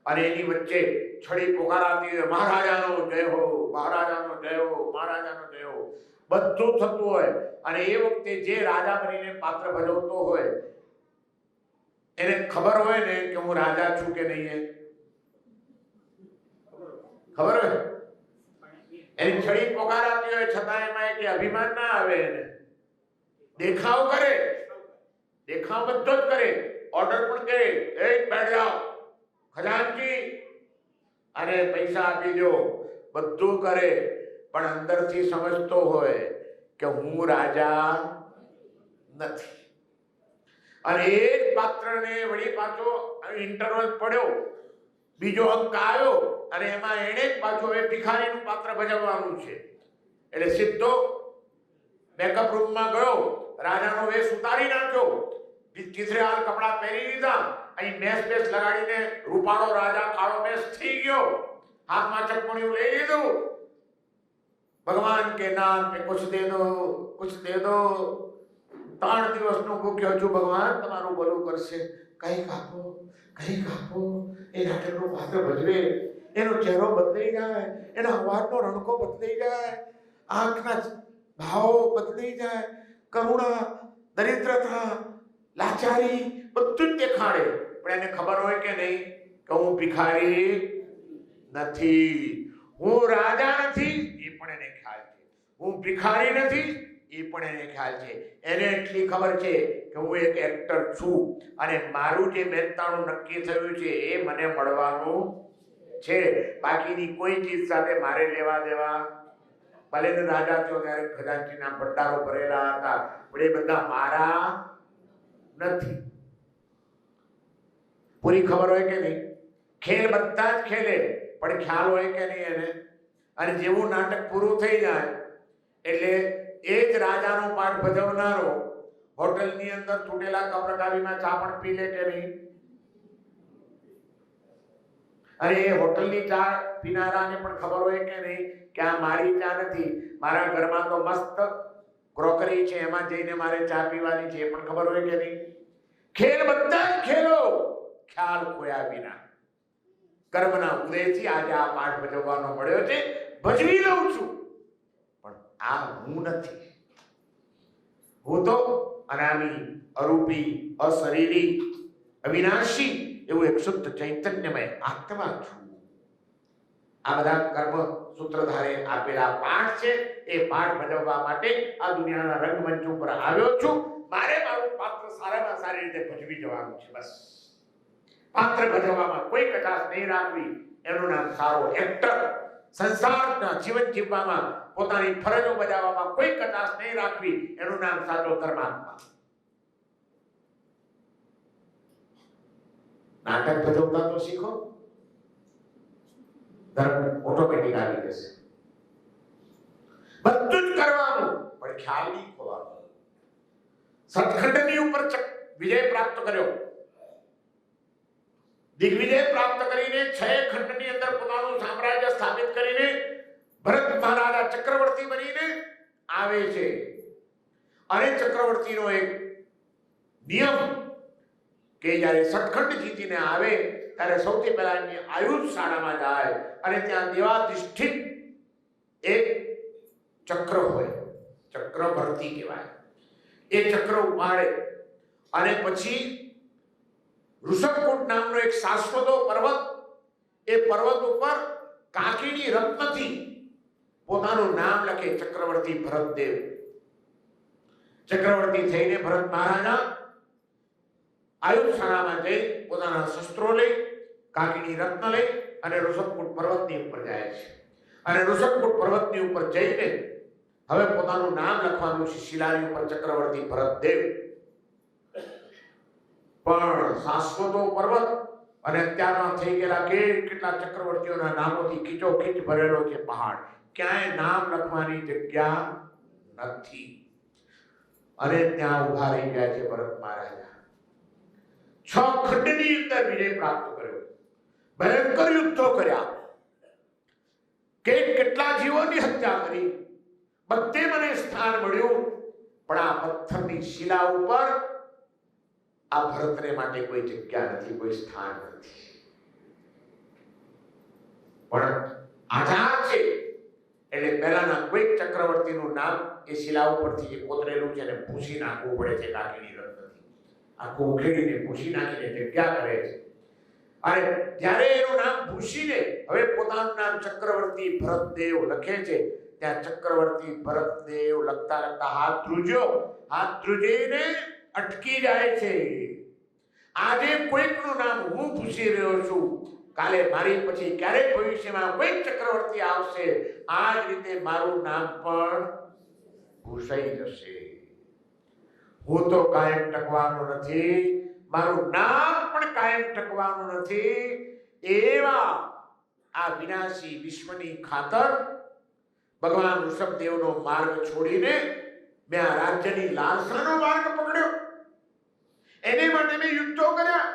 અને એની વચ્ચે છડી પોકારાતી હોય, મહારાજાનો જય હો, મહારાજાનો જય હો, મહારાજાનો જય હો, બધું થતું હોય. અને એ વખતે જે રાજા બનીને પાત્ર ભજવતો હોય એને ખબર હોય ને કે હું રાજા છું કે નહીં, ખબર હોય, એની છડી પોકારાતી હોય છતાં એમાં કે અભિમાન ના આવે, એને દેખાવ કરે, દેખાવ બધો જ કરે, ઓર્ડર પણ કરે, એ બેઠ જાઓ ખજાનચી અને પૈસા આપી દો, બધું કરે, પણ અંદરથી સમજતો હોય કે હું રાજા નથી. અને એ જ પાત્રને વળી પાછો ઇન્ટરવલ પડ્યો, બીજો અંક આવ્યો અને એમાં એને જ પાછો એ ભિખારીનું પાત્ર ભજવવાનું છે. એટલે સીધો મેકઅપ રૂમમાં ગયો, રાજાનો વેશ ઉતારી નાખ્યો, તીસરે હાલ કપડા પહેરી લીધા, અહીં મેસ બેસ લગાડીને રૂપાળો રાજા કાળો મેસ થઈ ગયો, હાથમાં ચપમણિયું લઈ લીધું, ભગવાન કે નામ पे कुछ दे दो, कुछ दे दो, 3 દિવસનું ભૂખ્યો છું, ભગવાન તમારું ભલું કરશે, કંઈક આપો, કંઈક આપો. એ નાટકનું પાત્ર ભજવે, એનો ચહેરો બદલાઈ જાય, એના અવાજનો રણકો બદલાઈ જાય, આંખના ભાવો બદલાઈ જાય, કરુણા, દરિદ્રતા, લાચારી બધું જ દેખાડે. પણ એને ખબર હોય કે નહીં કે હું ભિખારી નથી, હું રાજા નથી, એ પણ એને ખ્યાલ છે. હું ભિખારી નથી, એ પણ એને ખ્યાલ છે. એને એટલી ખબર છે કે હું એક એક્ટર છું અને મારું જે મહેનતાણું નક્કી થયું છે એ મને મળવાનું છે. બાકીની કોઈ ચીજ સાથે મારે લેવા દેવા, ભલે ને રાજા થયો ત્યારે ખજાનચીના ભંડારો ભરેલા હતા, પણ એ બધા મારા નથી. પૂરી ખબર હોય કે નહીં? ખેલ બધા જ ખેલે, પણ ખ્યાલ હોય કે નહીં એને? અને જેવું નાટક પૂરું થઈ જાય એટલે એ જ રાજાનો પાઠ ભજવનારો હોટલની અંદર તૂટેલા કપરકાવીમાં ચા પણ પી લે કે નહીં? અરે એ હોટલની ચા પીનારાને પણ ખબર હોય કે નહીં કે આ મારી ચા નથી, મારા ઘરમાં તો મસ્ત ક્રોકરી છે, એમાં જઈને મારે ચા પીવાની છે, એ પણ ખબર હોય કે નહીં? ખેલ બધા જ ખેલો, ખ્યાલ ખોયા વિના. કર્મના ઉદયથી આજે આ પાઠ ભજવવાનો મળ્યો છે, ભજવી લઉં છું, પણ આ હું નથી. હું તો અનામી, અરૂપી, અશરીરી, અવિનાશી એવું એક શુદ્ધ ચૈતન્યમય આત્મા છું. આ બધા કર્મ સૂત્રધારે આપેલા પાઠ છે. એ પાઠ ભજવવા માટે આ દુનિયાના રંગમંચ ઉપર આવ્યો છું. મારે મારું પાત્ર સારામાં સારી રીતે ભજવી જવાનું છે. બસ પાત્ર ભજવવામાં કોઈ કચાશ નહીં રાખવી. એનું નામ સારો એક્ટર. સંસારના જીવન જીવવામાં પોતાની ફરજો બજાવવામાં કોઈ કચાશ નહીં રાખવી. એનું નામ સાચો ધર્માત્મા. નાટક ભજવતા તો શીખો, ધર્મ ઓટોમેટિક આવી જશે. બધું જ કરવાનું, પણ ખ્યાલ નહીં ખોવાનો. સતખંડની ઉપર વિજય પ્રાપ્ત કર્યો, દિગ્વિજય પ્રાપ્ત કરીને 6 ખંડની અંદર પોતાનું સામ્રાજ્ય સ્થાપિત કરીને ભરત મહારાજા ચક્રવર્તી બનીને આવે છે. અને ચક્રવર્તીનો એક નિયમ કે જ્યારે સતખંડ જીતીને આવે ત્યારે સૌથી પહેલા એની આયુષ શાળામાં જાય અને ત્યાં દેવાધિષ્ઠિત એક ચક્ર હોય, ચક્રવર્તી કહેવાય. એ ચક્ર ઉપાડે અને પછી ઋષભકૂટ નામનો એક શાશ્વતો પર્વત, એ પર્વત ઉપર કાકીની રત્નથી પોતાનું નામ લખે, ચક્રવર્તી ભરતદેવ. ચક્રવર્તી થઈને ભરત મહારાજા આયુષશાળામાં જઈ પોતાના શસ્ત્રો લઈ, કાકીની રત્ન લઈ અને ઋષભકૂટ પર્વતની ઉપર જાય છે. અને ઋષભકૂટ પર્વતની ઉપર જઈને હવે પોતાનું નામ લખવાનું છે શિલાની ઉપર, ચક્રવર્તી ભરતદેવ. પણ શાશ્વતો પર્વત અને અત્યારમાં થઈ ગયેલા કેટલા ચક્રવર્તીઓના નામોથી ખીચોખીચ ભરેલો છે પહાડ. ક્યાંય નામ લખવાની જગ્યા નથી. અને ત્યાં ઉભા રહી ગયા છે ભરત મહારાજા. 6 ખંડની અંદર વિજય પ્રાપ્ત કર્યો, ભયંકર યુદ્ધો કર્યા, કેટલા જીવોની હત્યા કરી, બધે મને સ્થાન મળ્યું. પણ આ પથ્થરની શિલા ઉપર આ ભરતને માટે કોઈ જગ્યા નથી, કોઈ સ્થાન નથી. પણ આધાર છે એટલે પહેલાના કોઈ ચક્રવર્તીનું નામ એ શિલા ઉપરથી જે કોતરેલું છે એને ભૂસી નાખવું પડે છે કાકીની રત્નથી. આખું ઉખેડીને ભૂસી નાખીને જગ્યા કરે છે. અને જ્યારે એનું નામ ભૂસીને હવે પોતાનું નામ ચક્રવર્તી ભરતદેવ લખે છે, ત્યાં ચક્રવર્તી ભરતદેવ લખતા લખતા હાથ ધ્રુજીને અટકી જાય છે. આજે કોઈકનું નામ હું ભૂસી રહ્યો છું, કાલે મારી પછી ક્યારેક ભવિષ્યમાં કોઈ ચક્રવર્તી આવશે, આ જ રીતે મારું નામ પણ ભૂસાઈ જશે. હું તો કાયમ ટકવાનો નથી, મારું નામ પણ કાયમ ટકવાનું નથી. એવા આ વિનાશી વિશ્વની ખાતર ભગવાન ઋષભદેવનો માર્ગ છોડીને મેં આ રાજ્યની લાલસાનો માર્ગ પકડ્યો. એને માટે મેં યુદ્ધો કર્યા.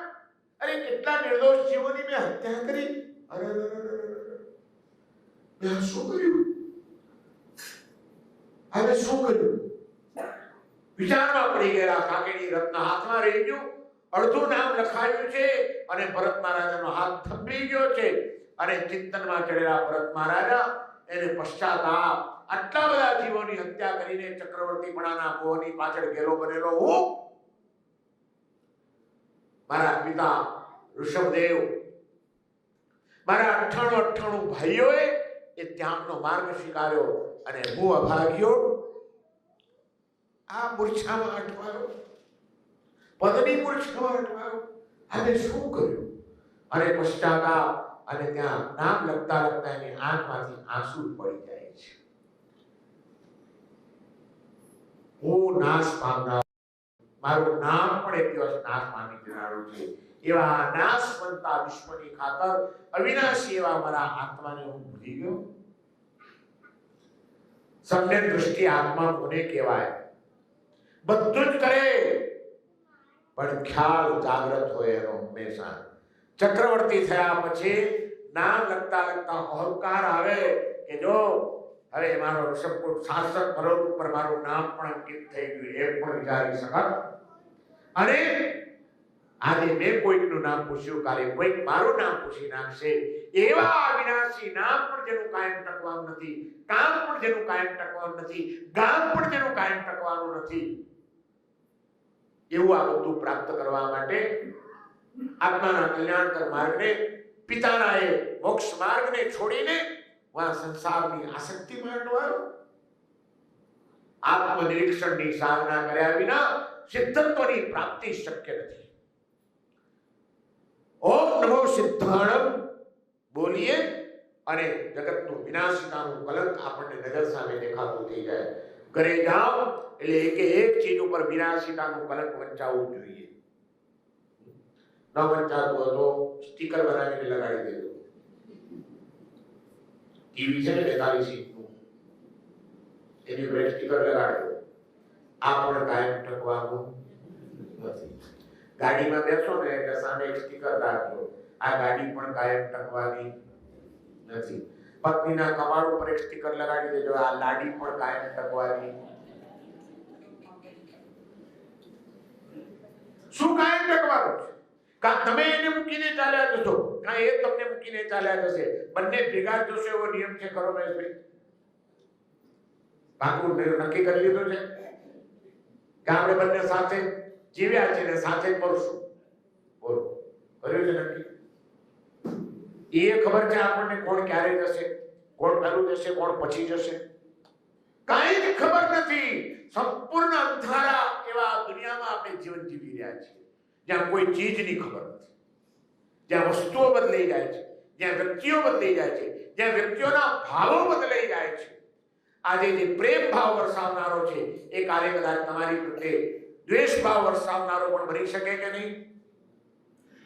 અરે કેટલા નિર્દોષ જીવોની મેં હત્યા કરી. અરે મેં શું કર્યું? હવે શું કર્યું? વિચારમાં પડી ગયેલા. કાકીની રત્ન હાથમાં રહી ગયું, અડધું નામ લખાયું છે અને ભરત મહારાજાનો હાથ થંભી ગયો છે. અને ચિંતનમાં ચડેલા ભરત મહારાજા એને પશ્ચાતાપ, આટલા બધા જીવોની હત્યા કરીને ચક્રવર્તીપણાના મોહની પાછળ ગેલો બનેલો હું, મારા પિતા ઋષભદેવ, મારા 98 ભાઈઓએ એ ત્યાગનો માર્ગ સ્વીકાર્યો અને હું અભાગ્યો આ મૂર્છામાં અટવાયો, પદની મૂર્છામાં અટવાયો. હવે શું કર્યું? અને પશ્ચાતાપ અને ત્યાં નામ લખતા લખતા એની આંખમાંથી આંસુ પડી જાય છે. હું નાશ પામનાર, મારું નામ પણ એક દિવસ નાશ પામી જનારું છે. એવા નાશ પામતા વિશ્વની ખાતર અવિનાશી એવા મારા આત્માને હું ભૂલી ગયો. સમ્યક દૃષ્ટિ આત્મા કોને કહેવાય? બધું જ કરે પણ ખ્યાલ જાગૃત હોય એનો હંમેશા. ચક્રવર્તી થયા પછી નામ લખતા લખતા અહંકાર આવે કે જો હવે મારો ઋષભકુળ શાસક પર્વત ઉપર મારું નામ પણ અંકિત થઈ ગયું, એ પણ વિચારી શકત. અને આજે મેં કોઈકનું નામ પૂછ્યું, કાલે કોઈક મારું નામ પૂછી નાખશે. એવા અવિનાશી નામ પણ જેનું કાયમ ટકવાનું નથી, કામ પણ જેનું કાયમ ટકવાનું નથી, ગામ પણ જેનું કાયમ ટકવાનું નથી, એવું આ બધું પ્રાપ્ત કરવા માટે આત્માના કલ્યાણકર માર્ગને, પિતાના એ મોક્ષ માર્ગને છોડીને વહાં સંસારની આસક્તિ માંડવાનો. આત્મનિરીક્ષણની સાધના કર્યા વિના સિદ્ધત્વની પ્રાપ્તિ શક્ય નથી. ઓમ નમો સિદ્ધાણમ બોલીએ અને જગતનું વિનાશિતાનું કલંક આપણને નજર સામે દેખાતું થઈ જાય. ઘરે જાઓ એટલે એક ચીજ ઉપર વિનાશિતાનું કલંક વંચાવવું જોઈએ. ન વંચાતું હોય તો સ્ટીકર બનાવીને લગાડી દેજો. ટીવી છે ને 42 ઇંચનું, એની ઉપર સ્ટીકર લગાડો. આ પણ કાયમ ટકવાનું નથી. ગાડીમાં બેસો ને એટલે સામે એક સ્ટીકર રાખજો, આ ગાડી પણ કાયમ ટકવાની નથી. પત્નીના કપાળ ઉપર એક સ્ટીકર લગાડી દેજો, આ લાડી પણ કાયમ ટકવાની. શું કાયમ ટકવાનું છે? કા તમે એને મૂકીને ચાલ્યા જશો, કા એ તમને મૂકીને ચાલ્યા જશે. બંને ભેગા જશો એવો નિયમ છે ખરો મહેશભાઈ? પાકું નક્કી કરી લીધું છે કે આપણે બંને સાથે જીવ્યા છે ને સાથે જ મરશું. બોલો, કર્યું છે નક્કી? એ ખબર છે આપણને કોણ ક્યારે જશે, કોણ પહેલું જશે, કોણ પછી જશે? કાંઈ જ ખબર નથી. સંપૂર્ણ અંધારા એવા દુનિયામાં આપણે જીવન જીવી રહ્યા છીએ, જ્યાં કોઈ ચીજની ખબર નથી, જ્યાં વસ્તુઓ બદલાઈ જાય છે, જ્યાં વ્યક્તિઓ બદલાઈ જાય છે, જ્યાં વ્યક્તિઓના ભાવો બદલાઈ જાય છે. આજે જે પ્રેમ ભાવ વરસાવનારો છે એ કાલે કદાચ તમારી પ્રત્યે દ્વેષ ભાવ વરસાવનારો પણ બની શકે કે નહીં?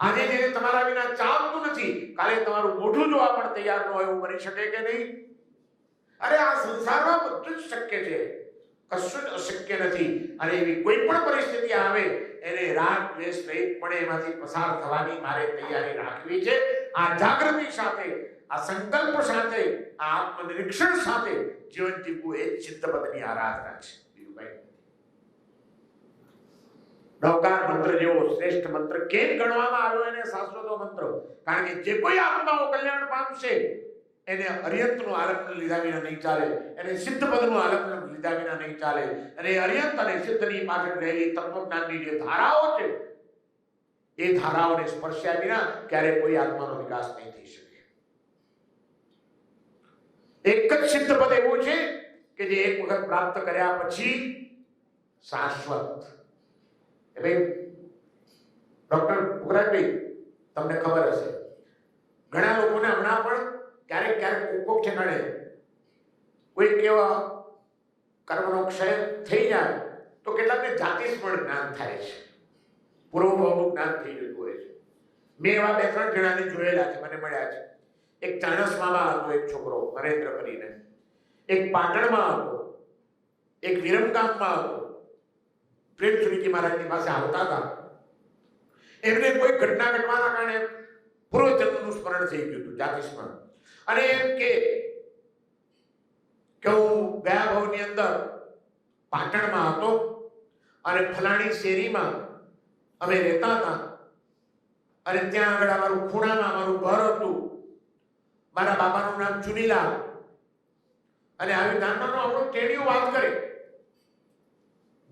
આજે જે તમારા વિના ચાલતું નથી, કાલે તમારું મોઢું જોવા પણ તૈયાર ન હોય એવું બની શકે કે નહીં? અરે આ સંસારમાં બધું જ શક્ય છે, કશું જ અશક્ય નથી. અને એવી કોઈ પણ પરિસ્થિતિ આવે એને રાગ દ્વેષ રહિત પણ એમાંથી પસાર થવાની મારે તૈયારી રાખવી છે. આ જાગૃતિ સાથે, આ સંકલ્પ સાથે, આ આત્મનિરીક્ષણ સાથે જીવન જીવવું એ ચિત્તપદની આરાધના છે. બીજું કઈ નવકાર મંત્ર જેવો શ્રેષ્ઠ મંત્ર કેમ ગણવામાં આવ્યો એને શાસ્ત્રોક્ત મંત્ર? કારણ કે જે કોઈ આત્માઓ કલ્યાણ પામશે એને અર્યંતનું આલંબન લીધા વિના નહીં ચાલે, એને સિદ્ધપદનું આલંબન લીધા વિના નહીં ચાલે. અને અર્યંત અને સિદ્ધની પાછળ રહેલી તત્વજ્ઞાનની જે ધારાઓ છે એ ધારાઓને સ્પર્શ્યા વિના ક્યારે કોઈ આત્માનો વિકાસ નહીં થઈ શકે. એક જ સિદ્ધપદ એવું છે કે જે એક વખત પ્રાપ્ત કર્યા પછી શાશ્વત. ભાઈ ડોક્ટર પુખરાજભાઈ, તમને ખબર હશે ઘણા લોકોને હમણાં પણ ક્યારેક કોક ઠેકાણે કોઈ કેવા કર્મનો ક્ષય થઈ જાય તો કેટલાકને જાતિસ્મરણ જ્ઞાન થાય છે, પૂર્વભાવનું જ્ઞાન થઈ જતું હોય છે. મેં એવા 2-3 જણાને જોયેલા છે, મને મળ્યા છે. એક ચાણસમામાં હતો એક છોકરો નરેન્દ્ર કરીને, એક પાટણમાં હતો, એક વિરમગામમાં હતો. પ્રેમ સુનીજી મહારાજની પાસે આવતા હતા. એમને કોઈ ઘટના ઘટવાના કારણે પૂર્વજન્મનું સ્મરણ થઈ ગયું હતું, જાતિસ્મરણ. અને એમ કે હું ગયા ભાવની અંદર પાટણમાં હતો અને ફલાણી શેરીમાં અમે રહેતા હતા અને ત્યાં આગળ અમારું ખૂણામાં અમારું ઘર હતું. મારા બાપાનું નામ ચુનીલાલ. અને આવી નાનપણનો આપણો ટેણીઓ વાત કરે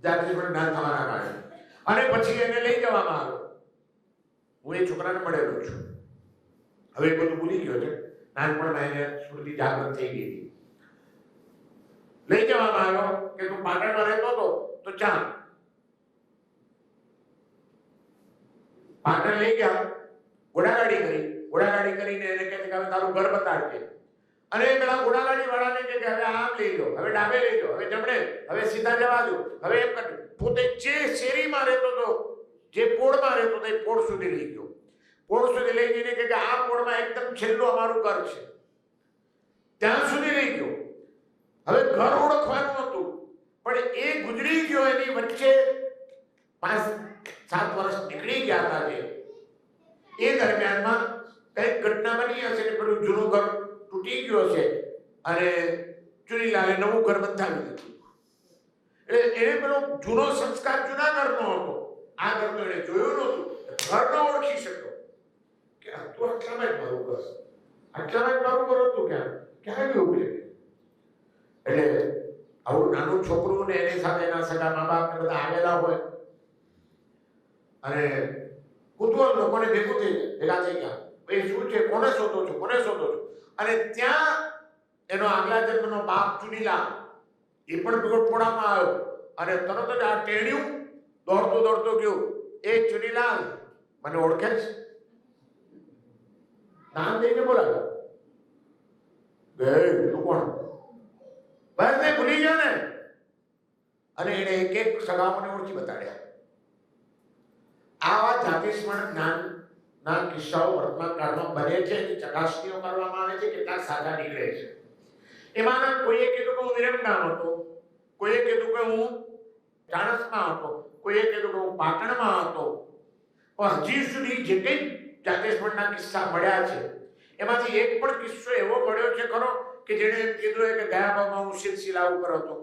જાતિસ્મરણ ના થવાના કારણે. અને પછી એને લઈ જવામાં આવ્યો. હું એ છોકરાને મળેલો છું. હવે એ બધું ભૂલી ગયો છે, નાનપણમાં એને સ્મૃતિ જાગૃત થઈ ગઈ હતી. લઈ જવામાં આવ્યો કે તું પાટણમાં રહેતો હતો તો ચાલ. પાટણ લઈ ગયા, ઘોડાગાડી કરીને એને કહે કે હવે તારું ઘર બતાડજે. અને પેલા ઘોડાગાડી વાળાને કે હવે આમ લઈ લો, હવે ડાબે લઈ લો, હવે જમણે, હવે સીધા જવા દો, હવે એમ કર. પોતે જે શેરીમાં રહેતો હતો જે પોળમાં રહેતો હતો એ પોળ સુધી લઈ ગયો. પોળ સુધી લઈ જઈને કે આ પોળમાં એકદમ છેલ્લું અમારું ઘર છે, ત્યાં સુધી લઈ ગયો. હવે ઘર ઓળખવાનું હતું, પણ એ ગુજરી ગયો, એની વચ્ચે 5-7 વર્ષ નીકળી ગયા હતા. જે એ દરમિયાનમાં કઈક ઘટના બની હશે ને પેલું જૂનું ઘર તૂટી ગયો છે અને ચુનીલાલે નવું ઘર બંધાવી દીધું. એટલે એને પેલો જૂનો સંસ્કાર જૂના ઘરનો હતો, આ ઘર તો એને જોયું નહોતું, ઘર ન ઓળખી શક્યો કે આ તો આટલામાં જ મારું ઘર, આટલામાં જ મારું ઘર હતું, ક્યારે ગયું ઉભી રહી. એટલે આવું નાનું છોકરું ને એની સાથે એના સગા મા બાપ ને બધા આવેલા હોય અને કુતૂહલ લોકોને ભેગું ભેગા થઈ ગયા, ભાઈ શું છે, કોને શોધો છો, કોને શોધો છો. અને ત્યાં એનો આગલા જન્મનો બાપ ચુનીલા એ પણ પોળામાં આવ્યો અને તરત જ આ ટેણ્યું દોડતો દોડતો ગયો. એ ચુનીલાલ મને ઓળખે છે? નામ દઈને બોલાવ્યો. તું કોણ? બસ તે ભૂલી ગયો ને. અને એને એક એક સગાઓને ઓળખી બતાડ્યા. આવા જાતિસ્મરણ જ્ઞાનના કિસ્સાઓ વર્તમાન કાળમાં બને છે, એની ચકાસણીઓ કરવામાં આવે છે, કેટલાક સાચા નીકળે છે. એમાંના કોઈએ કીધું કે હું વિરમગામ હતો, કોઈએ કીધું કે હું ચાણસમાં હતો, કોઈએ કીધું કે હું પાટણમાં હતો. પણ હજી સુધી જે કંઈ જાતિસ્મરણના કિસ્સા મળ્યા છે એમાંથી એક પણ કિસ્સો એવો મળ્યો છે ખરો કે જેણે એમ કીધું કે ગયા ભાવમાં હું સિલસિલા ઉપર હતો?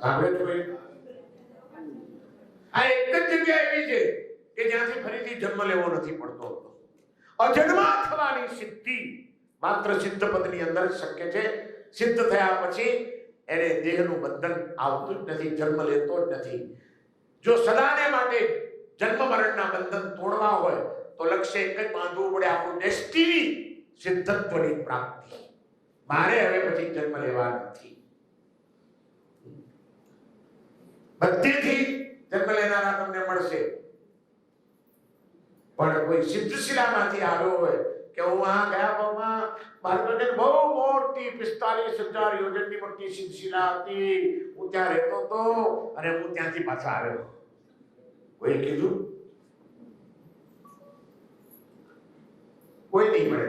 સાંભળે છો? આ એક જ જગ્યા એવી છે કે જ્યાંથી ફરીથી જન્મ લેવો નથી પડતો. અજન્મા થવાની સિદ્ધિ માત્ર સિદ્ધ પદની અંદર શક્ય છે. સિદ્ધ થયા પછી એને દેહનું બંધન આવતું જ નથી, જન્મ લેતો જ નથી. જો સદાને માટે જન્મ મરણના બંધન તોડવા હોય તો લક્ષ્ય એક જ બાંધવું પડે, આપણું ડેસ્ટિની સિદ્ધત્વની પ્રાપ્તિ. મારે હવે પછી જન્મ લેવા નથી. બધેથી જન્મ લેનારા તમને મળશે, પણ કોઈ સિદ્ધશિલામાંથી આવ્યો હોય કે હું આ ગયા ભાવમાં મારી પાસે બહુ મોટી 45,000 યોજનની મોટી સિદ્ધશિલા હતી, હું ત્યાં રહેતો હતો અને હું ત્યાંથી પાછા આવ્યો, કોઈ કીધું? કોઈ નહીં મળે.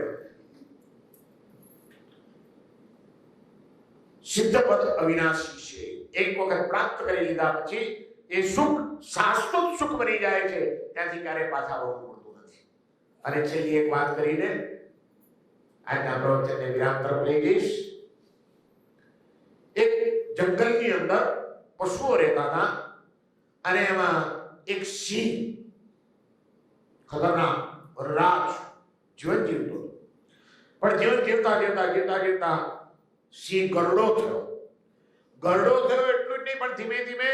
સિદ્ધ પદ અવિનાશી છે. એક વખત પ્રાપ્ત કરી લીધા પછી એ સુખ શાશ્વત સુખ બની જાય છે, ત્યાંથી ક્યારે પાછા વળવું પડતું નથી. અને છેલ્લી એક વાત કરીને આજના પ્રવચનને વિરામ તરફ લઈ જઈશ. એક જંગલની અંદર પશુઓ રહેતા હતા અને એમાં એક સિંહ ખતરનાક રાજ જીવન જીવતો હતો. પણ જીવન જીવતા જીવતા જીવતા જીવતા સિંહ ગરડો થયો. ગરડો થયો એટલું જ નહીં, પણ ધીમે ધીમે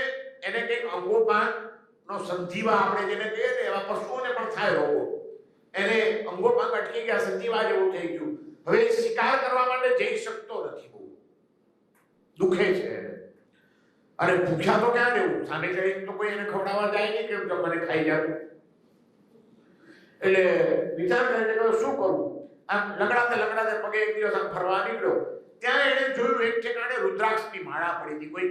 એને કંઈક અંગોપાંગનો સંધિવા આપણે જેને કહીએ ને એવા પશુઓને પણ થાય રોગો. એને અંગોપાંગ અટકી ગયા, સંધિવા જેવું થઈ ગયું. હવે શિકાર કરવા માટે જઈ શકતો નથી, બહુ દુખે છે એને. અને ભૂખ્યા તો ક્યાં રહેવું, સામે ચડીને તો કોઈ એને ખવડાવવા જાય નહીં કે મને ખાઈ જતું. એટલે વિચાર કરે કે શું કરવું. આમ લગડાતે પગે એક દિવસ આમ ફરવા નીકળ્યો. ત્યાં એને જોયું એક ઠેકાણે રુદ્રાક્ષની માળા પડી હતી. કોઈ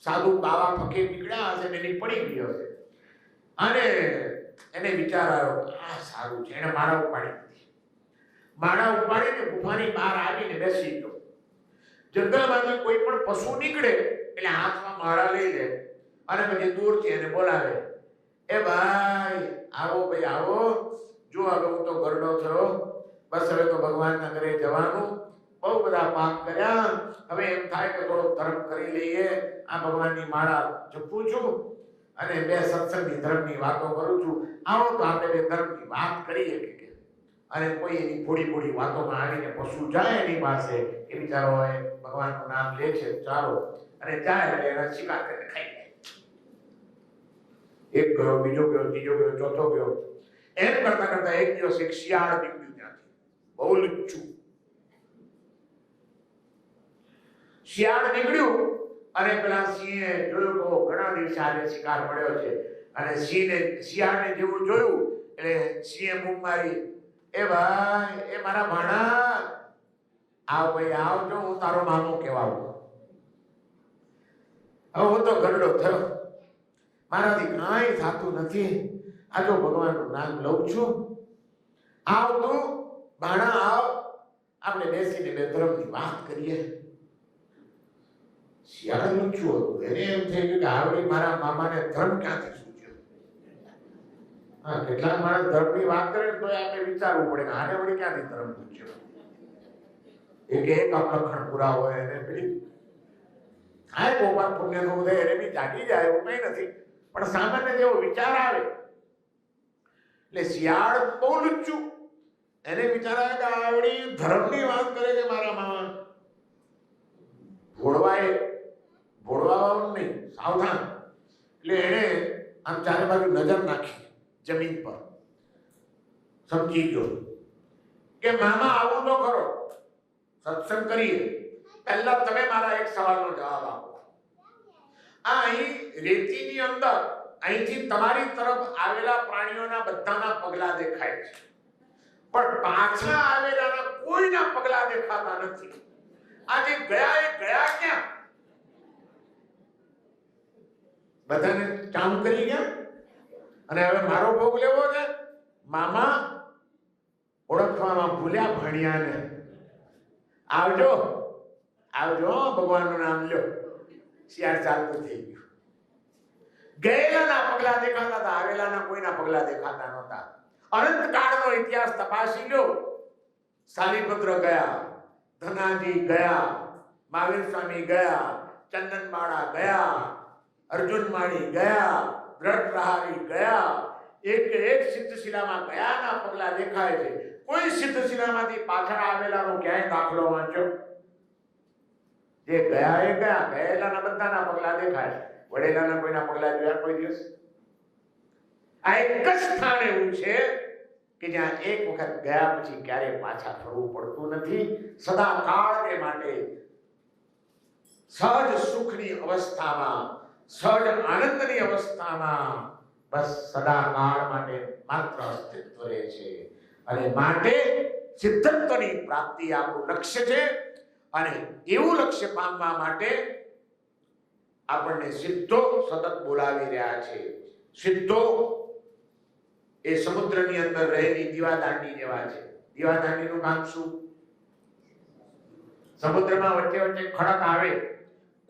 સાધુ બાવા ફકીર નીકળ્યા હશે ને એની પડી ગઈ હશે. અને એને વિચાર આવ્યો આ સારું છે. એને માળા ઉપાડી દીધી. માળા ઉપાડીને ગુફાની બહાર આવીને બેસી ગયો. જંગલમાંથી કોઈ પણ પશુ નીકળે એટલે હાથમાં માળા લઈ લે અને પછી દૂરથી એને બોલાવે, એ ભાઈ આવો, ભાઈ આવો, જો હવે હું તો ગરડો થયો, બસ હવે તો ભગવાનના ઘરે જવાનું, બહુ બધા પાપ કર્યા, હવે એમ થાય કે થોડો ધર્મ કરી લઈએ. આ ભગવાનની માળા જપું છું અને બે સત્સંગની ધર્મની વાતો કરું છું. આવો તો આપણે બે ધર્મની વાત કરીએ કે. અને કોઈ એની થોડી વાતોમાં આવીને પશુ જાય એની પાસે, એ બિચારો ભગવાનનું નામ લે છે, ચાલો, અને જાય એટલે એના શિકાર કરીને ખાઈ જાય. એક ગયો, બીજો ગયો, ત્રીજો ગયો, ચોથો ગયો. એમ કરતા કરતા એક દિવસ એક શિયાળ નીકળ્યું ત્યાંથી, બહુ લુચ્ચું શિયાળ નીકળ્યું. અને પેલા સિંહે જોયું કે ઘણા દિવસે આજે શિકાર મળ્યો છે. અને શિયાળને જેવું જોયું એટલે સિંહે બૂમ મારી, એ ભાઈ, એ મારા ભાણા, આવ ભાઈ આવજો, હું તારો મામો કહેવાઉં. હવે હું તો ગરડો થયો, મારાથી કાંઈ થતું નથી. આ જો ભગવાનનું નામ લઉં છું. આવ તું ભાણા આવ, આપણે બેસીને બે ધર્મની વાત કરીએ. શિયાળ લૂચ્યું હતું, એને એમ થઈ ગયું કે આવડી મારા મામાને ધર્મ ક્યાંથી સૂચ્યો. હા, કેટલાક માણસ ધર્મની વાત કરે તો આપણે વિચારવું પડે કે આને વળી ક્યાંથી ધર્મ સૂચ્યો. એક અપલખણ પૂરા હોય એને પેલી આ કોપા પુણ્યનો ઉદય એને બી જાગી જાય એવું કંઈ નથી, પણ સામાન્ય જેવો વિચાર આવે એટલે શિયાળ બહુ લુચ્ચું. એને વિચાર આવે કે આવડી ધર્મની વાત કરે છે મારા મામા. ભોળવાવાનું નહીં, સાવધાન. એટલે એને આમ ચારે બાજુ નજર નાખી જમીન પર. સમજી ગયો કે મામા આવું તો ખરો, સત્સંગ કરીએ. પહેલા તમે મારા એક સવાલનો જવાબ આપો. આ અહીં રેતીની અંદર અહીંથી તમારી તરફ આવેલા પ્રાણીઓના બધાના પગલા દેખાય છે, પણ પાછા આવેલાના કોઈના પગલા દેખાતા નથી. આજે ગયા એ ગયા ક્યાં? બધાને કામ કરી ગયા અને હવે મારો ભોગ લેવો છે. મામા ઓળખવામાં ભૂલ્યા ભણ્યાને. આવજો આવજો, ભગવાનનું નામ લ્યો. શિયાળ ચાલતું થઈ ગયું. ગયેલાના પગલા દેખાતા હતા, આવેલાના કોઈના પગલા દેખાતા નહોતા. અનંત કાળનો ઇતિહાસ તપાસી લો. સાલીપત્ર ગયા, ધનાજી ગયા, મહાવીર સ્વામી ગયા, ચંદનમાળા ગયા, અર્જુન માળી ગયા, દ્રઢ પ્રહારી ગયા. એક સિદ્ધશિલામાં ગયાના પગલા દેખાય છે. કોઈ સિદ્ધશિલામાંથી પાછળ આવેલાનો ક્યાંય દાખલો વાંચો. જે ગયા એ ગયા, ગયેલાના બધાના પગલા દેખાય, વડેલાના કોઈના પગલા જોયા કોઈ દિવસ? આ એક જ સ્થાન એવું છે કે જ્યાં એક વખત ગયા પછી ક્યારે પાછા ફરવું પડતું નથી. સદા કાળને માટે સહજ સુખની અવસ્થામાં, સહજ આનંદની અવસ્થામાં બસ સદા કાળ માટે માત્ર અસ્તિત્વ રહે છે. અને માટે સિદ્ધત્વની પ્રાપ્તિ આપણું લક્ષ્ય છે. અને એવું લક્ષ્ય પામવા માટે આપણને સિદ્ધો સતત બોલાવી રહ્યા છે. સિદ્ધો એ સમુદ્રની અંદર રહેલી દીવાદાંડી જેવા છે. દીવાદાંડીનું કામ શું? સમુદ્રમાં વચ્ચે વચ્ચે ખડક આવે,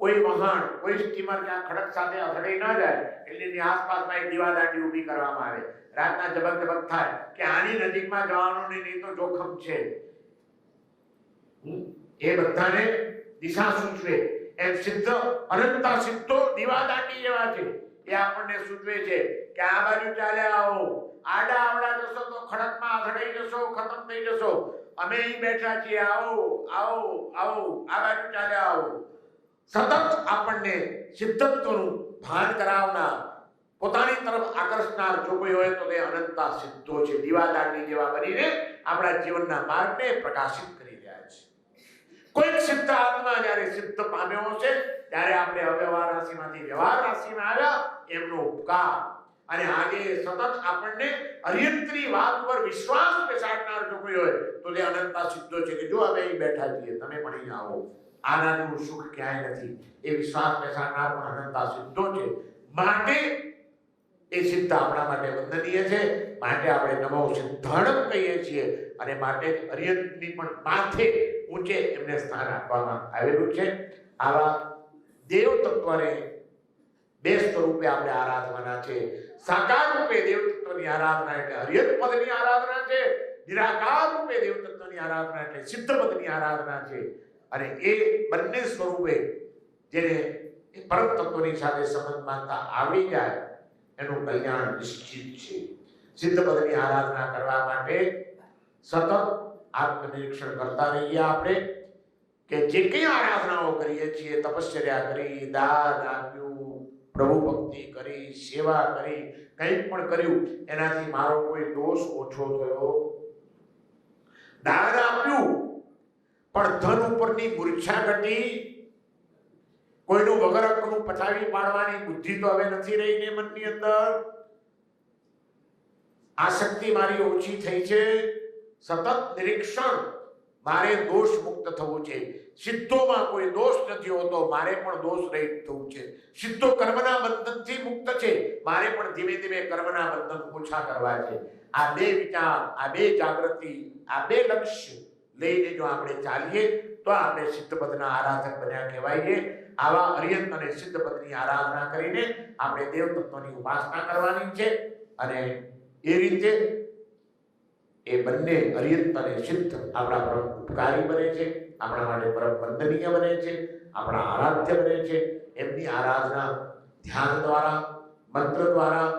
કોઈ વહાણ, કોઈ સ્ટીમર ક્યાં ખડક સાથે અથડાઈ ન જાય એટલે એની આસપાસમાં એક દીવાદાંડી ઊભી કરવામાં આવે. રાતના ઝબક ઝબક થાય કે આની નજીકમાં જવાનું નહીં તો જોખમ છે. એ બધાને દિશા સૂચવે. એમ સિદ્ધ અનંતા સિદ્ધો દીવાદાંડી જેવા છે. એ આપણને સૂચવે છે કે આ બાજુ ચાલ્યા આવો, આડા આવડા જશો તો ખડકમાં અથડાઈ જશો, ખતમ થઈ જશો. અમે અહીં બેઠા છીએ, આવો આવો આવો, આ બાજુ ચાલ્યા આવો. સતત આપણને સિદ્ધત્વનું ભાન કરાવનાર, પોતાની તરફ આકર્ષનાર જો કોઈ હોય તો તે અનંતા સિદ્ધો છે. દીવાદાંડી જેવા બનીને આપણા જીવનના માર્ગને પ્રકાશિત કરી રહ્યા છે. કોઈક સિદ્ધ આત્મા જ્યારે સિદ્ધ પામ્યો છે ત્યારે આપણે અવ્યવહાર રાશિમાંથી વ્યવહાર રાશિમાં આવ્યા, એમનો ઉપકાર. અને આજે સતત આપણને અરિયંત્રી વાત પર વિશ્વાસ બેસાડનાર જો કોઈ હોય તો તે અનંતા સિદ્ધો છે કે જો અમે અહીં બેઠા છીએ, તમે પણ અહીં આવો. આનાનું સુખ ક્યાંય નથી. એ વિશ્વાસ બેસાડનાર પણ અનંતા સિદ્ધો છે. માટે એ સિદ્ધ આપણા માટે વંદનીય છે. માટે આપણે નમો સિદ્ધાણમ કહીએ છીએ. અને માટે અરિયંતની પણ માથે ઊંચે એમને સ્થાન આપવામાં આવેલું છે. આવા દેવ તત્વને બે સ્વરૂપે આપણે આરાધવાના છે. સાકાર રૂપે દેવ તત્વની આરાધના એટલે હરિયત પદની આરાધના છે. નિરાકાર રૂપે દેવ તત્વની આરાધના એટલે સિદ્ધ પદની આરાધના છે. અને એ બંને સ્વરૂપે જેને પરમ તત્વની સાથે સંબંધ માનતા આવડી જાય એનું કલ્યાણ નિશ્ચિત છે. સિદ્ધ પદની આરાધના કરવા માટે સતત આત્મનિરીક્ષણ કરતા રહીએ આપણે કે જે કંઈ આરાધનાઓ કરીએ છીએ, તપશ્ચર્યા કરી, દાન આપ્યું, પ્રભુ ભક્તિ કરી, સેવા કરી, કંઈ પણ કર્યું એનાથી મારો કોઈ દોષ ઓછો થયો. દાન આપ્યું પણ ધન ઉપરની મૂર્છા ઘટી, કોઈનું વગર હકનું પચાવી પાડવાની બુદ્ધિ તો હવે નથી રહી ને મનની અંદર. આસક્તિ મારી ઓછી થઈ છે. સતત નિરીક્ષણ, મારે દોષ મુક્ત થવું છે. સિદ્ધોમાં કોઈ દોષ નથી હોતો, મારે પણ દોષ રહિત થવું છે. સિદ્ધો કર્મના બંધનથી મુક્ત છે, મારે પણ ધીમે ધીમે કર્મના બંધન ઓછા કરવા છે. આ બે વિચાર, આ બે જાગૃતિ, આ બે લક્ષ્ય લઈને જો આપણે ચાલીએ તો આપણે સિદ્ધપદના આરાધક બન્યા કહેવાઈએ. આવા અરિયંત અને સિદ્ધપદની આરાધના કરીને આપણે દેવ તત્વની ઉપાસના કરવાની છે. અને એ રીતે એ બંને અરિયંત અને સિદ્ધ આપણા પરમ ઉપકારી બને છે, આપણા માટે પરમ વંદનીય બને છે, આપણા આરાધ્ય બને છે. એમની આરાધના ધ્યાન દ્વારા, મંત્ર દ્વારા,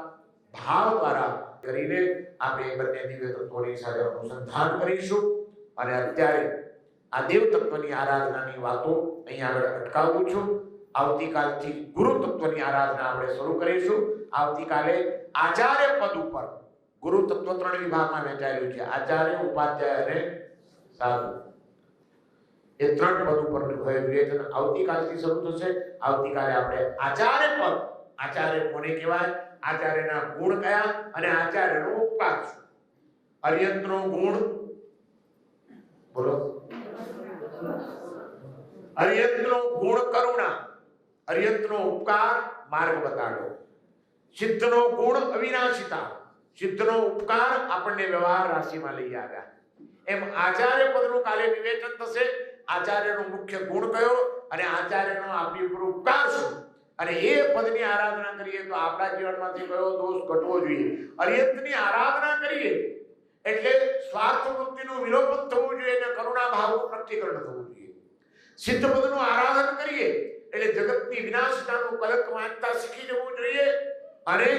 ભાવ દ્વારા કરીને આપણે બંને દિવ્ય તત્વોની સાથે અનુસંધાન કરીશું. અને અત્યારે આ દેવ તત્વની આરાધનાની વાતો અહીંયા આગળ અટકાવું છું. આવતીકાલથી ગુરુ તત્વની આરાધના આપણે શરૂ કરીશું. આવતીકાલે આચાર્ય પદ ઉપર ગુરુ તત્વ 3 વિભાગમાં વહેંચાયેલું છે: આચાર્ય, ઉપાધ્યાય અને સાધુ. એ 3 પદ ઉપરનું વિવેચન આવતીકાલથી શરૂ થશે. આવતીકાલે આપણે આચાર્ય પદ, આચાર્ય કોને કહેવાય, આચાર્યના ગુણ કયા અને આચાર્યનો ઉપકાર શું. અરિયંતનો ગુણ બોલો. અરિયંતનો ગુણ કરુણા, અરિયંતનો ઉપકાર માર્ગ બતાડો. સિદ્ધનો ગુણ અવિનાશિતા, સિદ્ધનો ઉપકાર આપણને વ્યવહાર રાશિમાં લઈ આવ્યા. એમ આચાર્ય પદનું કાલે વિવેચન થશે. આચાર્યનો મુખ્ય ગુણ કયો અને આચાર્યનો આપણી ઉપર ઉપકાર શું, અને એ પદની આરાધના કરીએ તો આપણા જીવનમાંથી કયો દોષ ઘટવો જોઈએ. અરિયંતની આરાધના કરીએ એટલે સ્વાર્થ વૃત્તિનું વિલોપન થવું જોઈએ અને કરુણા ભાવનું પ્રત્યકરણ થવું જોઈએ. સિદ્ધ પદનું આરાધન કરીએ એટલે જગતની વિનાશતાનું કલંક વાંચતા શીખી જવું જોઈએ અને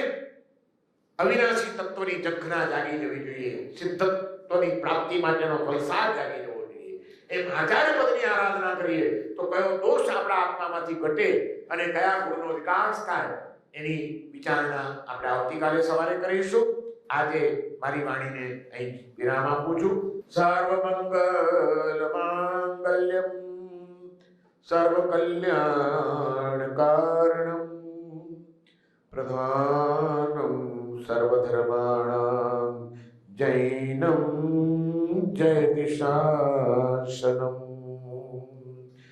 અવિનાશી તત્વની ઝંખના જાગી જવી જોઈએ. સિદ્ધત્વની પ્રાપ્તિ માટેનો વરસાદ જાગી જવો જોઈએ. એમ આચાર્ય પદની આરાધના કરીએ તો કયો દોષ આપણા આત્મામાંથી ઘટે અને કયા ગુણનો વિકાસ થાય એની વિચારણા આપણે આવતીકાલે સવારે કરીશું. આજે મારી વાણીને અહીં વિરામ આપું છું. સર્વમંગલ માંગલ્યમ સર્વકલ્યાણકારણમ પ્રધાનમ સર્વધર્માણામ જૈનમ જયતિ શાસનમ.